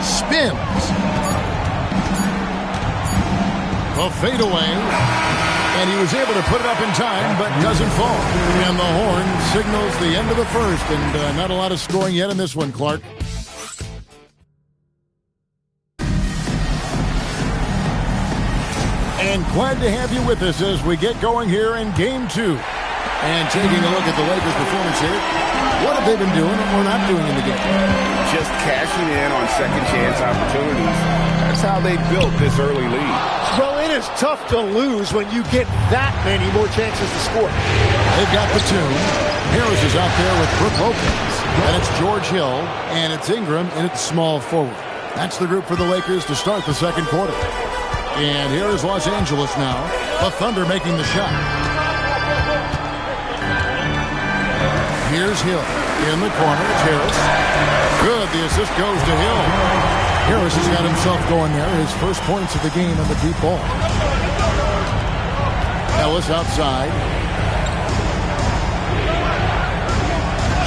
K: Spins. The fadeaway And he was able to put it up in time, but doesn't fall. And the horn signals the end of the first, and not a lot of scoring yet in this one, Clark. And glad to have you with us as we get going here in Game 2. And taking a look at the Lakers' performance here, what have they been doing or not doing in the game?
O: Just cashing in on second chance opportunities. That's how they built this early lead.
R: Well, it is tough to lose when you get that many more chances to score.
K: They've got the two. Harris is out there with Brook Lopez. And it's George Hill, and it's Ingram, and it's small forward. That's the group for the Lakers to start the second quarter. And here is Los Angeles now. The Thunder making the shot. Here's Hill in the corner. It's Harris. Good. The assist goes to Hill. Harris has got himself going there. His first points of the game on the deep ball. Ellis outside.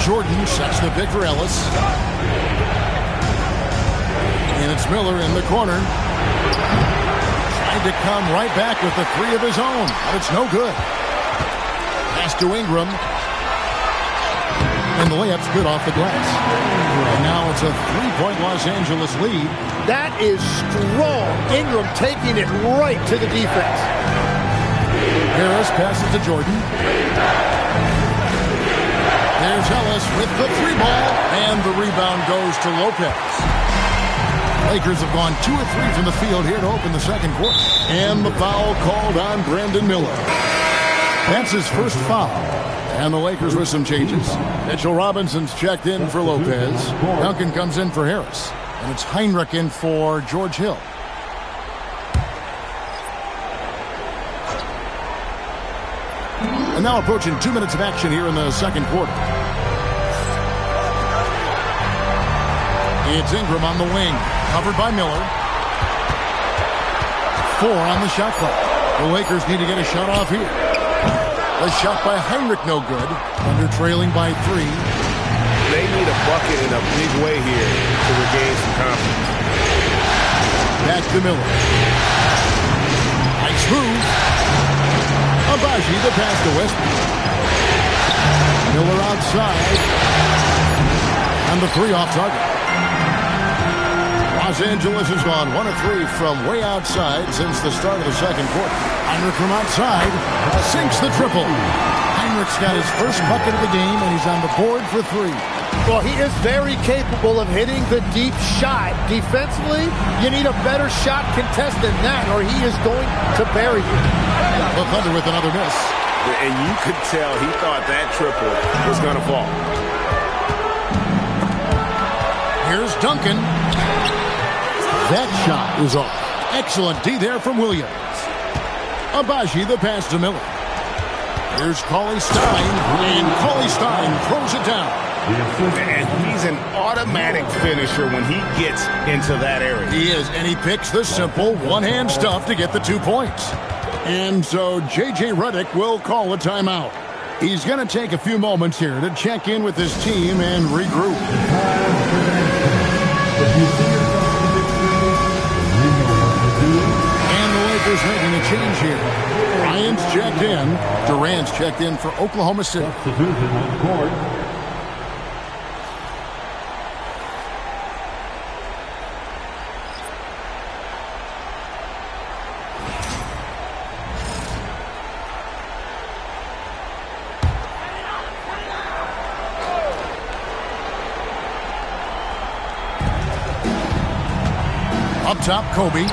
K: Jordan sets the pick for Ellis. And it's Miller in the corner. Trying to come right back with the three of his own. But it's no good. Pass to Ingram. And the layup's good off the glass. And now it's a three-point Los Angeles lead.
R: That is strong. Ingram taking it right to the defense.
K: Harris passes to Jordan. There's Ellis with the three ball. And the rebound goes to Lopez. Lakers have gone 2 of 3 from the field here to open the second quarter. And the foul called on Brandon Miller. That's his first foul. And the Lakers with some changes. Mitchell Robinson's checked in for Lopez. Duncan comes in for Harris. And it's Heinrich in for George Hill. And now approaching 2 minutes of action here in the second quarter. It's Ingram on the wing. Covered by Miller. 4 on the shot clock. The Lakers need to get a shot off here. A shot by Heinrich, no good. Under trailing by 3.
O: They need a bucket in a big way here to regain some confidence.
K: Back to Miller. Nice move. Abaji, the pass to Westbrook. Miller outside. And the 3 off target. Los Angeles has gone 1 of 3 from way outside since the start of the second quarter. Heinrich from outside sinks the triple. Heinrich's got his first bucket of the game, and he's on the board for 3.
R: Well, he is very capable of hitting the deep shot. Defensively, you need a better shot contest than that, or he is going to bury you.
K: The Thunder with another miss.
O: And you could tell he thought that triple was going to fall.
K: Here's Duncan. That shot is off. Excellent D there from Williams. Abaji, the pass to Miller. Here's Cauley Stein, and Cauley Stein throws it down.
O: And he's an automatic finisher when he gets into that area.
K: He is, and he picks the simple one-hand stuff to get the 2 points. And so J.J. Redick will call a timeout. He's going to take a few moments here to check in with his team and regroup. Lakers making a change here. Bryant's checked in. Durant's checked in for Oklahoma City. Up top, Kobe.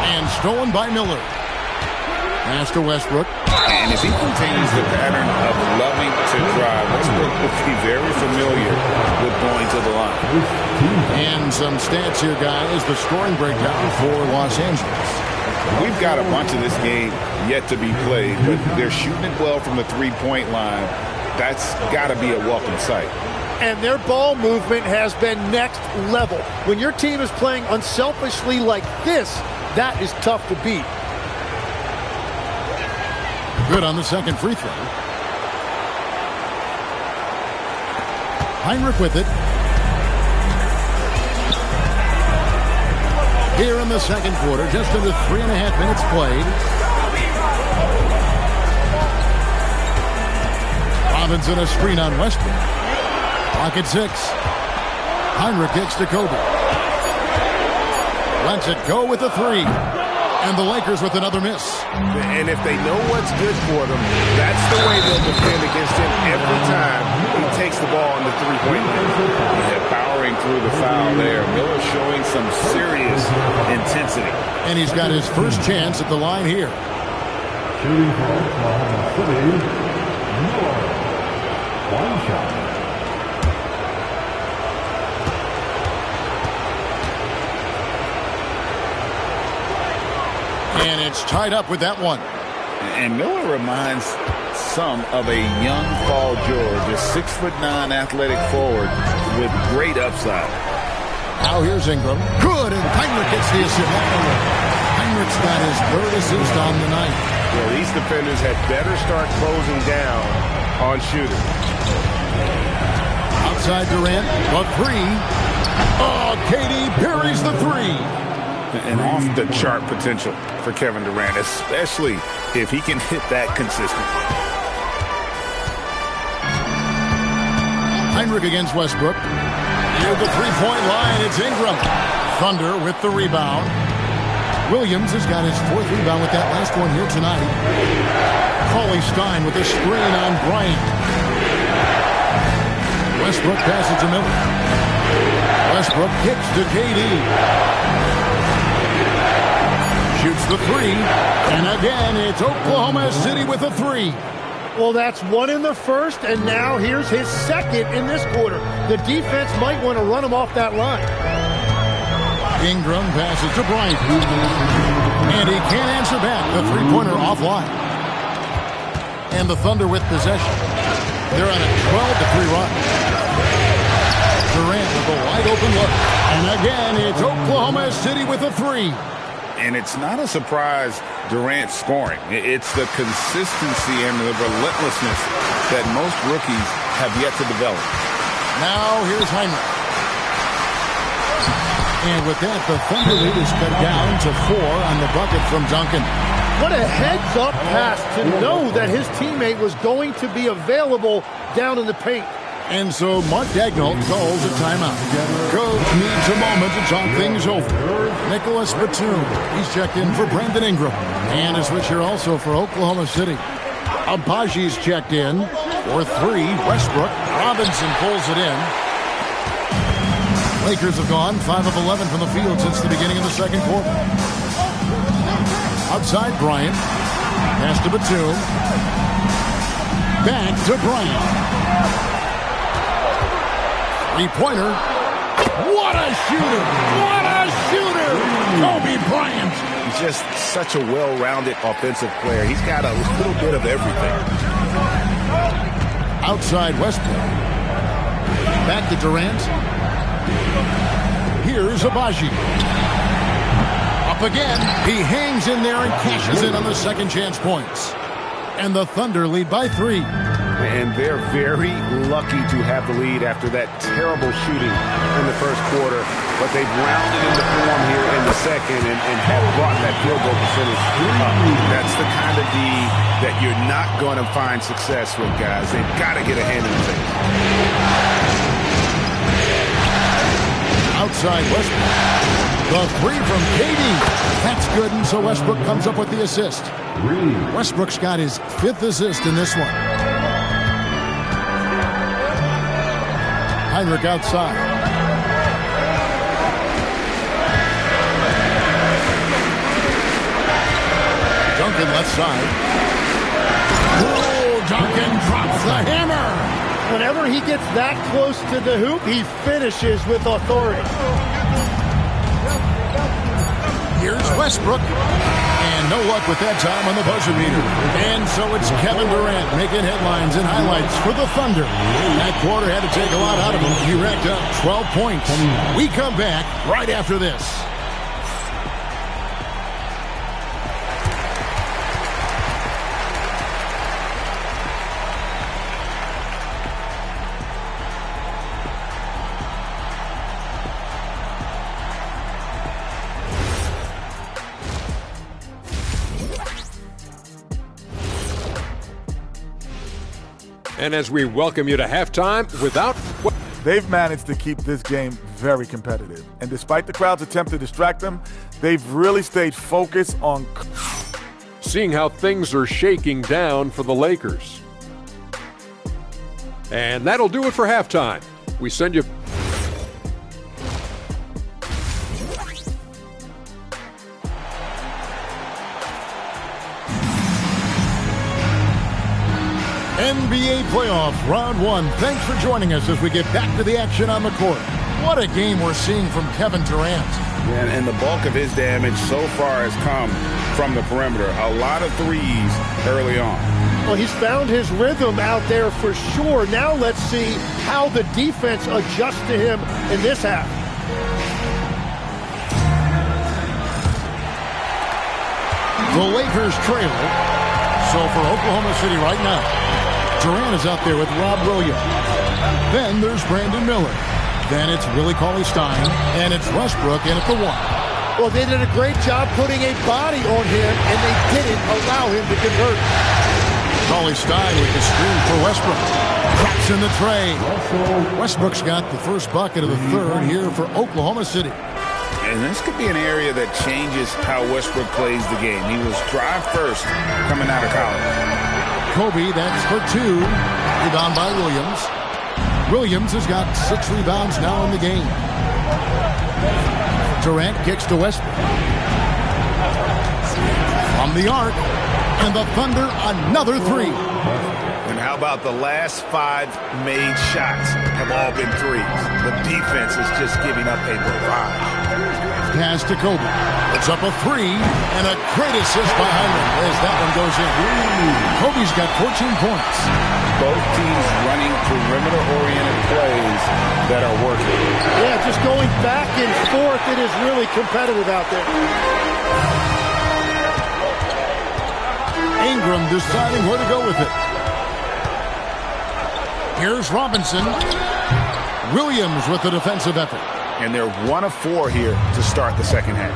K: And stolen by Miller. Pass to Westbrook.
O: And if he continues the pattern of loving to drive, Westbrook will be very familiar with going to the line.
K: And some stats here, guys. The scoring breakdown for Los Angeles.
O: We've got a bunch of this game yet to be played, but they're shooting it well from the three-point line. That's got to be a welcome sight.
R: And their ball movement has been next level. When your team is playing unselfishly like this, that is tough to beat.
K: Good on the second free throw. Heinrich with it. Here in the second quarter, just under 3.5 minutes played. Robinson a screen on Westbrook. Clock at 6. Heinrich kicks to Kobe. Lets it go with a 3. And the Lakers with another miss.
O: And if they know what's good for them, that's the way they'll defend against him every time he takes the ball in the three-point line.
L: Yeah, powering through the foul there. Miller showing some serious intensity.
K: And he's got his first chance at the line here.
D: Shooting for Oklahoma City, Miller. One shot.
K: And it's tied up with that one.
L: And Miller reminds some of a young Paul George, a 6'9" athletic forward with great upside.
K: Now here's Ingram. Good, and Heinrich gets the assist. Heinrich's got his third assist on the night.
O: Well, these defenders had better start closing down on shooting.
K: Outside Durant, a 3. Oh, KD parries the 3.
O: And off-the-chart potential for Kevin Durant, especially if he can hit that consistently.
K: Heinrich against Westbrook. Near the three-point line, it's Ingram. Thunder with the rebound. Williams has got his 4th rebound with that last one here tonight. Cauley Stein with a screen on Bryant. Westbrook passes to Miller. Westbrook kicks to KD. Shoots the 3, and again, it's Oklahoma City with a 3.
R: Well, that's one in the first, and now here's his second in this quarter. The defense might want to run him off that line.
K: Ingram passes to Bryant, and he can't answer back. The three-pointer offline. And the Thunder with possession. They're on a 12-3 run. Durant with a wide-open look. And again, it's Oklahoma City with a 3.
L: And it's not a surprise Durant scoring. It's the consistency and the relentlessness that most rookies have yet to develop.
K: Now here's Heinrich. And with that, the Thunder lead is cut down to 4 on the bucket from Duncan.
R: What a heads-up pass to know that his teammate was going to be available down in the paint.
K: And so Mark Daigneault calls a timeout. Coach needs a moment to talk things over. Nicholas Batum, he's checked in for Brandon Ingram. And a switcher also for Oklahoma City. Abaji's checked in for 3. Westbrook. Robinson pulls it in. Lakers have gone 5 of 11 from the field since the beginning of the second quarter. Outside Bryant. Pass to Batum. Back to Bryant. Three-pointer. What a shooter! What a shooter! Kobe Bryant.
O: He's just such a well-rounded offensive player. He's got a little bit of everything.
K: Outside Westbrook. Back to Durant. Here's Abaji. Up again. He hangs in there and cashes in on the second chance points. And the Thunder lead by 3.
O: And they're very lucky to have the lead after that terrible shooting in the first quarter. But they've rounded into form here in the second and have brought that field goal percentage up. That's the kind of D that you're not going to find success with, guys. They've got to get a hand in the face.
K: Outside Westbrook. The 3 from KD. That's good, and so Westbrook comes up with the assist. Westbrook's got his 5th assist in this one. Heinrich outside. Duncan left side. Oh, Duncan drops the hammer.
R: Whenever he gets that close to the hoop, he finishes with authority.
K: Here's Westbrook. And no luck with that time on the buzzer beater. And so it's Kevin Durant making headlines and highlights for the Thunder. That quarter had to take a lot out of him. He racked up 12 points. We come back right after this.
F: And as we welcome you to halftime,
H: they've managed to keep this game very competitive. And despite the crowd's attempt to distract them, they've really stayed focused on
F: seeing how things are shaking down for the Lakers. And that'll do it for halftime. We send you...
K: NBA playoffs, round one. Thanks for joining us as we get back to the action on the court. What a game we're seeing from Kevin Durant.
O: Yeah, and the bulk of his damage so far has come from the perimeter. A lot of threes early on.
R: Well, he's found his rhythm out there for sure. Now let's see how the defense adjusts to him in this half.
K: The Lakers trail. So for Oklahoma City right now, Durant is out there with Rob Williams. Then there's Brandon Miller. Then it's Willie Cauley-Stein. And it's Westbrook in at the one.
R: Well, they did a great job putting a body on him, and they didn't allow him to convert.
K: Cauley-Stein with the screen for Westbrook. Drops in the tray. Westbrook's got the first bucket of the third here for Oklahoma City.
O: And this could be an area that changes how Westbrook plays the game. He was drive first coming out of college.
K: Kobe, that's for two. Rebound by Williams. Williams has got 6 rebounds now in the game. Durant kicks to Westbrook. From the arc. And the Thunder, another three.
O: And how about the last 5 made shots have all been threes? The defense is just giving up a barrage.
K: Pass to Kobe. It's up a 3, and a great assist by Heinrich as that one goes in. Kobe's got 14 points.
O: Both teams running perimeter-oriented plays that are working.
R: Yeah, just going back and forth. It is really competitive out there.
K: Ingram deciding where to go with it. Here's Robinson. Williams with the defensive effort.
O: And they're 1 of 4 here to start the second half.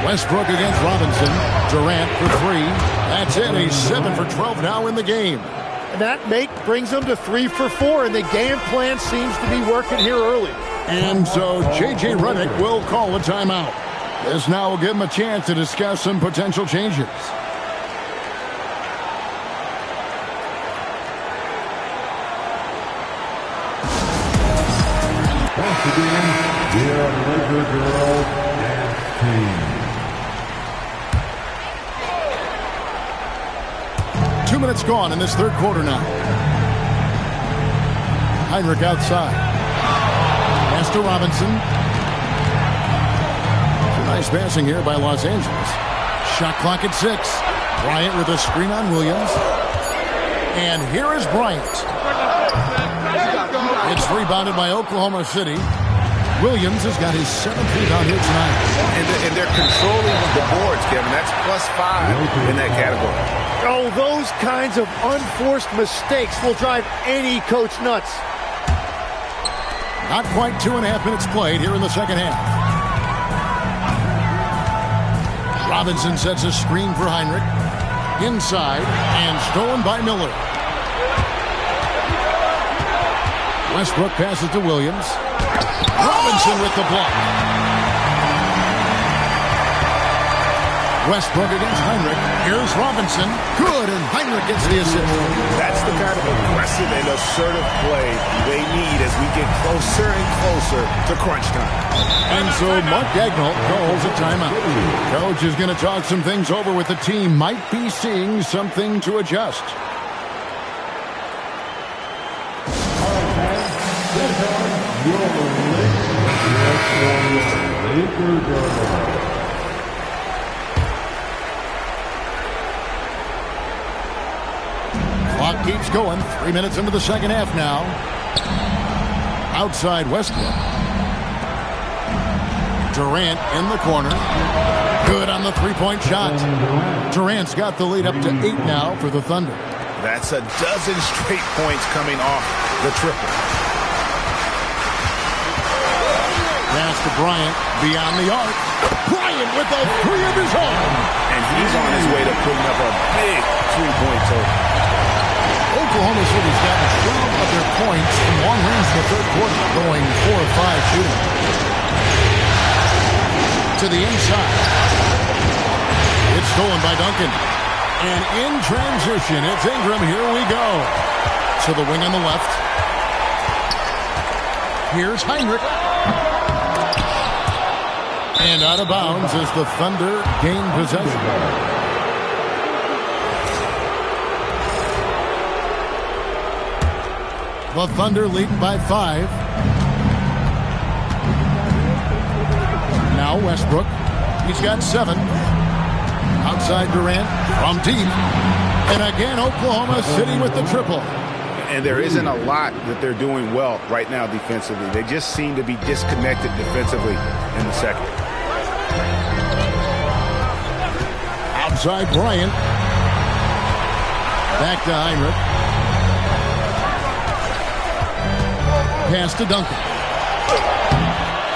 K: Westbrook against Robinson. Durant for 3. That's it. He's 7 for 12 now in the game.
R: And that brings them to 3 for 4, and the game plan seems to be working here early.
K: And so J.J. Redick will call a timeout. This now will give him a chance to discuss some potential changes.
D: Once again, your Laker girls dance team.
K: 2 minutes gone in this third quarter now. Heinrich outside. Pass to Robinson. Nice passing here by Los Angeles. Shot clock at 6. Bryant with a screen on Williams. And here is Bryant. It's rebounded by Oklahoma City. Williams has got his 7th rebound here tonight.
O: And they're controlling the boards, Kevin. That's +5 in that category.
R: Oh, those kinds of unforced mistakes will drive any coach nuts.
K: Not quite 2.5 minutes played here in the second half. Robinson sets a screen for Heinrich. Inside and stolen by Miller. Westbrook passes to Williams. Robinson with the block. Westbrook against Heinrich. Here's Robinson. Good, and Heinrich gets the assist.
O: That's the kind of aggressive and assertive play they need as we get closer and closer to crunch time.
K: And so Mark Dagnall calls a timeout. Coach is going to talk some things over with the team. Might be seeing something to adjust. Clock keeps going. 3 minutes into the second half now. Outside Westbrook. Durant in the corner. Good on the three-point shot. Durant's got the lead up to 8 now for the Thunder.
O: That's a dozen straight points coming off the triple.
K: Pass to Bryant, beyond the arc. Bryant with the three of his own.
O: And he's on his way to putting up a big three-point total.
K: Oklahoma City's gotten 12 of their points from long range in the third quarter, going 4 of 5 shooting. To the inside. It's stolen by Duncan. And in transition, it's Ingram. Here we go. To the wing on the left. Here's Heinrich. And out of bounds as the Thunder gain possession. The Thunder leading by 5. Now Westbrook. He's got 7. Outside Durant from deep. And again, Oklahoma City with the triple.
O: And there isn't a lot that they're doing well right now defensively. They just seem to be disconnected defensively in the second.
K: Outside Bryant. Back to Heinrich. Pass to Duncan.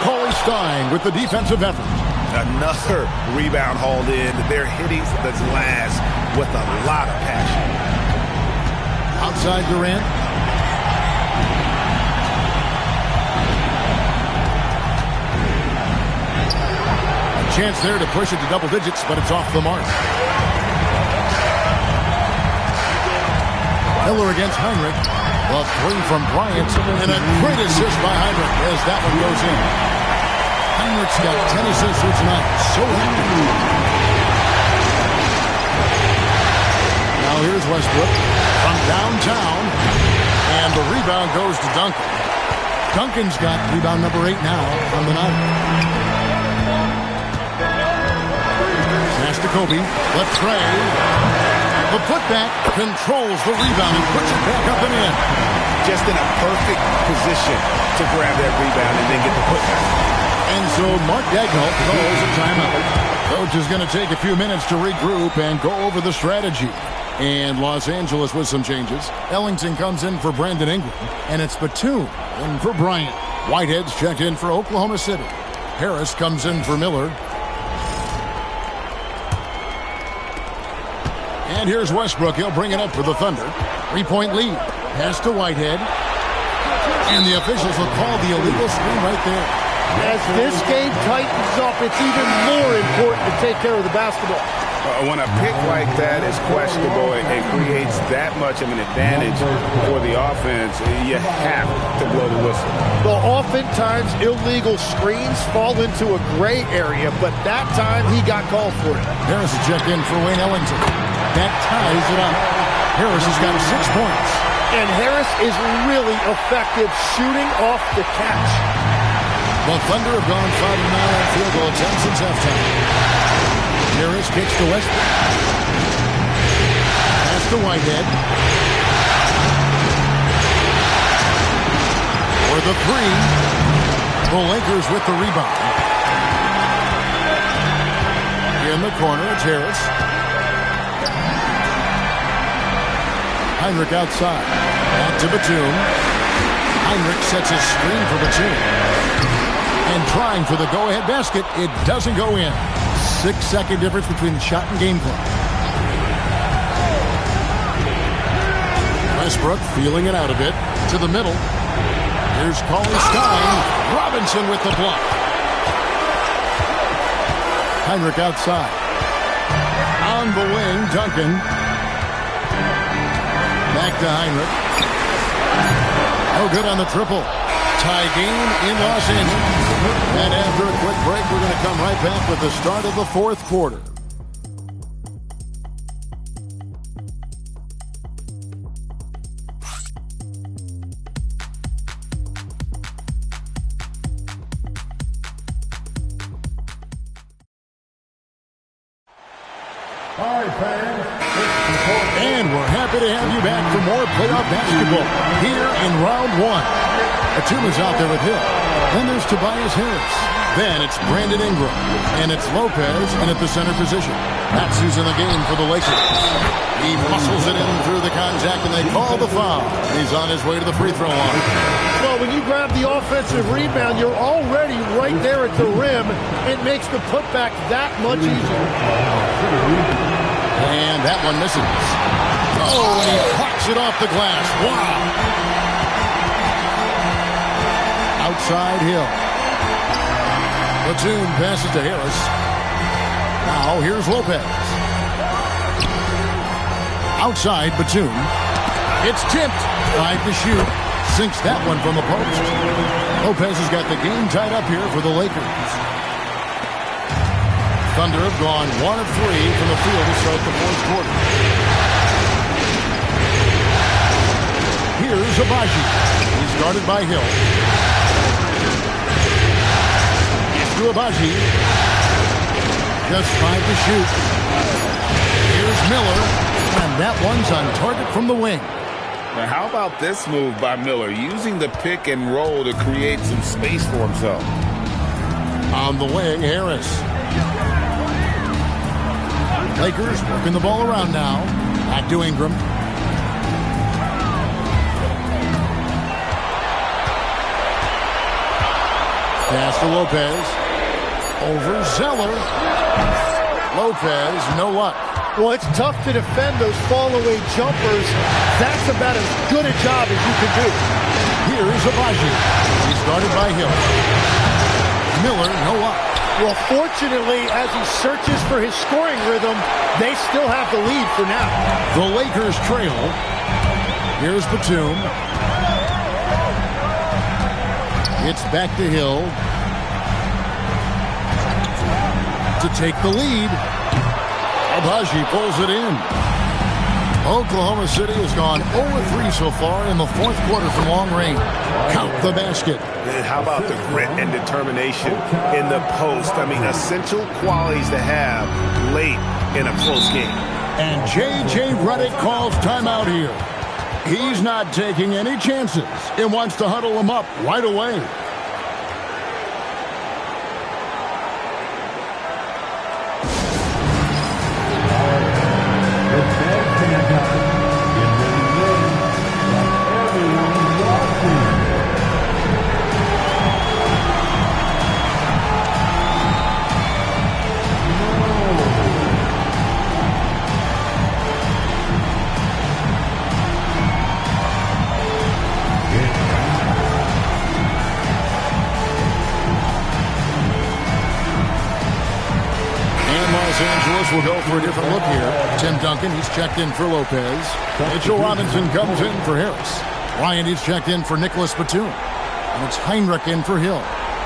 K: Corey Stein with the defensive effort.
O: Another rebound hauled in. They're hitting the glass with a lot of passion.
K: Outside Durant. A chance there to push it to double digits, but it's off the mark. Miller against Heinrich. The three from Bryant, and a great assist by Heinrich as that one goes in. Heinrich's got 10 assists here tonight. So active. Now here's Westbrook from downtown, and the rebound goes to Duncan. Duncan's got rebound number 8 now from the night. Pass to Kobe. The tray. The putback controls the rebound and puts it back up and in.
O: Just in a perfect position to grab that rebound and then get the putback.
K: And so Mark Daigneault calls a timeout. Coach is going to take a few minutes to regroup and go over the strategy. And Los Angeles with some changes. Ellington comes in for Brandon Ingram. And it's Batum in for Bryant. Whitehead's checked in for Oklahoma City. Harris comes in for Miller. And here's Westbrook. He'll bring it up for the Thunder. 3-point lead. Pass to Whitehead. And the officials will call the illegal screen right there.
R: As this game tightens up, it's even more important to take care of the basketball.
O: When a pick like that is questionable and creates that much of an advantage for the offense, you have to blow the whistle.
R: Well, oftentimes illegal screens fall into a gray area, but that time he got called for it.
K: Harris is checked in for Wayne Ellington. That ties it up. Harris has got 6 points.
R: And Harris is really effective shooting off the catch.
K: The Thunder have gone 5-9 field goal attempts since halftime. Harris kicks to Westbrook. Pass to Whitehead. For the three. The Lakers with the rebound. In the corner, it's Harris. Heinrich outside. Back to Batum. Heinrich sets his screen for Batum. And trying for the go-ahead basket. It doesn't go in. 6-second difference between the shot and game clock. Westbrook feeling it out a bit. To the middle. Here's Colin Stein. Robinson with the block. Heinrich outside. On the wing, Duncan. Back to Heinrich. No good on the triple. Tie game in Los Angeles. And after a quick break, we're going to come right back with the start of the fourth quarter.
D: All right, fans.
K: And we're happy to have you back for more playoff basketball here in round one. Batum is out there with Hill. Then there's Tobias Harris. Then it's Brandon Ingram. And it's Lopez in at the center position. That's who's in the game for the Lakers. He muscles it in through the contact, and they call the foul. He's on his way to the free throw line.
R: Well, when you grab the offensive rebound, you're already right there at the rim. It makes the putback that much easier.
K: And that one misses. Oh, and he hawks it off the glass. Wow. Outside Hill. Batum passes to Harris. Now here's Lopez. Outside Batum. It's tipped. 5 to shoot. Sinks that one from the post. Lopez has got the game tied up here for the Lakers. Thunder have gone 1 of 3 from the field to start the fourth quarter. Here's Abaji. He's guarded by Hill. To Abaji. Just 5 to shoot. Here's Miller. And that one's on target from the wing.
O: Now, how about this move by Miller? Using the pick and roll to create some space for himself.
K: On the wing, Harris. Lakers working the ball around now. Back to Ingram. Pass to Lopez. Over Zeller. Lopez, no luck.
R: Well, it's tough to defend those fall-away jumpers. That's about as good a job as you can do.
K: Here's Abaji. He's guarded by Hill. Miller, no luck.
R: Well, fortunately, as he searches for his scoring rhythm, they still have the lead for now.
K: The Lakers trail. Here's Batum. It's back to Hill. To take the lead. Abaji pulls it in. Oklahoma City has gone 0-3 so far in the fourth quarter from long range. Count the basket.
A: How about the grit and determination in the post? I mean, essential qualities to have late in a close game.
K: And J.J. Redick calls timeout here. He's not taking any chances and wants to huddle them up right away. We'll go for a different look here. Tim Duncan, he's checked in for Lopez. Mitchell Robinson comes in for Harris. Ryan, he's checked in for Nicholas Batum. And it's Heinrich in for Hill.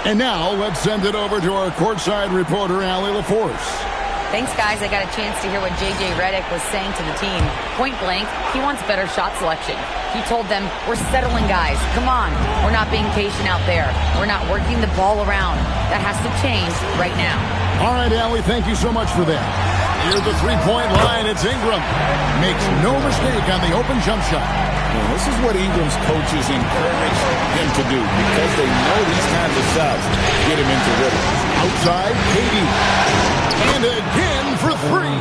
K: And now, let's send it over to our courtside reporter, Allie LaForce.
M: Thanks, guys. I got a chance to hear what J.J. Redick was saying to the team. Point blank, he wants better shot selection. He told them, we're settling, guys. Come on. We're not being patient out there. We're not working the ball around. That has to change right now.
K: All right, Allie, thank you so much for that. Near the three-point line, it's Ingram. Makes no mistake on the open jump shot.
O: Well, this is what Ingram's coaches encourage him to do because they know these kinds of shots get him into rhythm.
K: Outside, KD. And again for three.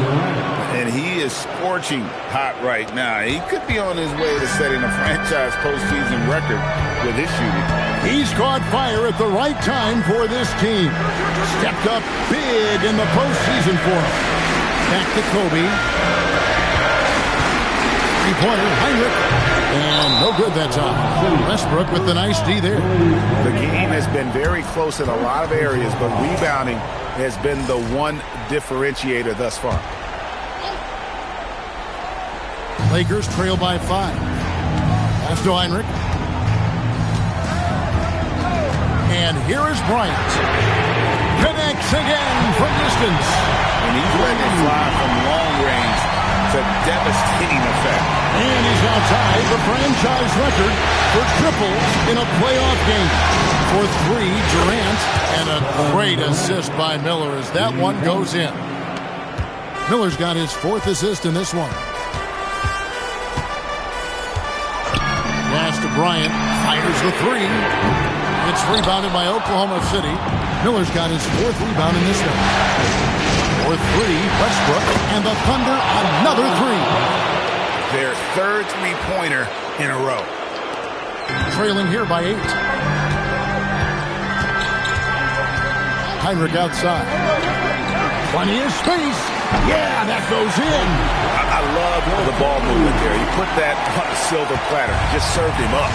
O: And he is scorching hot right now. He could be on his way to setting a franchise postseason record with his shooting.
K: He's caught fire at the right time for this team. Stepped up big in the postseason for him. Back to Kobe. Three-pointer, Heinrich. And no good that time. Westbrook with the nice D there.
O: The game has been very close in a lot of areas, but rebounding has been the one differentiator thus far.
K: Lakers trail by 5. Pass to Heinrich. And here is Bryant. Connects again from distance.
O: And he's letting it fly from long range to devastating effect.
K: And he's now tied the franchise record for triples in a playoff game. For 3, Durant, and a great assist by Miller as that one goes in. Miller's got his 4th assist in this one. Pass to Bryant, fires the 3. It's rebounded by Oklahoma City. Miller's got his 4th rebound in this one. 4-3, Westbrook, and the Thunder another 3.
O: Their 3rd three-pointer in a row.
K: Trailing here by 8. Heinrich outside. Plenty of space. Yeah, that goes in.
O: I love the ball movement there. He put that on a silver platter. Just served him up.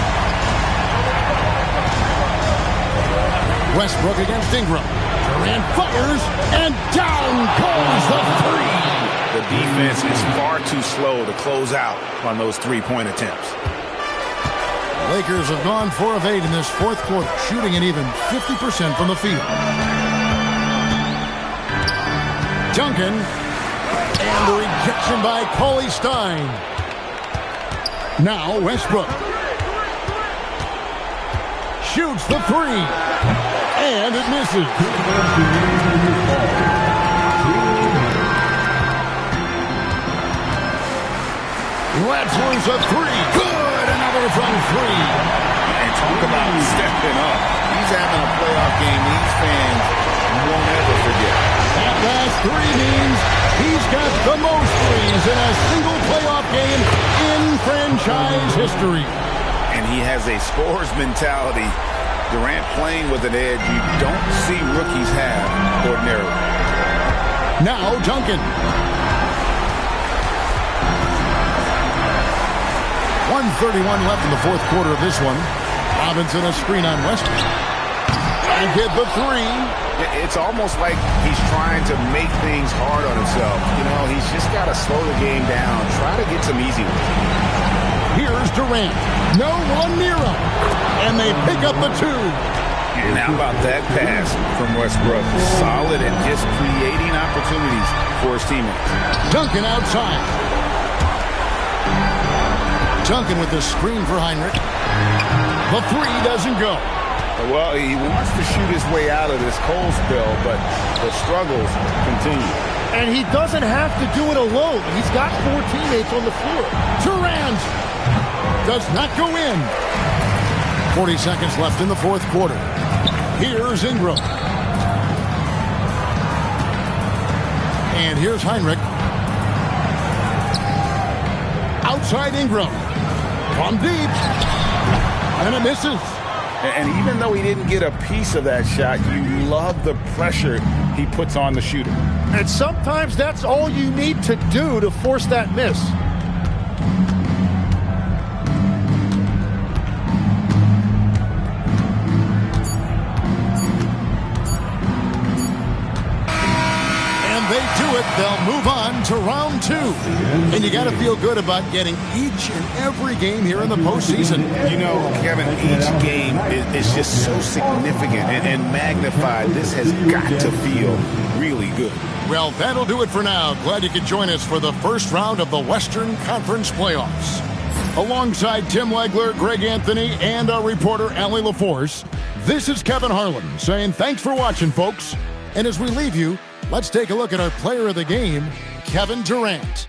K: Westbrook against Ingram. Durant fires, and down goes the 3.
O: The defense is far too slow to close out on those three-point attempts.
K: Lakers have gone 4 of 8 in this 4th quarter, shooting an even 50% from the field. Duncan, and the rejection by Cauley Stein. Now Westbrook shoots the 3, and it misses. Wetzler's a 3. Good, another from 3.
O: And talk about stepping up. He's having a playoff game these fans won't ever forget.
K: That last 3 means he's got the most threes in a single playoff game in franchise history.
O: And he has a scorer's mentality. Durant playing with an edge you don't see rookies have ordinarily.
K: Now Duncan. 1:31 left in the 4th quarter of this one. Robinson a screen on Westbrook. And hit the 3.
O: It's almost like he's trying to make things hard on himself. You know, he's just got to slow the game down. Try to get some easy ones.
K: Here's Durant. No one near him. And they pick up the 2.
O: And how about that pass from Westbrook? Solid and just creating opportunities for his teammates.
K: Duncan outside. Duncan with the screen for Heinrich. The 3 doesn't go.
O: Well, he wants to shoot his way out of this cold spell, but the struggles continue.
R: And he doesn't have to do it alone. He's got 4 teammates on the floor.
K: Durant does not go in. 40 seconds left in the 4th quarter. Here's Ingram. And here's Heinrich. Outside Ingram. From deep. And it misses.
O: And even though he didn't get a piece of that shot, you love the pressure he puts on the shooter.
R: And sometimes that's all you need to do to force that miss.
K: They do it, they'll move on to round 2. And you got to feel good about getting each and every game here in the postseason.
O: You know, Kevin, each game is just so significant and magnified. This has got to feel really good.
K: Well, that'll do it for now. Glad you could join us for the first round of the Western Conference playoffs. Alongside Tim Legler, Greg Anthony, and our reporter, Allie LaForce, this is Kevin Harlan saying thanks for watching, folks. And as we leave you, let's take a look at our player of the game, Kevin Durant.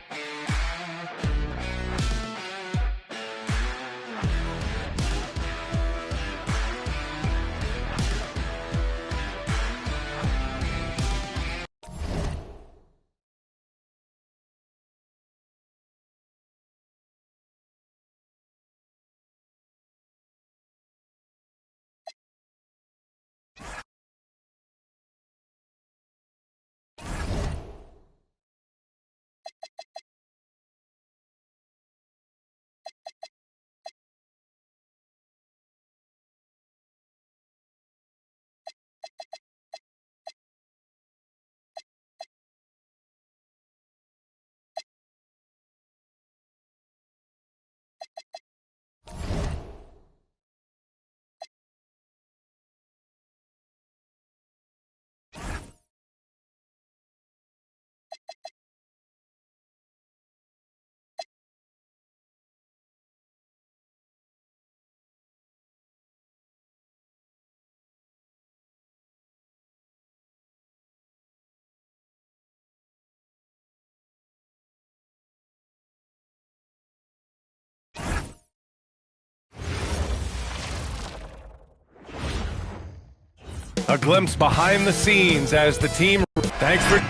A: A glimpse behind the scenes as the team... Thanks for...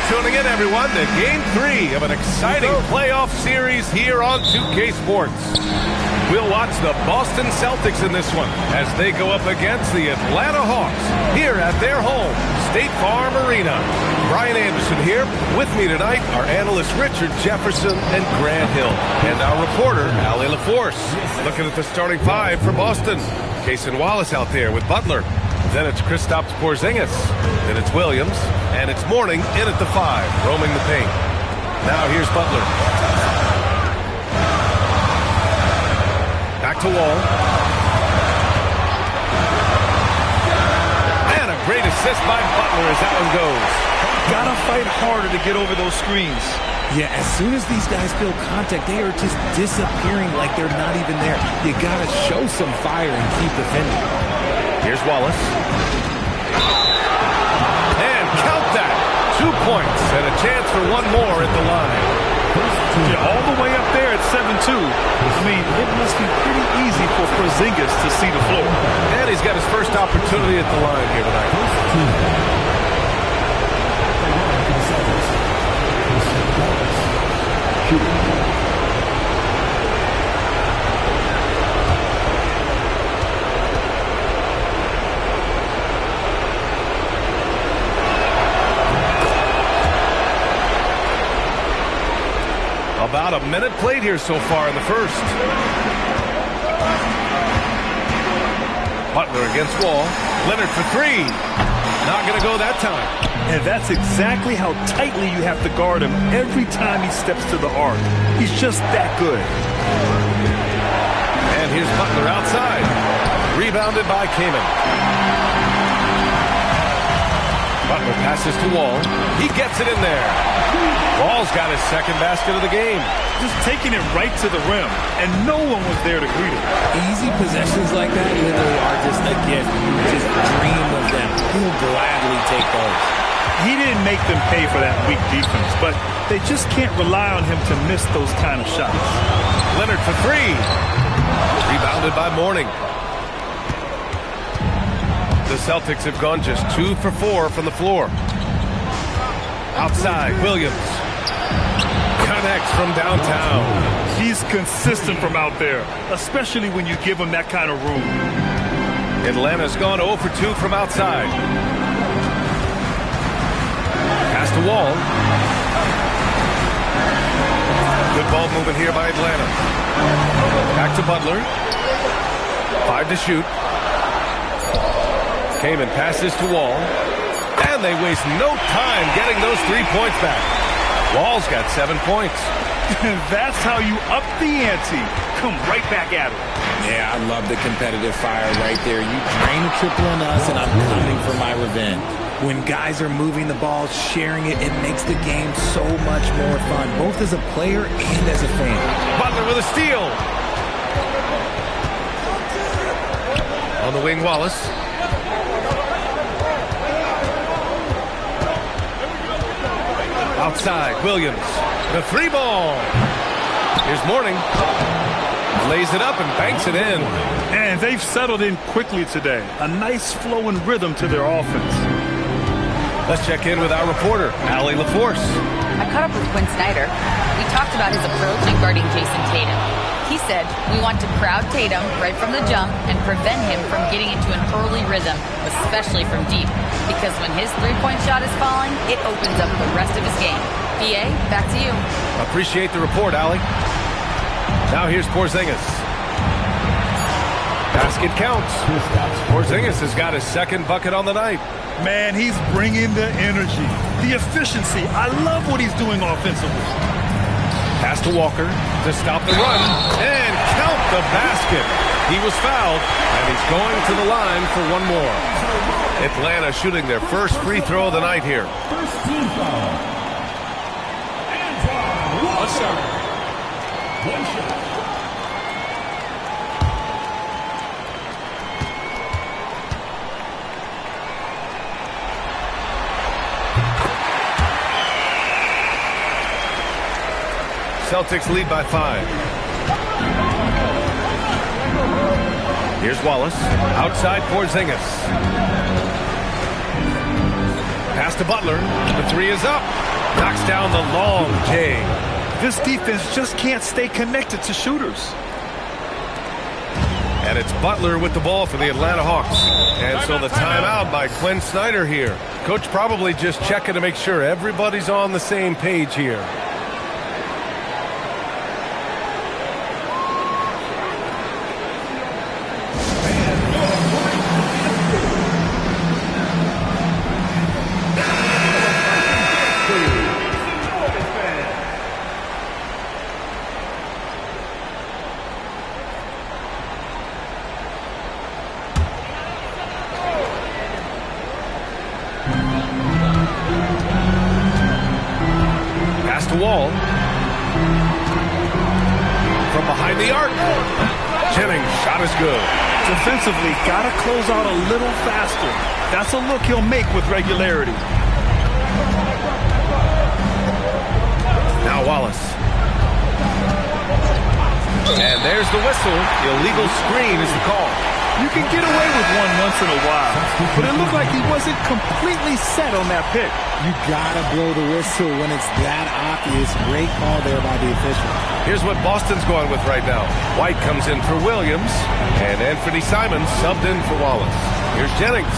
A: Tuning in, everyone, to Game 3 of an exciting playoff series here on 2K Sports. We'll watch the Boston Celtics in this one as they go up against the Atlanta Hawks here at their home, State Farm Arena. Brian Anderson here. With me tonight are analysts Richard Jefferson and Grant Hill, and our reporter, Allie LaForce. Looking at the starting five for Boston. Cason Wallace out there with Butler. Then it's Kristaps Porzingis. Then it's Williams. And it's Mourning in at the 5, roaming the paint. Now here's Butler. Back to Wall. And a great assist by Butler as that one goes.
B: Gotta fight harder to get over those screens.
L: Yeah, as soon as these guys feel contact, they are just disappearing like they're not even there. You gotta show some fire and keep defending.
A: Here's Wallace. And count that! 2 points and a chance for one more at the line.
B: Yeah, all the way up there at 7-2. I mean, it must be pretty easy for Porzingis to see the floor.
A: And he's got his first opportunity at the line here tonight. About a minute played here so far in the first. Butler against Wall. Leonard for 3. Not going to go that time.
B: And that's exactly how tightly you have to guard him every time he steps to the arc. He's just that good.
A: And here's Butler outside. Rebounded by Kaman. Butler passes to Wall. He gets it in there. Wall's got his second basket of the game.
B: Just taking it right to the rim, and no one was there to greet him.
L: Easy possessions like that literally are just a gift. You just dream of them. He'll gladly take those.
B: He didn't make them pay for that weak defense, but they just can't rely on him to miss those kind of shots.
A: Leonard for 3. Rebounded by Mourning. The Celtics have gone just 2 for 4 from the floor. Outside, Williams. Connects from downtown.
B: He's consistent from out there, especially when you give him that kind of room.
A: Atlanta's gone 0 for 2 from outside. Pass to Wall. Good ball movement here by Atlanta. Back to Butler. 5 to shoot. Kaman passes to Wall. And they waste no time getting those 3 points back. Wall's got 7 points.
B: That's how you up the ante. Come right back at him.
L: Yeah, I love the competitive fire right there. You drain a triple on us, and I'm coming for my revenge. When guys are moving the ball, sharing it, it makes the game so much more fun, both as a player and as a fan.
A: Butler with a steal. On the wing, Wallace. Outside, Williams. The 3 ball. Here's Mourning. Lays it up and banks it in.
B: And they've settled in quickly today. A nice flow and rhythm to their offense.
A: Let's check in with our reporter, Allie LaForce.
M: I caught up with Quinn Snyder. We talked about his approach in guarding Jason Tatum. He said, we want to crowd Tatum right from the jump and prevent him from getting into an early rhythm, especially from deep. Because when his three-point shot is falling, it opens up the rest of his game. PA, back to you.
A: Appreciate the report, Allie. Now here's Porzingis. Basket counts. Porzingis has got his second bucket on the night.
B: Man, he's bringing the energy, the efficiency. I love what he's doing offensively.
A: Pass to Walker to stop the run and count the basket. He was fouled, and he's going to the line for one more. Atlanta shooting their first free throw of the night here.
D: First team foul. One shot. One shot.
A: Celtics lead by 5. Here's Wallace. Outside Porzingis. Pass to Butler. The 3 is up. Knocks down the long J.
B: This defense just can't stay connected to shooters.
A: And it's Butler with the ball for the Atlanta Hawks. And so the timeout by Quinn Snyder here. Coach probably just checking to make sure everybody's on the same page here. Wall from behind the arc. Jennings, shot is good.
B: Defensively, got to close out a little faster. That's a look he'll make with regularity.
A: Now Wallace. And there's the whistle. Illegal screen is the call.
B: You can get away with one once in a while, but it looked like he wasn't completely set on that pick.
L: You gotta blow the whistle when it's that obvious. Great call there by the official.
A: Here's what Boston's going with right now. White comes in for Williams, and Anthony Simons subbed in for Wallace. Here's Jennings.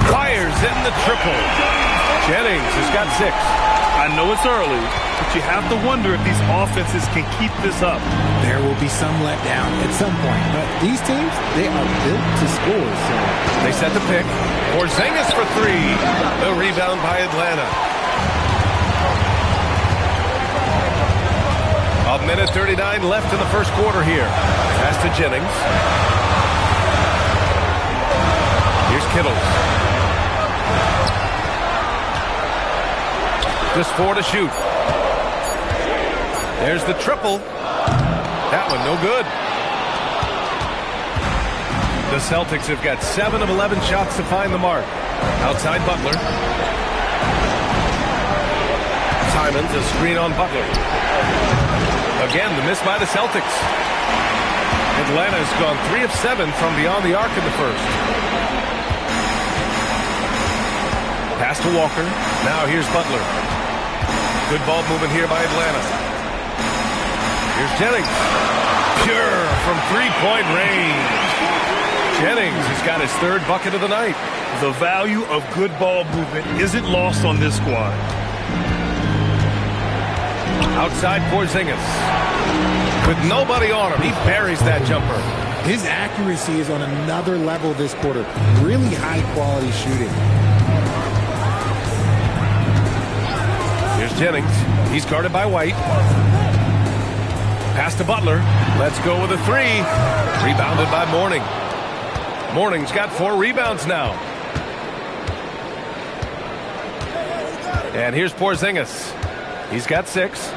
A: Fires in the triple. Jennings has got 6.
B: I know it's early, but you have to wonder if these offenses can keep this up.
L: There will be some letdown at some point, but these teams, they are built to score. So
A: they set the pick. Porzingis for 3. The rebound by Atlanta. A minute 39 left in the first quarter here. Pass to Jennings. Here's Kittles. Just 4 to shoot. There's the triple. That one no good. The Celtics have got 7 of 11 shots to find the mark. Outside Butler. Simons, a screen on Butler. Again, the miss by the Celtics. Atlanta has gone 3 of 7 from beyond the arc in the first. Pass to Walker. Now here's Butler. Good ball movement here by Atlanta. Here's Jennings. Pure from three-point range. Jennings has got his 3rd bucket of the night.
B: The value of good ball movement isn't lost on this squad.
A: Outside Porzingis. With nobody on him, he buries that jumper.
L: His accuracy is on another level this quarter. Really high-quality shooting.
A: Here's Jennings. He's guarded by White. Pass to Butler. Let's go with a 3. Rebounded by Mourning. Mourning's got 4 rebounds now. And here's Porzingis. He's got 6.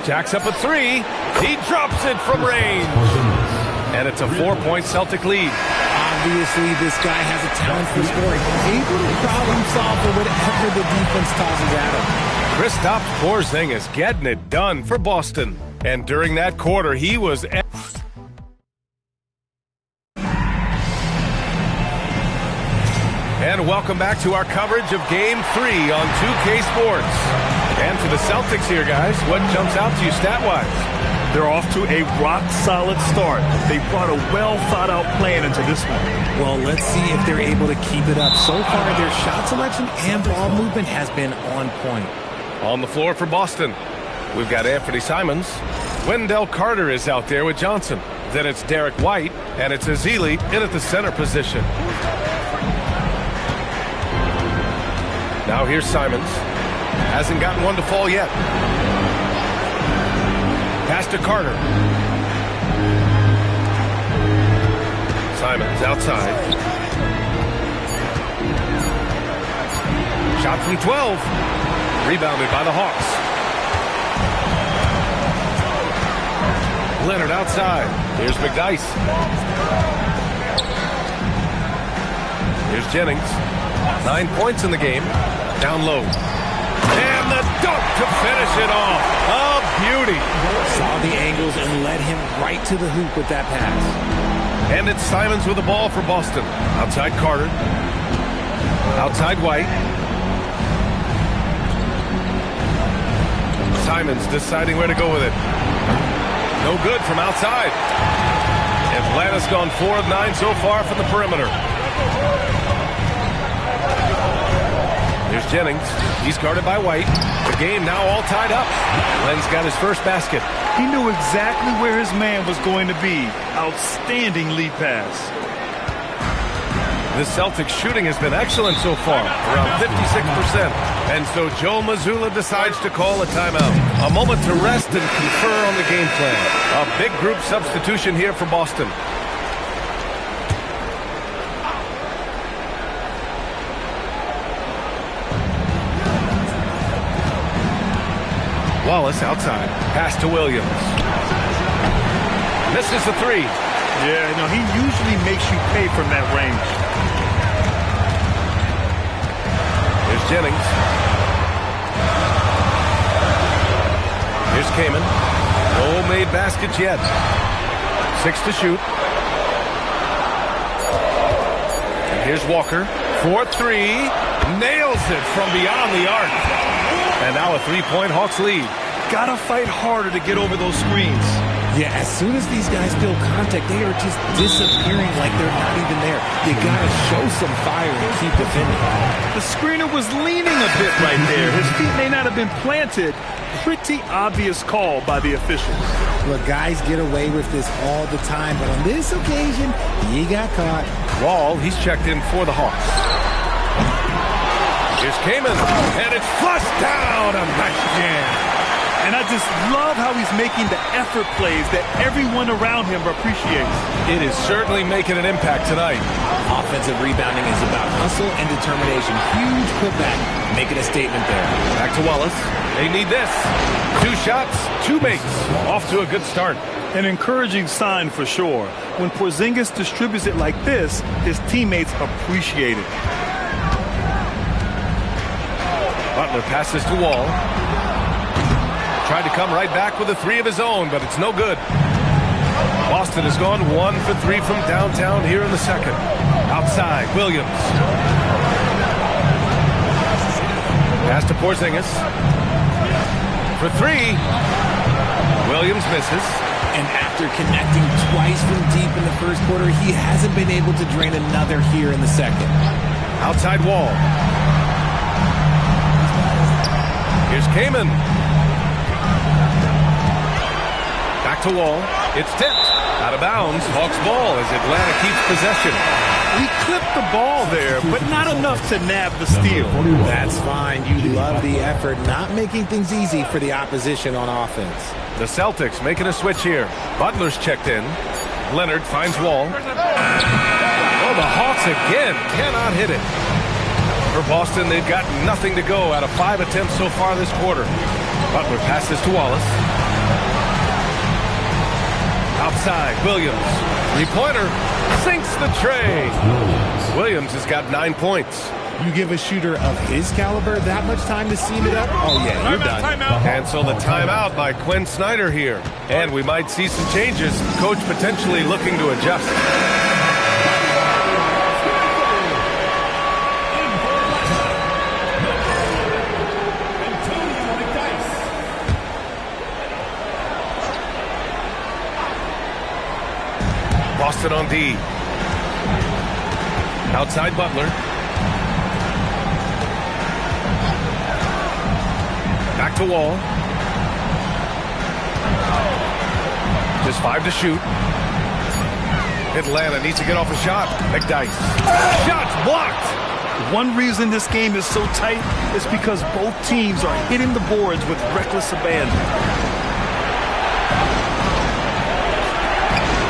A: Jacks up a three. He drops it from range. And it's a 4-point Celtic lead.
L: Obviously, this guy has a talent for scoring. Able to problem solve for whatever the defense tosses at him.
A: Kristaps Porzingis getting it done for Boston. And during that quarter, he was... And welcome back to our coverage of Game 3 on 2K Sports. And for the Celtics here, guys, what jumps out to you stat-wise?
B: They're off to a rock-solid start. They brought a well-thought-out plan into this one.
L: Well, let's see if they're able to keep it up. So far, their shot selection and ball movement has been on point.
A: On the floor for Boston, we've got Anthony Simons. Wendell Carter is out there with Johnson. Then it's Derek White, and it's Ezeli in at the center position. Now here's Simons. Hasn't gotten one to fall yet. Pass to Carter. Simons outside. Shot from 12. Rebounded by the Hawks. Leonard outside. Here's McDyess. Here's Jennings. 9 points in the game. Down low. And the dunk to finish it off. A beauty.
L: Saw the angles and led him right to the hoop with that pass.
A: And it's Simons with the ball for Boston. Outside Carter. Outside White. Simons deciding where to go with it. No good from outside. Atlanta's gone 4 of 9 so far from the perimeter. Here's Jennings. He's guarded by White. The game now all tied up. Len's got his first basket.
B: He knew exactly where his man was going to be. Outstanding lead pass.
A: The Celtics shooting has been excellent so far, around 56%. And so Joe Mazzulla decides to call a timeout. A moment to rest and confer on the game plan. A big group substitution here for Boston. Wallace outside. Pass to Williams. Misses the three.
B: Yeah, no, he usually makes you pay from that range.
A: Here's Jennings. Here's Kaman. No made baskets yet. 6 to shoot. And here's Walker. 4-3. Nails it from beyond the arc. And now a 3-point Hawks lead.
B: Gotta fight harder to get over those screens.
L: Yeah, as soon as these guys feel contact, they are just disappearing like they're not even there. You gotta show some fire and keep defending.
B: The screener was leaning a bit right there. His feet may not have been planted. Pretty obvious call by the officials.
L: Look, guys get away with this all the time, but on this occasion, he got caught.
A: Wall, he's checked in for the Hawks. Here's Kaman, and it's flushed down. A nice jam.
B: And I just love how he's making the effort plays that everyone around him appreciates.
A: It is certainly making an impact tonight.
L: Offensive rebounding is about hustle and determination. Huge putback, making a statement there.
A: Back to Wallace. They need this. 2 shots, 2 makes. Off to a good start.
B: An encouraging sign for sure. When Porzingis distributes it like this, his teammates appreciate it.
A: Butler passes to Wall. Tried to come right back with a 3 of his own, but it's no good. Boston has gone 1 for 3 from downtown here in the second. Outside, Williams. Pass to Porzingis. For 3. Williams misses.
L: And after connecting twice from deep in the first quarter, he hasn't been able to drain another here in the second.
A: Outside Wall. Here's Kaman. Back to Wall. It's tipped. Out of bounds. Hawks ball as Atlanta keeps possession.
B: He clipped the ball there, but not enough to nab the steal.
L: That's fine. You love the effort, not making things easy for the opposition on offense.
A: The Celtics making a switch here. Butler's checked in. Leonard finds Wall. Oh, the Hawks again cannot hit it. For Boston, they've got nothing to go out of 5 attempts so far this quarter. Butler passes to Wallace. outside. Williams, three-pointer, sinks the tray. Williams has got 9 points.
L: You give a shooter of his caliber that much time to seam it up? Oh, yeah, you're done.
A: And so the timeout by Quinn Snyder here. And we might see some changes. Coach potentially looking to adjust. Boston on D. Outside Butler. Back to Wall. Just 5 to shoot. Atlanta needs to get off a shot. McDyess. Shots blocked.
B: One reason this game is so tight is because both teams are hitting the boards with reckless abandon.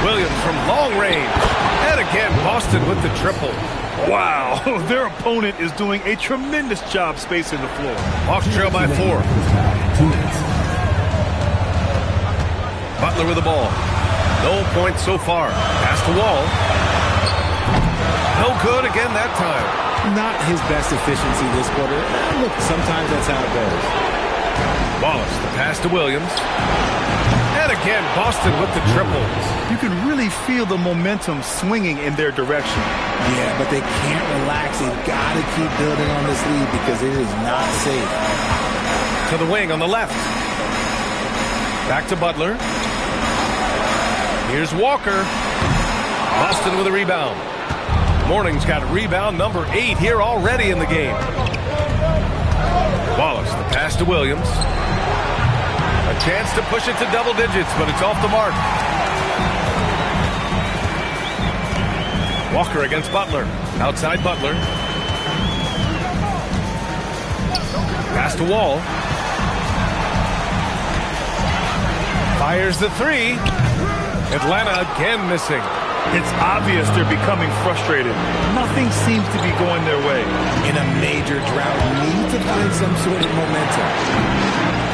A: Williams from long range. And again, Boston with the triple.
B: Wow, their opponent is doing a tremendous job spacing the floor.
A: Hawks trail by 4. Butler with the ball. No points so far. Pass to Wall. No good again that time.
L: Not his best efficiency this quarter. Look, sometimes that's how it goes.
A: Wallace, the pass to Williams. And again, Boston with the triple.
B: You can really feel the momentum swinging in their direction.
L: Yeah, but they can't relax. They've got to keep building on this lead because it is not safe.
A: To the wing on the left. Back to Butler. Here's Walker. Boston with a rebound. Morning's got rebound number 8 here already in the game. Wallace, the pass to Williams. A chance to push it to double digits, but it's off the mark. Walker against Butler. Outside Butler. Pass to Wall. Fires the 3. Atlanta again missing.
B: It's obvious they're becoming frustrated. Nothing seems to be going their way.
L: In a major drought, need to find some sort of momentum.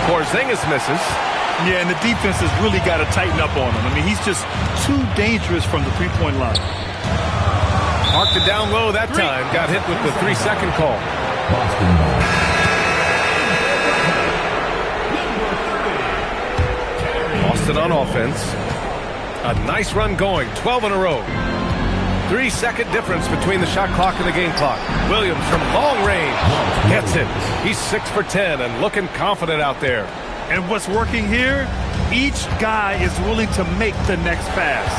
A: Porzingis misses.
B: Yeah, and the defense has really got to tighten up on him. I mean, he's just too dangerous from the three-point line.
A: Marked it down low that time. Got hit with the 3-second call. Boston on offense. A nice run going. 12 in a row. 3-second difference between the shot clock and the game clock. Williams from long range gets it. He's 6 for 10 and looking confident out there.
B: And what's working here, each guy is willing to make the next pass.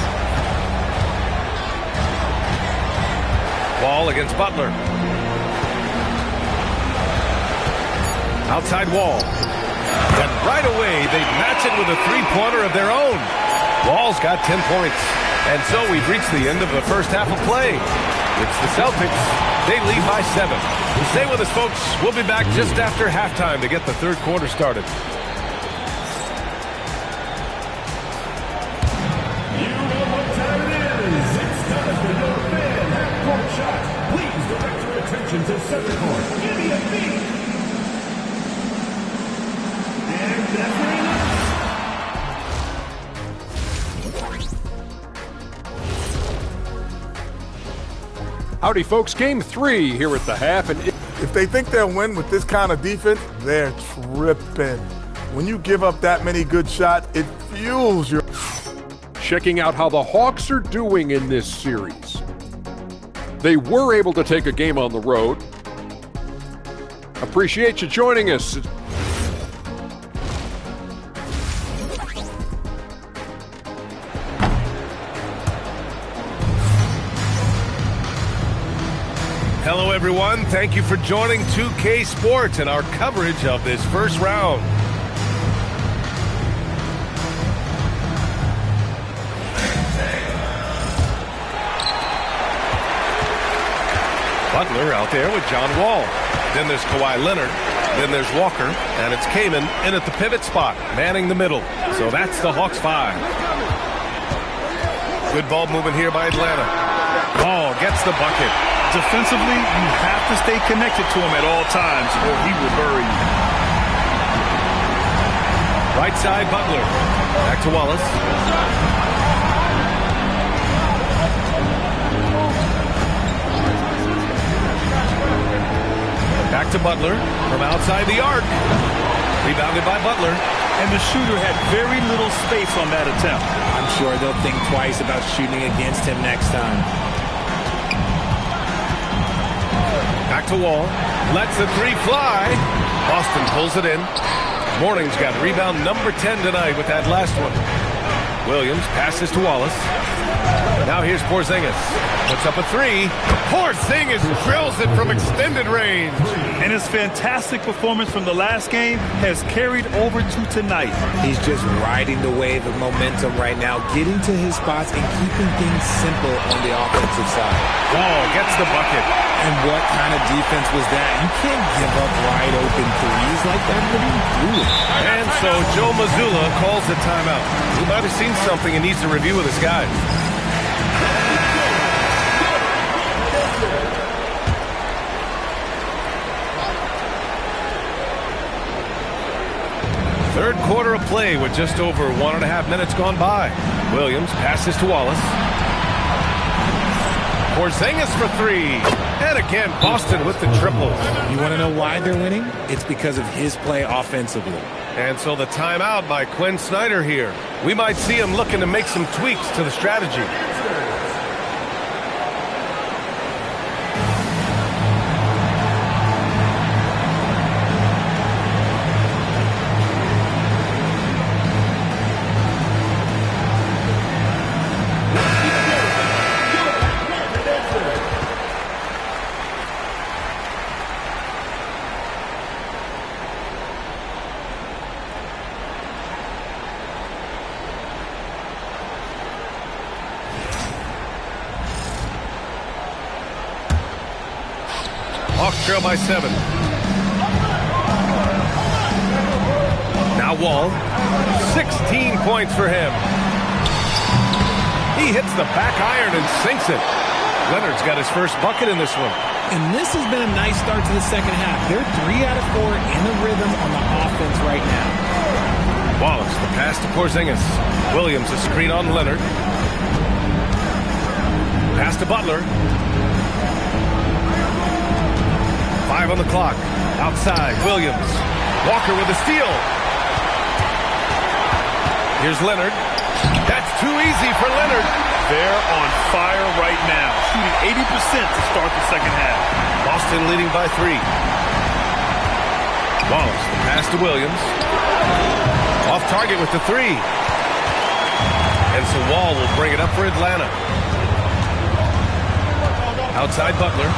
A: Wall against Butler. Outside Wall. And right away, they match it with a three-pointer of their own. Wall's got 10 points. And so we've reached the end of the first half of play. It's the Celtics. They lead by 7. Stay with us, folks. We'll be back just after halftime to get the third quarter started.
D: You know what time it is. It's time for your fan half-court shot. Please direct your attention to center court. Give me a beat. And that's where it is.
F: Howdy, folks. Game 3 here at the half. And
H: if they think they'll win with this kind of defense, they're tripping. When you give up that many good shots, it fuels your...
F: Checking out how the Hawks are doing in this series. They were able to take a game on the road. Appreciate you joining us.
A: Hello, everyone. Thank you for joining 2K Sports and our coverage of this first round. Butler out there with John Wall. Then there's Kawhi Leonard. Then there's Walker. And it's Kaman in at the pivot spot, manning the middle. So that's the Hawks 5. Good ball movement here by Atlanta. Ball gets the bucket.
B: Defensively, you have to stay connected to him at all times or he will bury you.
A: Right side, Butler. Back to Wallace. Back to Butler from outside the arc. Rebounded by Butler.
B: And the shooter had very little space on that attempt.
L: I'm sure they'll think twice about shooting against him next time.
A: Back to Wall. Lets the three fly. Boston pulls it in. Morning's got rebound number 10 tonight with that last one. Williams passes to Wallace. Now here's Porzingis. Puts up a three. Porzingis drills it from extended range.
B: And his fantastic performance from the last game has carried over to tonight.
L: He's just riding the wave of momentum right now, getting to his spots and keeping things simple on the offensive side.
A: Wall gets the bucket.
L: And what kind of defense was that? You can't give up wide open threes like that. What are you doing?
A: And so Joe Mazzulla calls the timeout. He might have seen something and needs to review with his guys. Third quarter of play with just over 1.5 minutes gone by. Williams passes to Wallace. Porzingis for three. And again, Boston with the triples.
L: You want to know why they're winning? It's because of his play offensively.
A: And so the timeout by Quinn Snyder here. We might see him looking to make some tweaks to the strategy. Hawks trail by 7. Now Wall. 16 points for him. He hits the back iron and sinks it. Leonard's got his first bucket in this one.
L: And this has been a nice start to the second half. They're 3 out of 4 in the rhythm on the offense right now.
A: Wallace, the pass to Porzingis. Williams, a screen on Leonard. Pass to Butler. 5 on the clock. Outside, Williams. Walker with a steal. Here's Leonard. That's too easy for Leonard.
B: They're on fire right now, shooting 80% to start the second half.
A: Boston leading by 3. Wallace, the pass to Williams. Off target with the 3. And so Wall will bring it up for Atlanta. Outside Butler.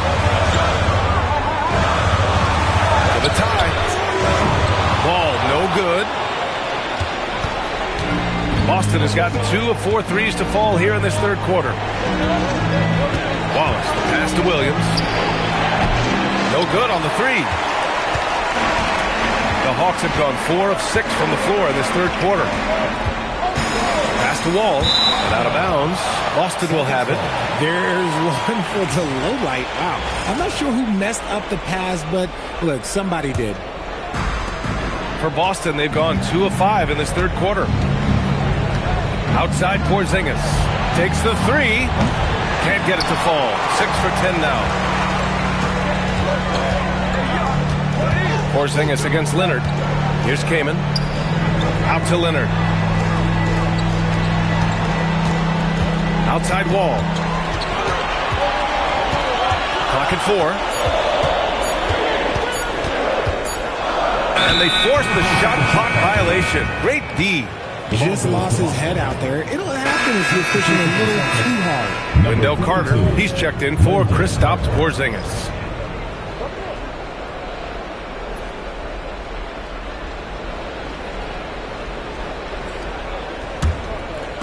A: The tie. Ball no good. Boston has gotten 2 of 4 threes to fall here in this third quarter. Wallace, the pass to Williams. No good on the 3. The Hawks have gone 4 of 6 from the floor in this third quarter. Pass to Wall, and out of bounds. Boston will have it.
L: There's one for the low light. Wow. I'm not sure who messed up the pass, but look, somebody did.
A: For Boston, they've gone 2 of 5 in this third quarter. Outside Porzingis. Takes the 3. Can't get it to fall. 6 for 10 now. Porzingis against Leonard. Here's Kaman. Out to Leonard. Outside Wall. Clock at 4. And they force the shot clock violation. Great D.
L: Just lost his head out there. It'll happen if you're pushing a little too hard.
A: Wendell Carter, he's checked in for Kristaps Porzingis.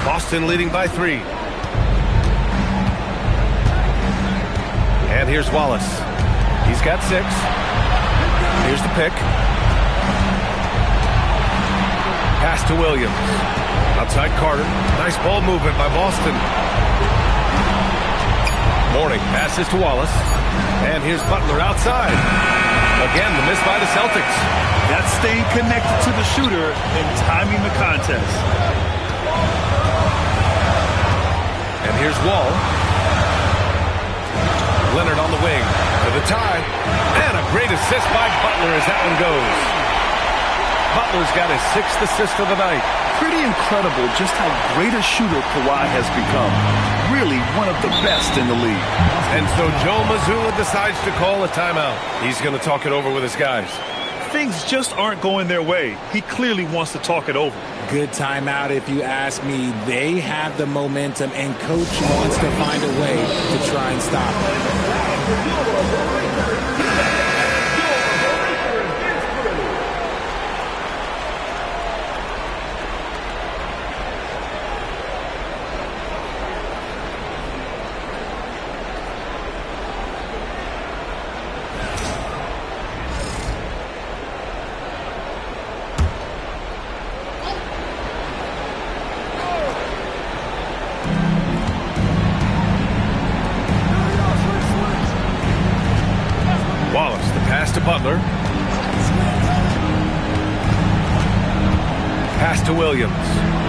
A: Boston leading by 3. And here's Wallace. He's got 6. Here's the pick. Pass to Williams. Outside Carter. Nice ball movement by Boston. Morning passes to Wallace. And here's Butler outside. Again, the miss by the Celtics.
B: That's staying connected to the shooter and timing the contest.
A: And here's Wall. Leonard on the wing to the tie. And a great assist by Butler as that one goes. Butler's got his 6th assist of the night.
B: Pretty incredible just how great a shooter Kawhi has become. Really one of the best in the league.
A: And so Joe Mazzulla decides to call a timeout. He's going to talk it over with his guys.
B: Things just aren't going their way. He clearly wants to talk it over.
L: Good timeout if you ask me. They have the momentum, and Coach wants to find a way to try and stop it.
A: Butler. Pass to Williams.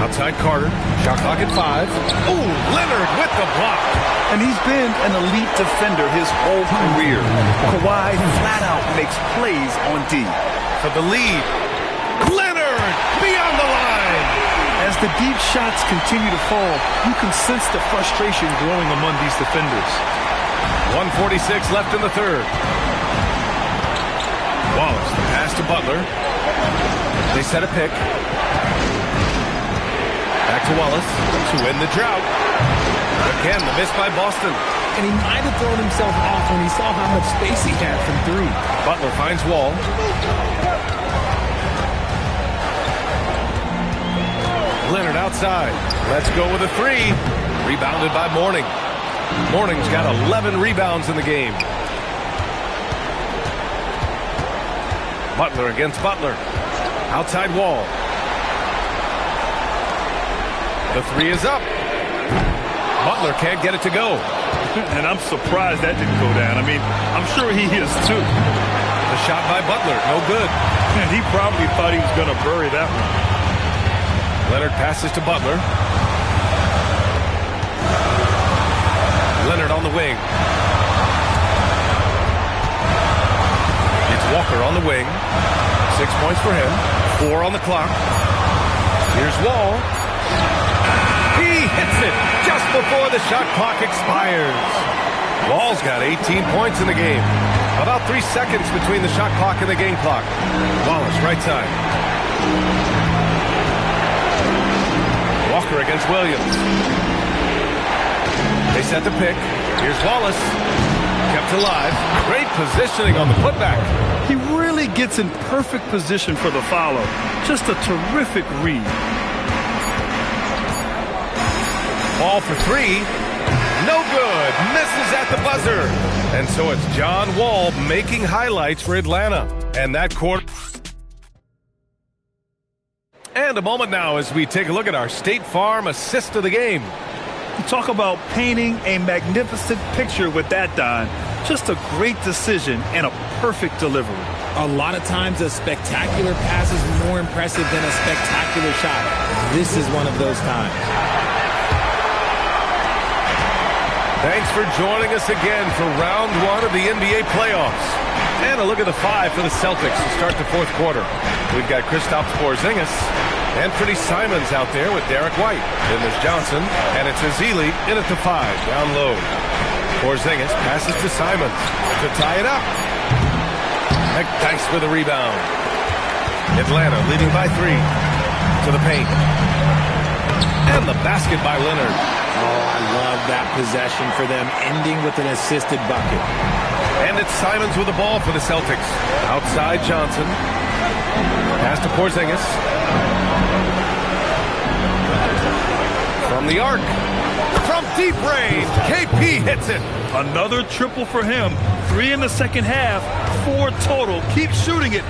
A: Outside Carter. Shot clock at 5. Ooh, Leonard with the block.
B: And he's been an elite defender his whole career. Kawhi flat out makes plays on D.
A: For the lead. Leonard beyond the line.
B: As the deep shots continue to fall, you can sense the frustration growing among these defenders.
A: 1:46 left in the third. Wallace, the pass to Butler. They set a pick. Back to Wallace to win the drought. Again, the miss by Boston.
L: And he might have thrown himself off when he saw how much space he had from 3.
A: Butler finds Wall. Leonard outside. Let's go with a 3. Rebounded by Mourning. Mourning's got 11 rebounds in the game. Butler against Butler. Outside Wall. The 3 is up. Butler can't get it to go.
B: And I'm surprised that didn't go down. I mean, I'm sure he is too.
A: The shot by Butler, no good.
B: And he probably thought he was going to bury that one.
A: Leonard passes to Butler. Leonard on the wing. Walker on the wing. 6 points for him. 4 on the clock. Here's Wall. He hits it just before the shot clock expires. Wall's got 18 points in the game. About 3 seconds between the shot clock and the game clock. Wallace, right side. Walker against Williams. They set the pick. Here's Wallace. Kept alive. Great positioning on the putback.
B: He really gets in perfect position for the follow. Just a terrific read.
A: Ball for 3. No good. Misses at the buzzer. And so it's John Wall making highlights for Atlanta. And that quarter. And a moment now as we take a look at our State Farm assist of the game.
B: Talk about painting a magnificent picture with that, Don. Just a great decision and a perfect delivery.
L: A lot of times a spectacular pass is more impressive than a spectacular shot. This is one of those times.
A: Thanks for joining us again for round 1 of the NBA playoffs. And a look at the 5 for the Celtics to start the 4th quarter. We've got Kristaps Porzingis and Freddie Simons out there with Derek White. Then there's Johnson, and it's Ezeli in at the 5, down low. Porzingis passes to Simons to tie it up. McDyess with a rebound. Atlanta leading by 3 to the paint. And the basket by Leonard.
L: Oh, I love that possession for them, ending with an assisted bucket.
A: And it's Simons with the ball for the Celtics. Outside Johnson. Pass to Porzingis. From the arc. From deep range. KP hits it.
B: Another triple for him. 3 in the second half. 4 total. Keep shooting it.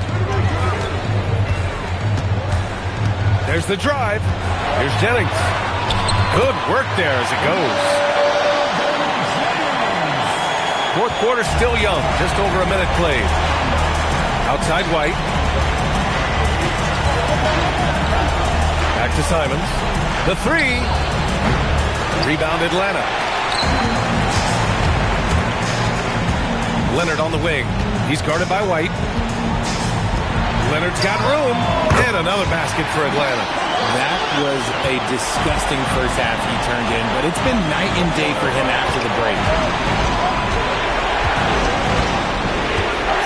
A: There's the drive. Here's Jennings. Good work there as it goes. 4th quarter still young. Just over a minute played. Outside White. Back to Simons. The 3. Rebound Atlanta. Leonard on the wing. He's guarded by White. Leonard's got room. And another basket for Atlanta.
L: That was a disgusting first half he turned in, but it's been night and day for him after the break.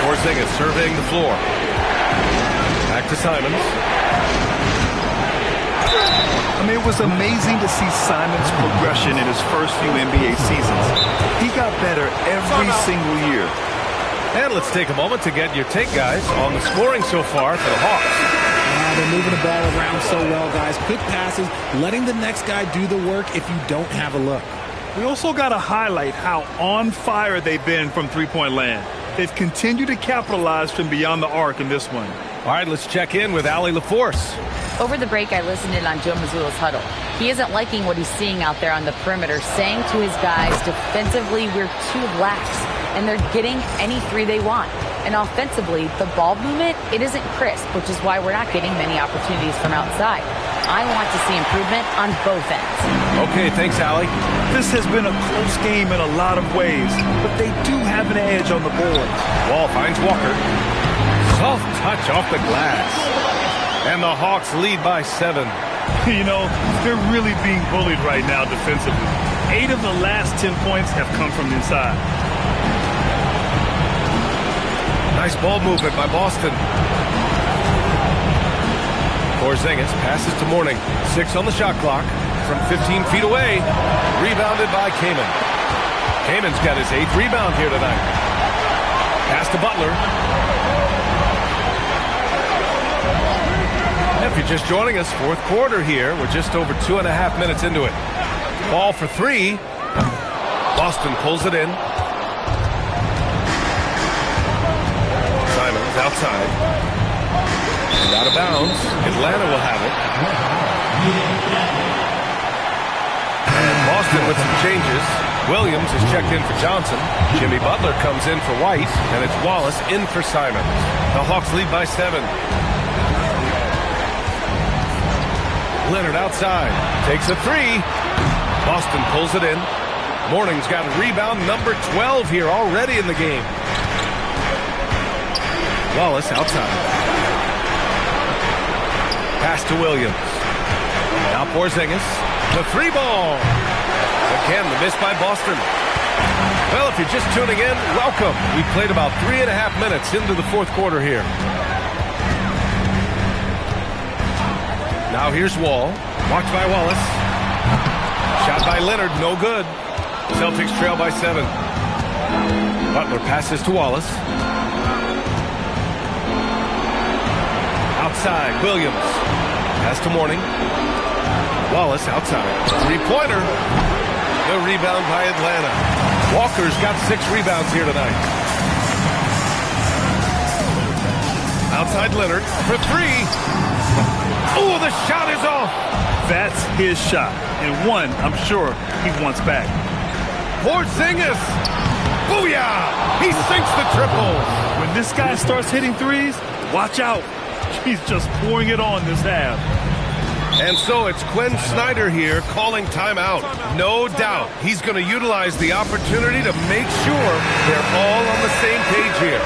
A: Porzingis surveying the floor. Back to Simons.
B: I mean, it was amazing to see Simons' progression in his first few NBA seasons. He got better every single year.
A: And let's take a moment to get your take, guys, on the scoring so far for the Hawks.
L: They're moving the ball around so well, guys. Quick passes, letting the next guy do the work if you don't have a look.
B: We also got to highlight how on fire they've been from three-point land. They've continued to capitalize from beyond the arc in this one.
A: All right, let's check in with Allie LaForce.
M: Over the break, I listened in on Joe Mazzulla's huddle. He isn't liking what he's seeing out there on the perimeter, saying to his guys, defensively, we're too lax, and they're getting any three they want. And offensively, the ball movement, it isn't crisp, which is why we're not getting many opportunities from outside. I want to see improvement on both ends.
A: Okay, thanks, Allie.
B: This has been a close game in a lot of ways, but they do have an edge on the board.
A: Wall finds Walker. Soft touch off the glass. And the Hawks lead by 7.
B: You know, they're really being bullied right now defensively. 8 of the last 10 points have come from inside.
A: Nice ball movement by Boston. Porzingis passes to Mourning. 6 on the shot clock from 15 feet away. Rebounded by Kaman. Kaman's got his 8th rebound here tonight. Pass to Butler. If you're just joining us, fourth quarter here. We're just over 2.5 minutes into it. Ball for 3. Boston pulls it in. Simons outside. And out of bounds. Atlanta will have it. And Boston with some changes. Williams is checked in for Johnson. Jimmy Butler comes in for White. And it's Wallace in for Simons. The Hawks lead by 7. Leonard outside. Takes a 3. Boston pulls it in. Mourning's got rebound number 12 here already in the game. Wallace outside. Pass to Williams. Now Porzingis. The 3 ball. Again, the miss by Boston. Well, if you're just tuning in, welcome. We played about 3.5 minutes into the fourth quarter here. Now here's Wall. Watched by Wallace. Shot by Leonard, no good. Celtics trail by 7. Butler passes to Wallace. Outside, Williams. Pass to Mourning. Wallace outside. 3-pointer. No rebound by Atlanta. Walker's got 6 rebounds here tonight. Outside Leonard for 3. Oh, the shot is off.
B: That's his shot. And one, I'm sure, he wants back.
A: Porzingis. Booyah! He sinks the triple.
B: When this guy starts hitting threes, watch out. He's just pouring it on this half.
A: And so it's Quinn Snyder here calling timeout. No doubt he's going to utilize the opportunity to make sure they're all on the same page here.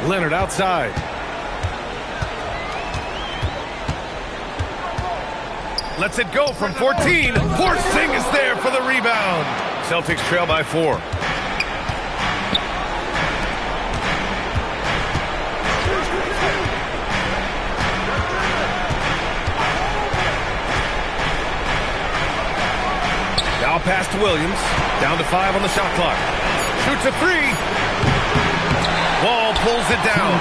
A: Leonard outside. Lets it go from 14. Porzingis there for the rebound. Celtics trail by 4. Now pass to Williams. Down to 5 on the shot clock. Shoots a 3. Wall pulls it down.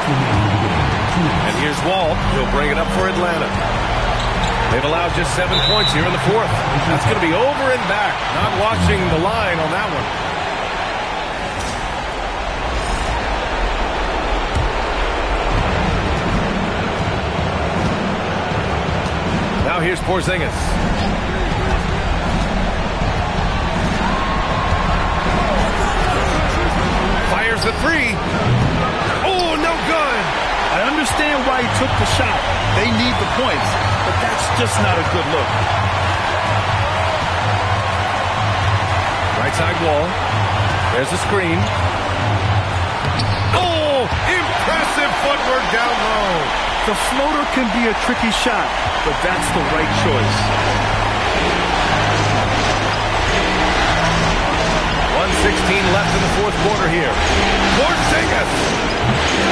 A: And here's Wall. He'll bring it up for Atlanta. They've allowed just 7 points here in the fourth. That's going to be over and back. Not watching the line on that one. Now here's Porzingis. Fires a 3. Oh, no good.
B: I understand why he took the shot. They need the points. but that's just not a good look.
A: Right side wall. There's the screen. Oh, impressive footwork down low.
B: The floater can be a tricky shot, but that's the right choice.
A: 1:16 left in the fourth quarter here. Porzingis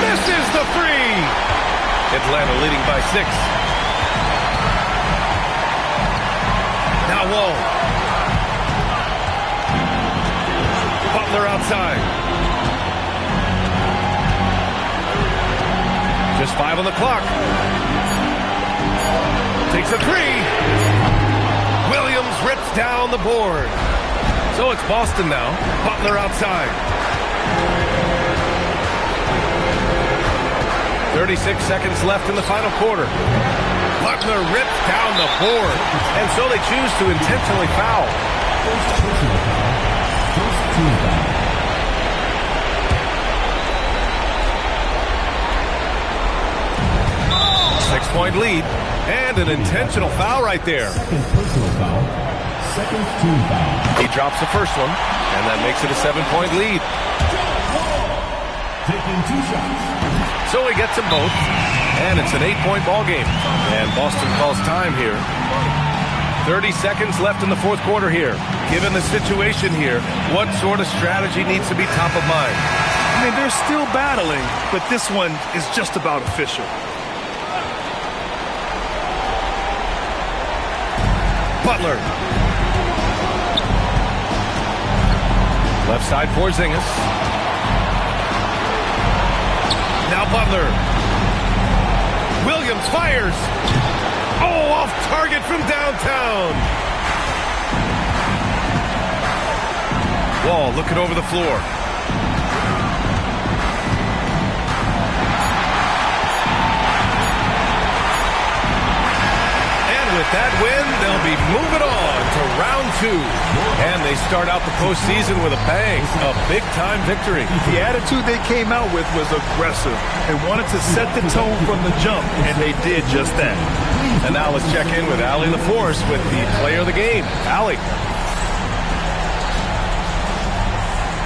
A: misses the three. Atlanta leading by 6. Now Wall. Butler outside. Just 5 on the clock. Takes a three. Williams rips down the board. So it's Boston now. Butler outside. 36 seconds left in the final quarter. Butler rips down the board. And so they choose to intentionally foul. Six-point lead, and an intentional foul right there. He drops the first one, and that makes it a 7-point lead. So he gets them both, and it's an 8-point ball game. And Boston calls time here. 30 seconds left in the fourth quarter here. Given the situation here, what sort of strategy needs to be top of mind?
B: I mean, they're still battling, but this one is just about official.
A: Butler. Left side Porzingis. Now Butler. Williams fires. Oh, off target from downtown. Wall looking over the floor. With that win, they'll be moving on to round 2. And they start out the postseason with a bang, a big-time victory.
B: The attitude they came out with was aggressive. They wanted to set the tone from the jump, and they did just that.
A: And now let's check in with Allie LaForce with the player of the game. Allie.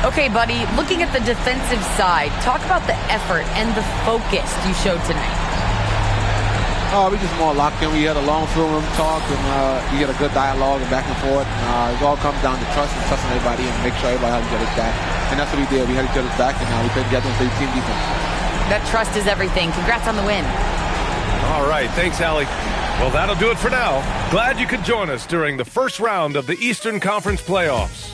M: Okay, buddy, looking at the defensive side, talk about the effort and the focus you showed tonight.
S: We just more locked in. We had a long film room talk, and we get a good dialogue and back and forth. It all comes down to trust and trusting everybody and make sure everybody has each other's back. And that's what we did. We had each other's back, and we played together and played team defense.
M: That trust is everything. Congrats on the win.
A: All right. Thanks, Allie. Well, that'll do it for now. Glad you could join us during the first round of the Eastern Conference playoffs.